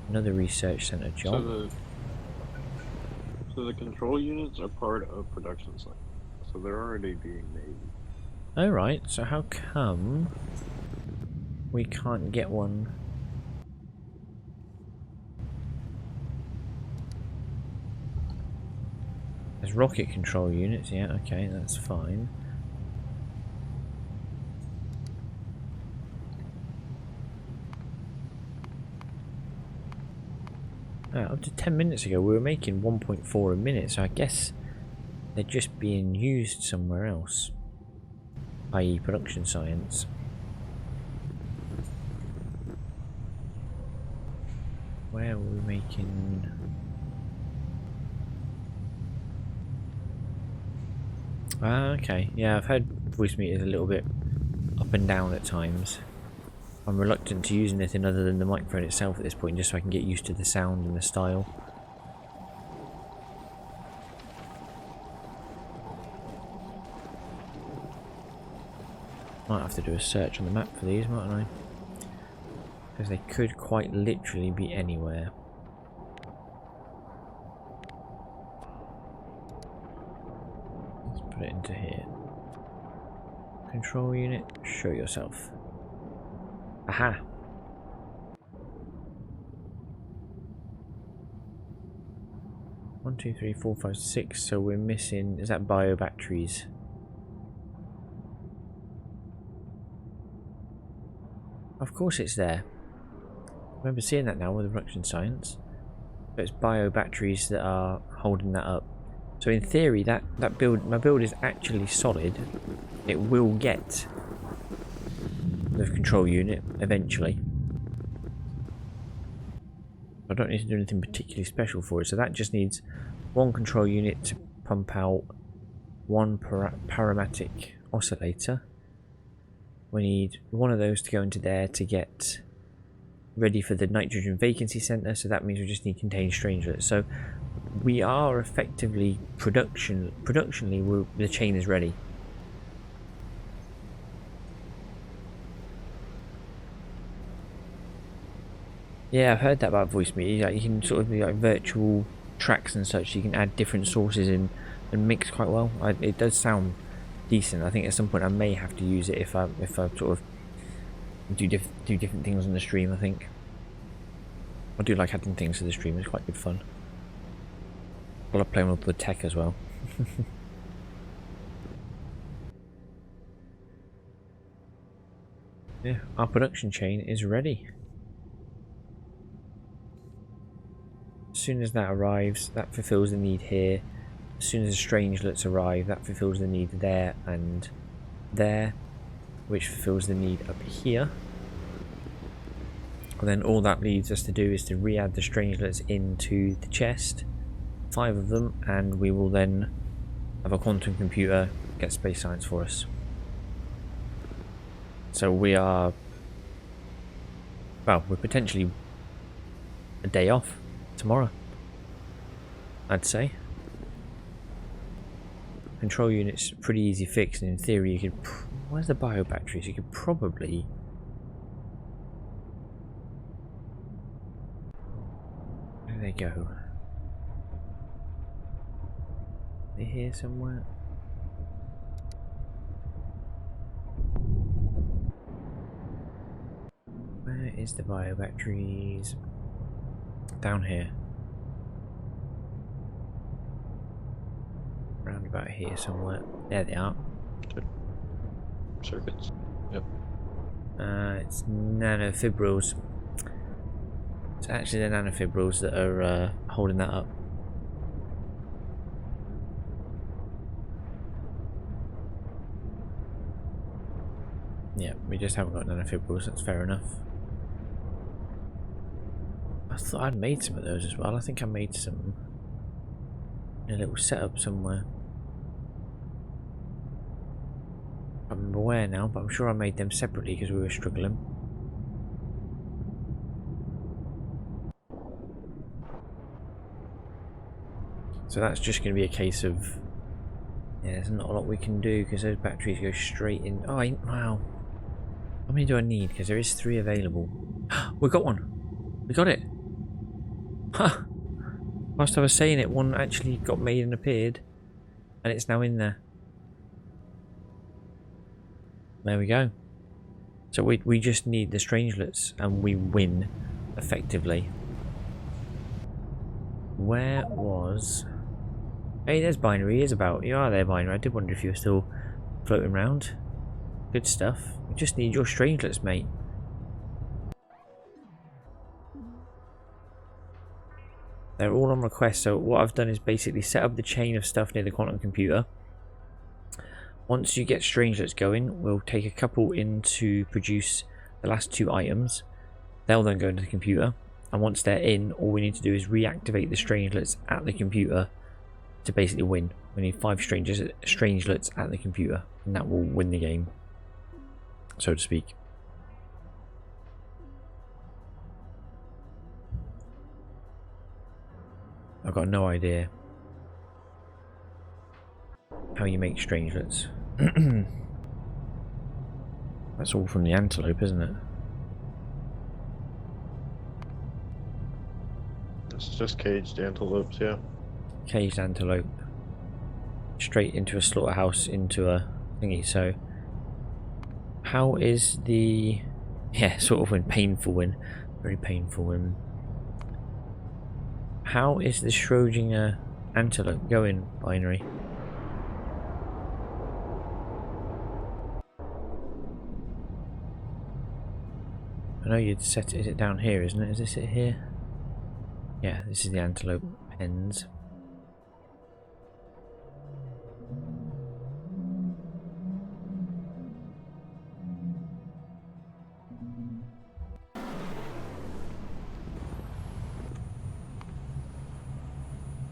another research center job. So the control units are part of production site, so they're already being made. Alright, so how come we can't get one? There's rocket control units, yeah, okay, that's fine. Up to 10 minutes ago we were making 1.4 a minute, so I guess they're just being used somewhere else, i.e. production science. Where are we making... okay, yeah, I've heard voice meters a little bit up and down at times. I'm reluctant to use anything other than the microphone itself at this point, just so I can get used to the sound and the style. Might have to do a search on the map for these, mightn't I? Because they could quite literally be anywhere. Let's put it into here. Control unit, show yourself. Aha! One, two, three, four, five, six. So we're missing. Is that bio batteries? Of course it's there. I remember seeing that now with the production science. But it's bio batteries that are holding that up. So in theory, that build, my build is actually solid. It will get the control unit eventually. I don't need to do anything particularly special for it, so that just needs one control unit to pump out one parametric oscillator. We need one of those to go into there to get ready for the nitrogen vacancy center, so that means we just need contained strangelets. So we are effectively productionally the chain is ready. Yeah, I've heard that about voice meter. Like, you can sort of do like virtual tracks and such. You can add different sources in and mix quite well. It does sound decent. I think at some point I may have to use it if I sort of do different things on the stream. I think I do like adding things to the stream. It's quite good fun. I love playing with the tech as well. Yeah, our production chain is ready. As soon as that arrives, that fulfills the need here. As soon as the strangelets arrive, that fulfills the need there and there, which fulfills the need up here. And then all that leads us to do is to re-add the strangelets into the chest, 5 of them, and we will then have a quantum computer get space science for us. So we are, well, we're potentially a day off tomorrow, I'd say. Control unit's pretty easy fix, and in theory you could... Where's the bio batteries? You could probably... Where do they go? Are they here somewhere? Where is the bio batteries? Down here. Round about here somewhere. There they are. Circuits. Yep. It's nanofibrils. It's actually the nanofibrils that are holding that up. Yeah, we just haven't got nanofibrils, that's fair enough. I thought I'd made some of those as well. I think I made some in a little setup somewhere. I don't remember where now, but I'm sure I made them separately because we were struggling. So that's just going to be a case of, yeah, there's not a lot we can do because those batteries go straight in. Oh, wow. How many do I need? Because there is 3 available. We got one. We got it. Huh. Whilst I was saying it, one actually got made and appeared, and it's now in there. There we go. So we just need the strangelets and we win effectively. Where was... Hey, there's Binary. He is about. You are there, Binary. I did wonder if you were still floating around. Good stuff. We just need your strangelets, mate. They're all on request. So what I've done is basically set up the chain of stuff near the quantum computer. Once you get strangelets going, we'll take a couple in to produce the last 2 items. They'll then go into the computer. And once they're in, all we need to do is reactivate the strangelets at the computer to basically win. We need 5 strangelets at the computer, and that will win the game, so to speak. I've got no idea how you make strangelets. That's all from the antelope, isn't it? It's just caged antelopes, yeah. Caged antelope. Straight into a slaughterhouse, into a thingy. So, how is the... Yeah, sort of win. Painful win. Very painful win. How is the Schrodinger antelope going, Binary? I know you'd set it. Is it down here, isn't it? Is this it here? Yeah, this is the antelope pens.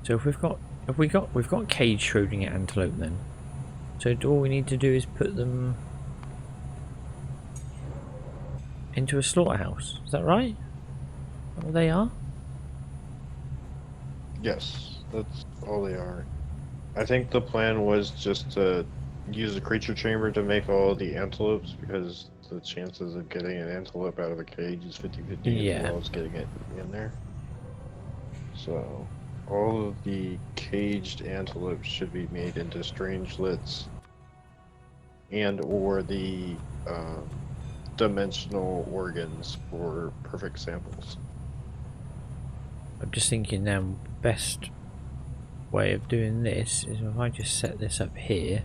So if we've got cage Schrodinger antelope then. So all we need to do is put them into a slaughterhouse. Is that right? Is that what they are? Yes, that's all they are. I think the plan was just to use the creature chamber to make all the antelopes, because the chances of getting an antelope out of the cage is 50-50 Yeah. as well as getting it in there. So all of the caged antelopes should be made into strangelets and or the dimensional organs for perfect samples. I'm just thinking now, best way of doing this is if I just set this up here.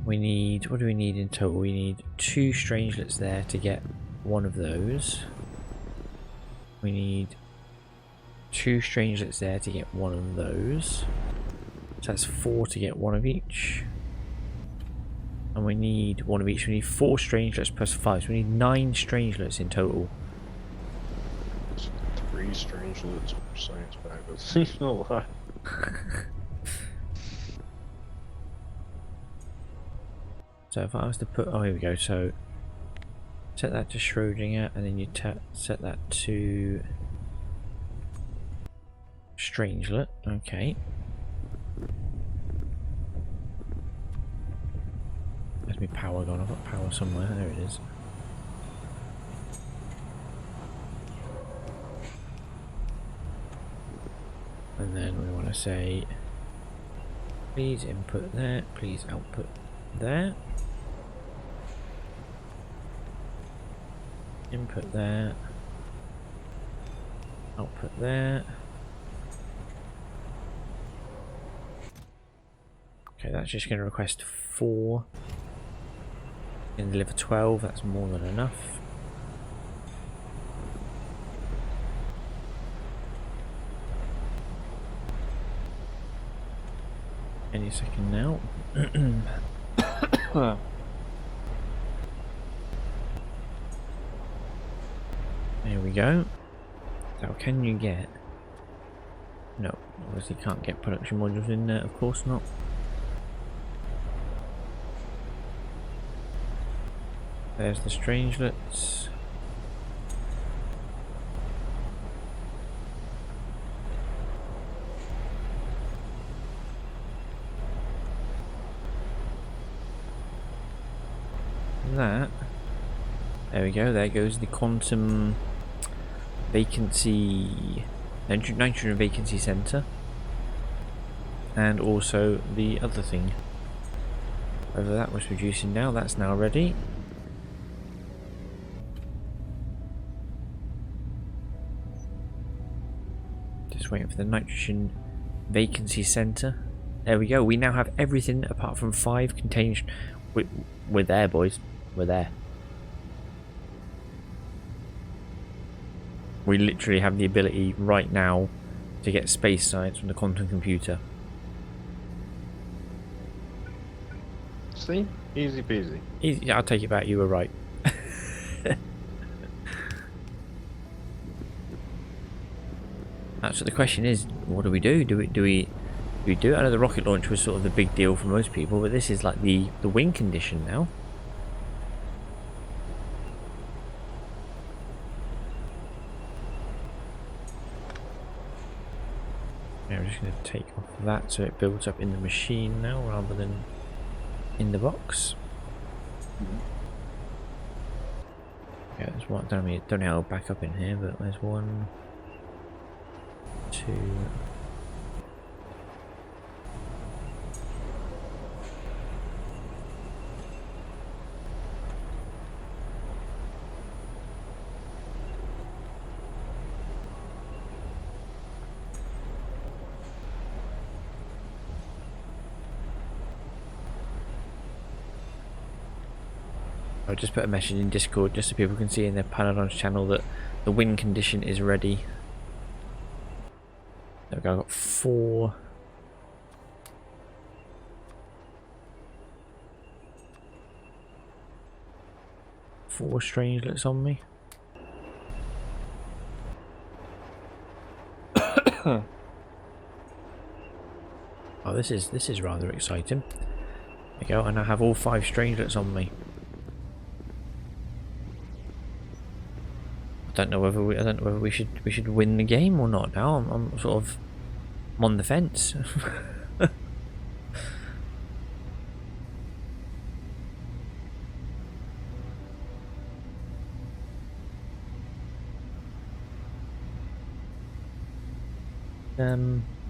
We need, what do we need in total? We need 2 strangelets there to get one of those. We need 2 strangelets there to get one of those. So that's 4 to get one of each. And we need one of each. We need 4 strangelets plus 5. So we need 9 strangelets in total. 3 strangelets per science pack. That seems a lot. So if I was to put, oh here we go, so set that to Schrodinger and then you set that to Strangelet, okay. Where's my power gone? I've got power somewhere, there it is. And then we want to say, please input there, please output there. Input there, output there. Okay, that's just going to request 4 and deliver 12. That's more than enough. Any second now. There we go. So can you get... No, obviously can't get production modules in there, of course not. There's the strangelets. That. There we go, there goes the quantum vacancy, nitrogen vacancy center, and also the other thing. Whether that was producing now, that's now ready. Just waiting for the nitrogen vacancy center. There we go, we now have everything apart from 5 contained. We're there, boys, we're there. We literally have the ability right now to get space science from the quantum computer. See? Easy peasy. Easy, I'll take it back, you were right. So the question is, what do we do? Do we do it? I know the rocket launch was sort of the big deal for most people, but this is like the wing condition now. Yeah, I'm just going to take off that so it builds up in the machine now rather than in the box. Yeah, there's one. Don't know how it'll back up in here, but there's 1, 2. I'll just put a message in Discord just so people can see in their Pyanodons channel that the win condition is ready. There we go, I've got 4. Four strangelets on me. Oh, this is rather exciting. There we go, and I have all 5 strangelets on me. I don't know whether we should win the game or not. Now I'm sort of on the fence.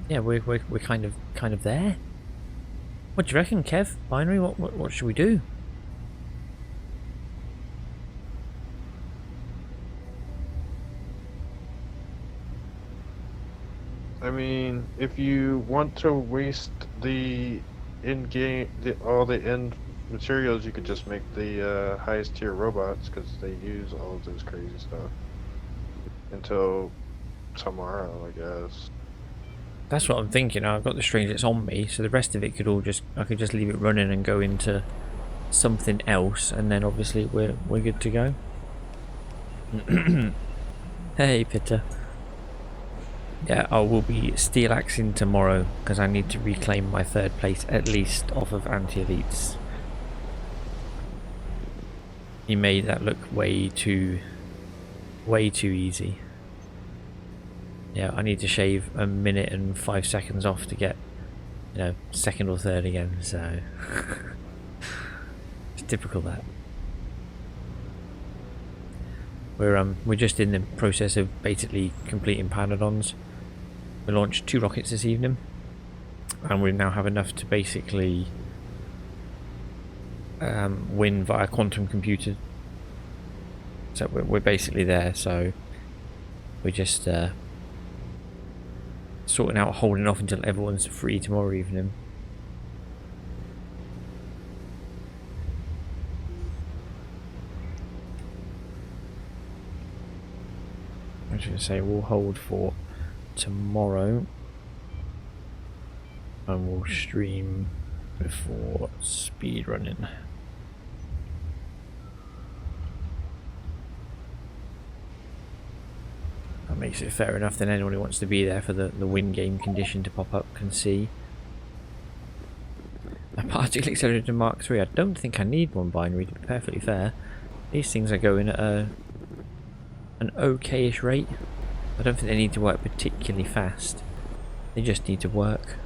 Yeah, we're kind of there. What do you reckon, Kev? Binary, what should we do? I mean, if you want to waste the in-game, all the end materials, you could just make the highest tier robots, because they use all of this crazy stuff. Until tomorrow, I guess. That's what I'm thinking. I've got the strangelets on me, so the rest of it I could just leave it running and go into something else, and then obviously we're good to go. Hey, Pitter. Yeah, I will be steel axing tomorrow because I need to reclaim my 3rd place at least off of anti-elites. He made that look way too easy. Yeah, I need to shave 1 minute and 5 seconds off to get, 2nd or 3rd again, so it's typical that. We're just in the process of basically completing Pyanodons. We launched 2 rockets this evening, and we now have enough to basically win via quantum computer. So we're basically there. So we're just sorting out holding off until everyone's free tomorrow evening. I was going to say we'll hold for tomorrow and we'll stream before speedrunning. That makes it fair enough, then anyone who wants to be there for the win game condition to pop up can see. A particle accelerator Mark III. I don't think I need one binary, to be perfectly fair. These things are going at an okayish rate. I don't think they need to work particularly fast. They just need to work.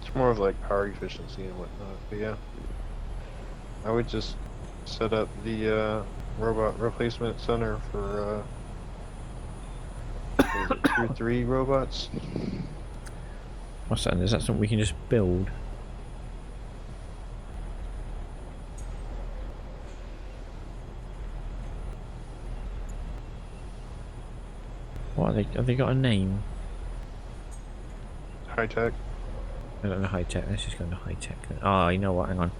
It's more of like power efficiency and whatnot, but yeah. I would just set up the robot replacement center for 2 or 3 robots. What's that? Is that something we can just build? What are they? Have they got a name? High tech. I don't know, high tech. Let's just go into high tech. Ah, you know what? Hang on.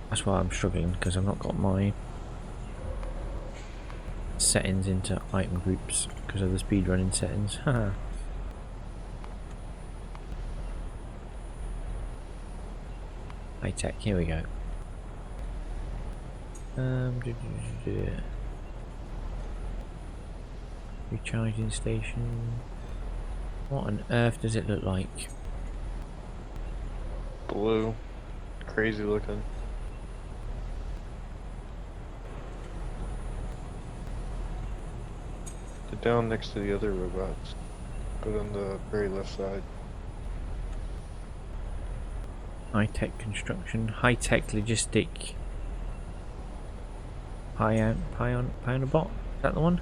That's why I'm struggling, because I've not got my settings into item groups because of the speedrunning settings. Haha. High tech, here we go. Recharging station. What on earth does it look like? Blue. Crazy looking. They're down next to the other robots, but on the very left side. High-tech construction, high-tech logistic. Pyanodon? Is that the one?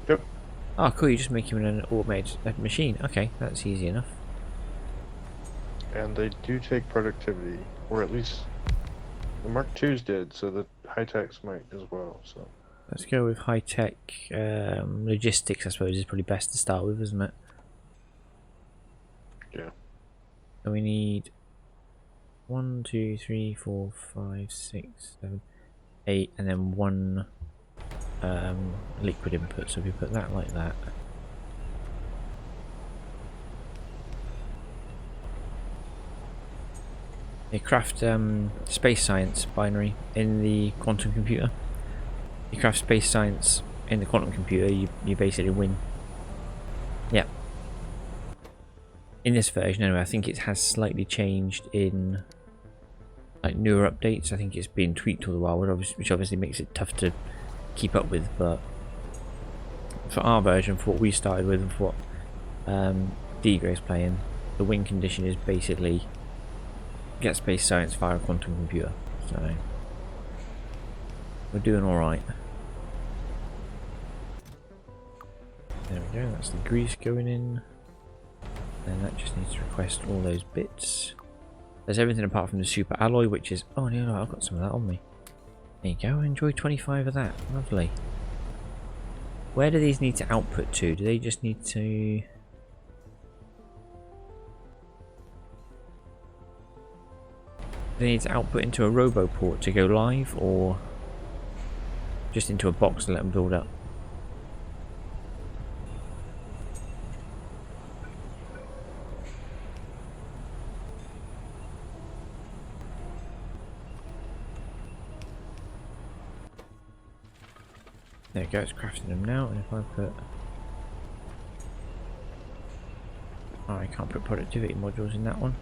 Yep. Oh, cool! You just make him an automated machine. Okay, that's easy enough. And they do take productivity, or at least the Mark IIs did, so the high-techs might as well. So Let's go with high-tech logistics. I suppose is probably best to start with, isn't it? yeah. So we need 1, 2, 3, 4, 5, 6, 7, 8, and then one liquid input. So if we put that like that. They craft space science binary in the quantum computer. You craft space science in the quantum computer, you basically win. Yeah. In this version anyway, I think it has slightly changed in like newer updates. I think it's been tweaked all the while, which obviously makes it tough to keep up with, but for our version, for what we started with and for what Dgray's playing, the win condition is basically get space science via a quantum computer. So we're doing alright. There we go, that's the grease going in. And that just needs to request all those bits. There's everything apart from the super alloy, which is... Oh no, I've got some of that on me. There you go, enjoy 25 of that. Lovely. Where do these need to output to? Do they just need to... They need to output into a robo port to go live, or just into a box to let them build up? There we go, it's crafting them now, and if I put... Oh, I can't put productivity modules in that one.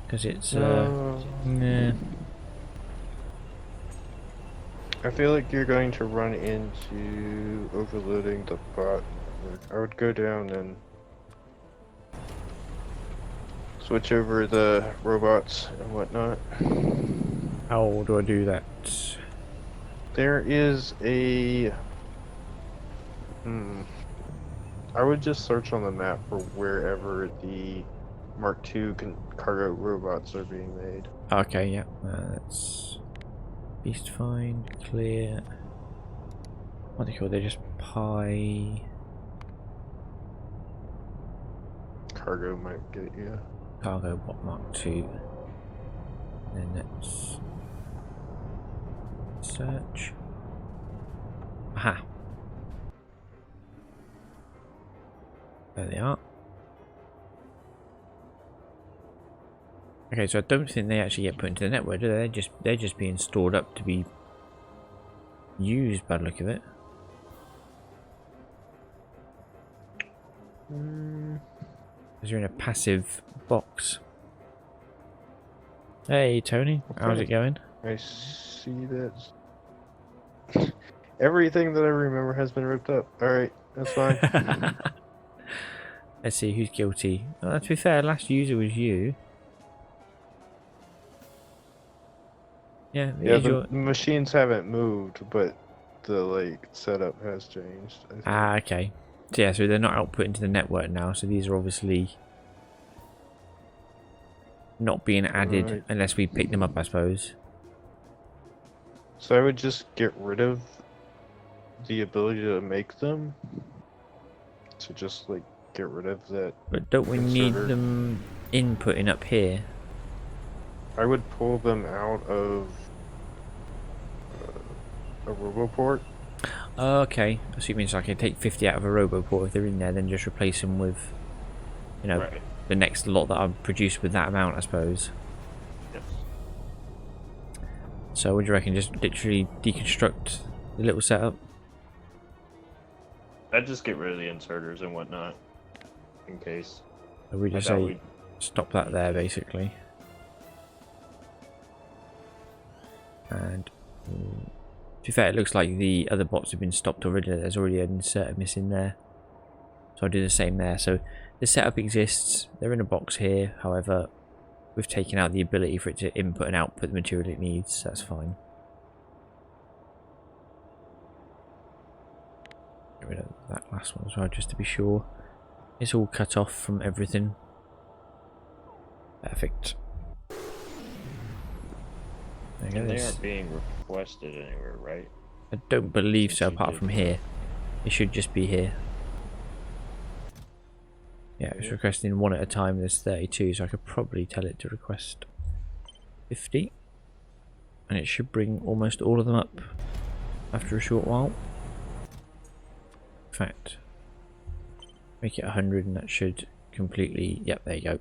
Because it's, nah. I feel like you're going to run into overloading the bot. I would go down and switch over the robots and whatnot. How do I do that? There is a... I would just search on the map for wherever the Mark II cargo robots are being made. Okay, yeah, that's... Beast find, clear... What do they call? They're just pie... Cargo might get it, yeah. Cargo bot Mark II. Then let's... Search. Aha. There they are. Okay, so I don't think they actually get put into the network, do they? They're just being stored up to be used by the look of it. Because you're in a passive box. Hey Tony, how's it going? I see that. Everything that I remember has been ripped up. Alright, that's fine. Let's see who's guilty. To be fair, last user was you. Yeah, The machines haven't moved, but the setup has changed. I think. Ah, okay. So yeah, so they're not output into the network now, so these are obviously not being added unless we pick them up, I suppose. So I would just get rid of the ability to make them. So just get rid of that. But don't we need them inputting up here? I would pull them out of a roboport. Okay, so it means I can take 50 out of a Roboport if they're in there, then just replace them with, you know, Right. the next lot that I've produced with that amount, I suppose. Yes. So what do you reckon? Just literally deconstruct the little setup? I'd just get rid of the inserters and whatnot, in case. Or we I just doubt say we'd- stop that there, basically. And to be fair, it looks like the other bots have been stopped already. There's already an inserter missing there. So I'll do the same there. So the setup exists. They're in a box here. However, we've taken out the ability for it to input and output the material it needs. That's fine. Get rid of that last one as well, just to be sure. It's all cut off from everything. Perfect. There you go. And they there's- aren't being requested anywhere, right? I don't believe so, Since you apart did from that. here. It should just be here. Yeah, it's requesting one at a time. There's 32, so I could probably tell it to request 50. And it should bring almost all of them up after a short while. In fact, make it 100 and that should completely... Yep, there you go.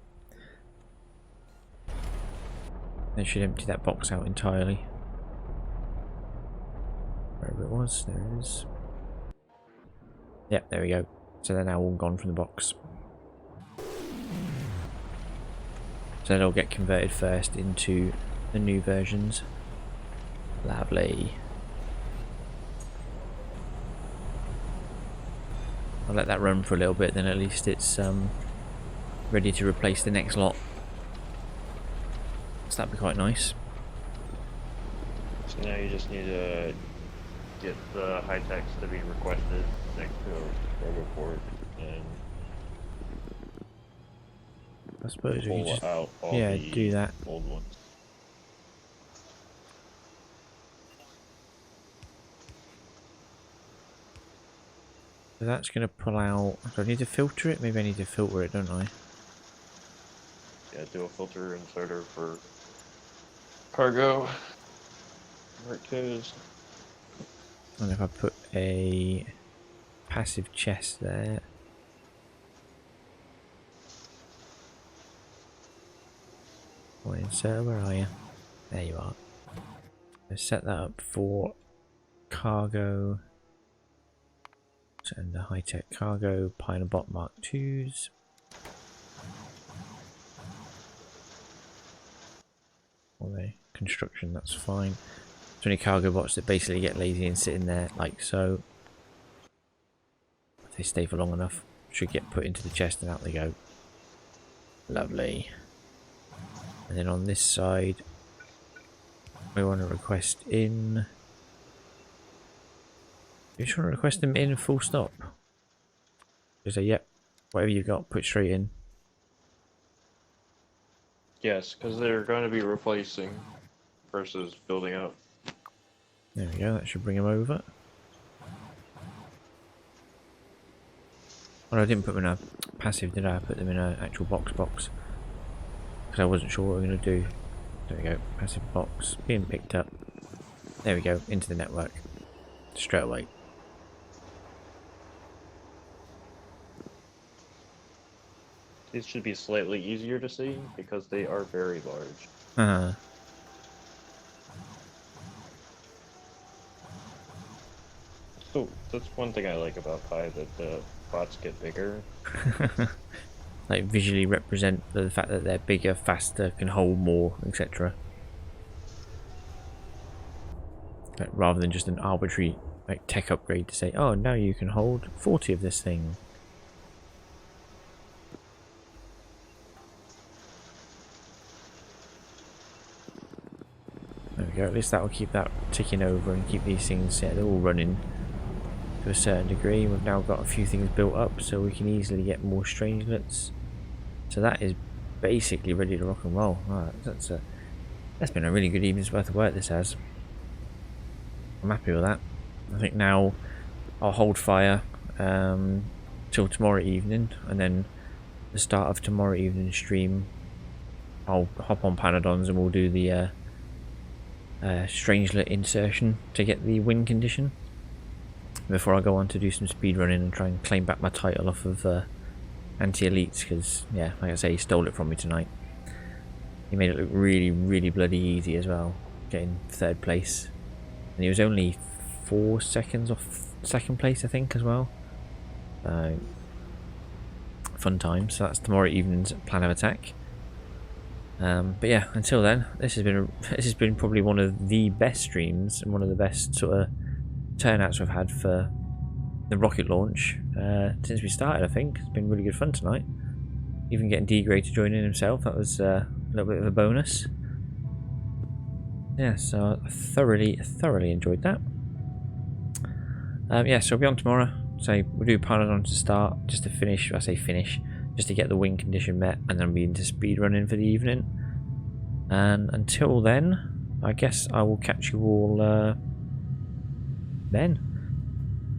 That should empty that box out entirely. Wherever it was, there it is. Yep, there we go. So they're now all gone from the box. So they'll get converted first into the new versions. Lovely. I'll let that run for a little bit, then at least it's ready to replace the next lot. So that'd be quite nice. So now you just need to get the high techs to be requested next to a Roboport and I suppose we pull could just out all yeah, the do that. old ones. So that's going to pull out... Do I need to filter it? Maybe I need to filter it, don't I? Yeah, do a filter inserter for cargo. Where it goes. And if I put a passive chest there... What insert? Where are you? There you are. Let's set that up for cargo. And the high-tech cargo, Pyanodon Mark IIs. Or the construction, that's fine. So any cargo bots that basically get lazy and sit in there like so. If they stay for long enough, should get put into the chest and out they go. Lovely. And then on this side, we want to request in... You just want to request them in full stop. Just say, yep, whatever you got, put straight in. Yes, because they're going to be replacing versus building up. There we go, that should bring them over. Well, I didn't put them in a passive, did I? I put them in an actual box. Because I wasn't sure what we were going to do. There we go, passive box, being picked up. There we go, into the network. Straight away. These should be slightly easier to see because they are very large. So that's one thing I like about Pi, that the bots get bigger. Like visually represent the fact that they're bigger, faster, can hold more, etc. Like, rather than just an arbitrary like tech upgrade to say, oh, now you can hold 40 of this thing. There we go, at least that will keep that ticking over and keep these things, yeah, they're all running to a certain degree. We've now got a few things built up so we can easily get more strangelets. So that is basically ready to rock and roll. Right, that's been a really good evening's worth of work, this has. I'm happy with that. I think now I'll hold fire till tomorrow evening, and then the start of tomorrow evening stream I'll hop on Pyanodons and we'll do the strangelet insertion to get the win condition. before I go on to do some speedrunning and try and claim back my title off of anti-elites, because yeah, like I say, he stole it from me tonight. He made it look really, really bloody easy as well, getting 3rd place, and he was only 4 seconds off 2nd place, I think, as well. Fun time. So that's tomorrow evening's plan of attack. But yeah, until then, this has been probably one of the best streams and one of the best sort of turnouts we've had for the rocket launch since we started. I think it's been really good fun tonight. Even getting Dgray to join in himself, that was a little bit of a bonus. Yeah, so I thoroughly enjoyed that. Yeah, so we'll be on tomorrow. So we'll do Pyanodon to start, just to finish. I say finish, just to get the wing condition met, and then we'll be into speedrunning for the evening. And until then, I guess I will catch you all then.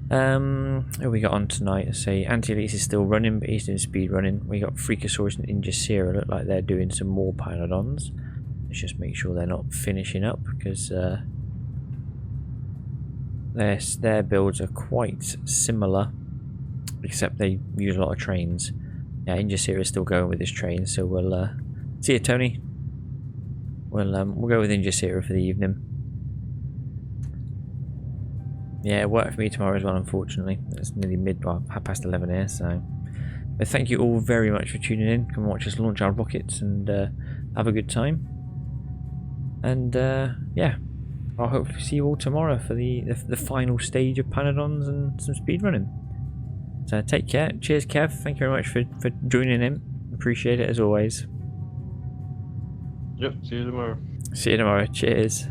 Who we got on tonight? I say Anti-Elites is still running, but he's doing speedrunning. We got Freakosaurus and Injacera, look like they're doing some more Pyanodons. Let's just make sure they're not finishing up, because their builds are quite similar, except they use a lot of trains. Yeah, Injacera is still going with his train, so we'll see you, Tony. We'll go with Injacera for the evening. Yeah, it worked for me tomorrow as well, unfortunately. It's nearly 11:30 here, so. But thank you all very much for tuning in. Come watch us launch our rockets and have a good time. And yeah, I'll hopefully see you all tomorrow for the final stage of Pyanodons and some speedrunning. So take care. Cheers, Kev. Thank you very much for joining in. Appreciate it as always. Yep, see you tomorrow. See you tomorrow. Cheers.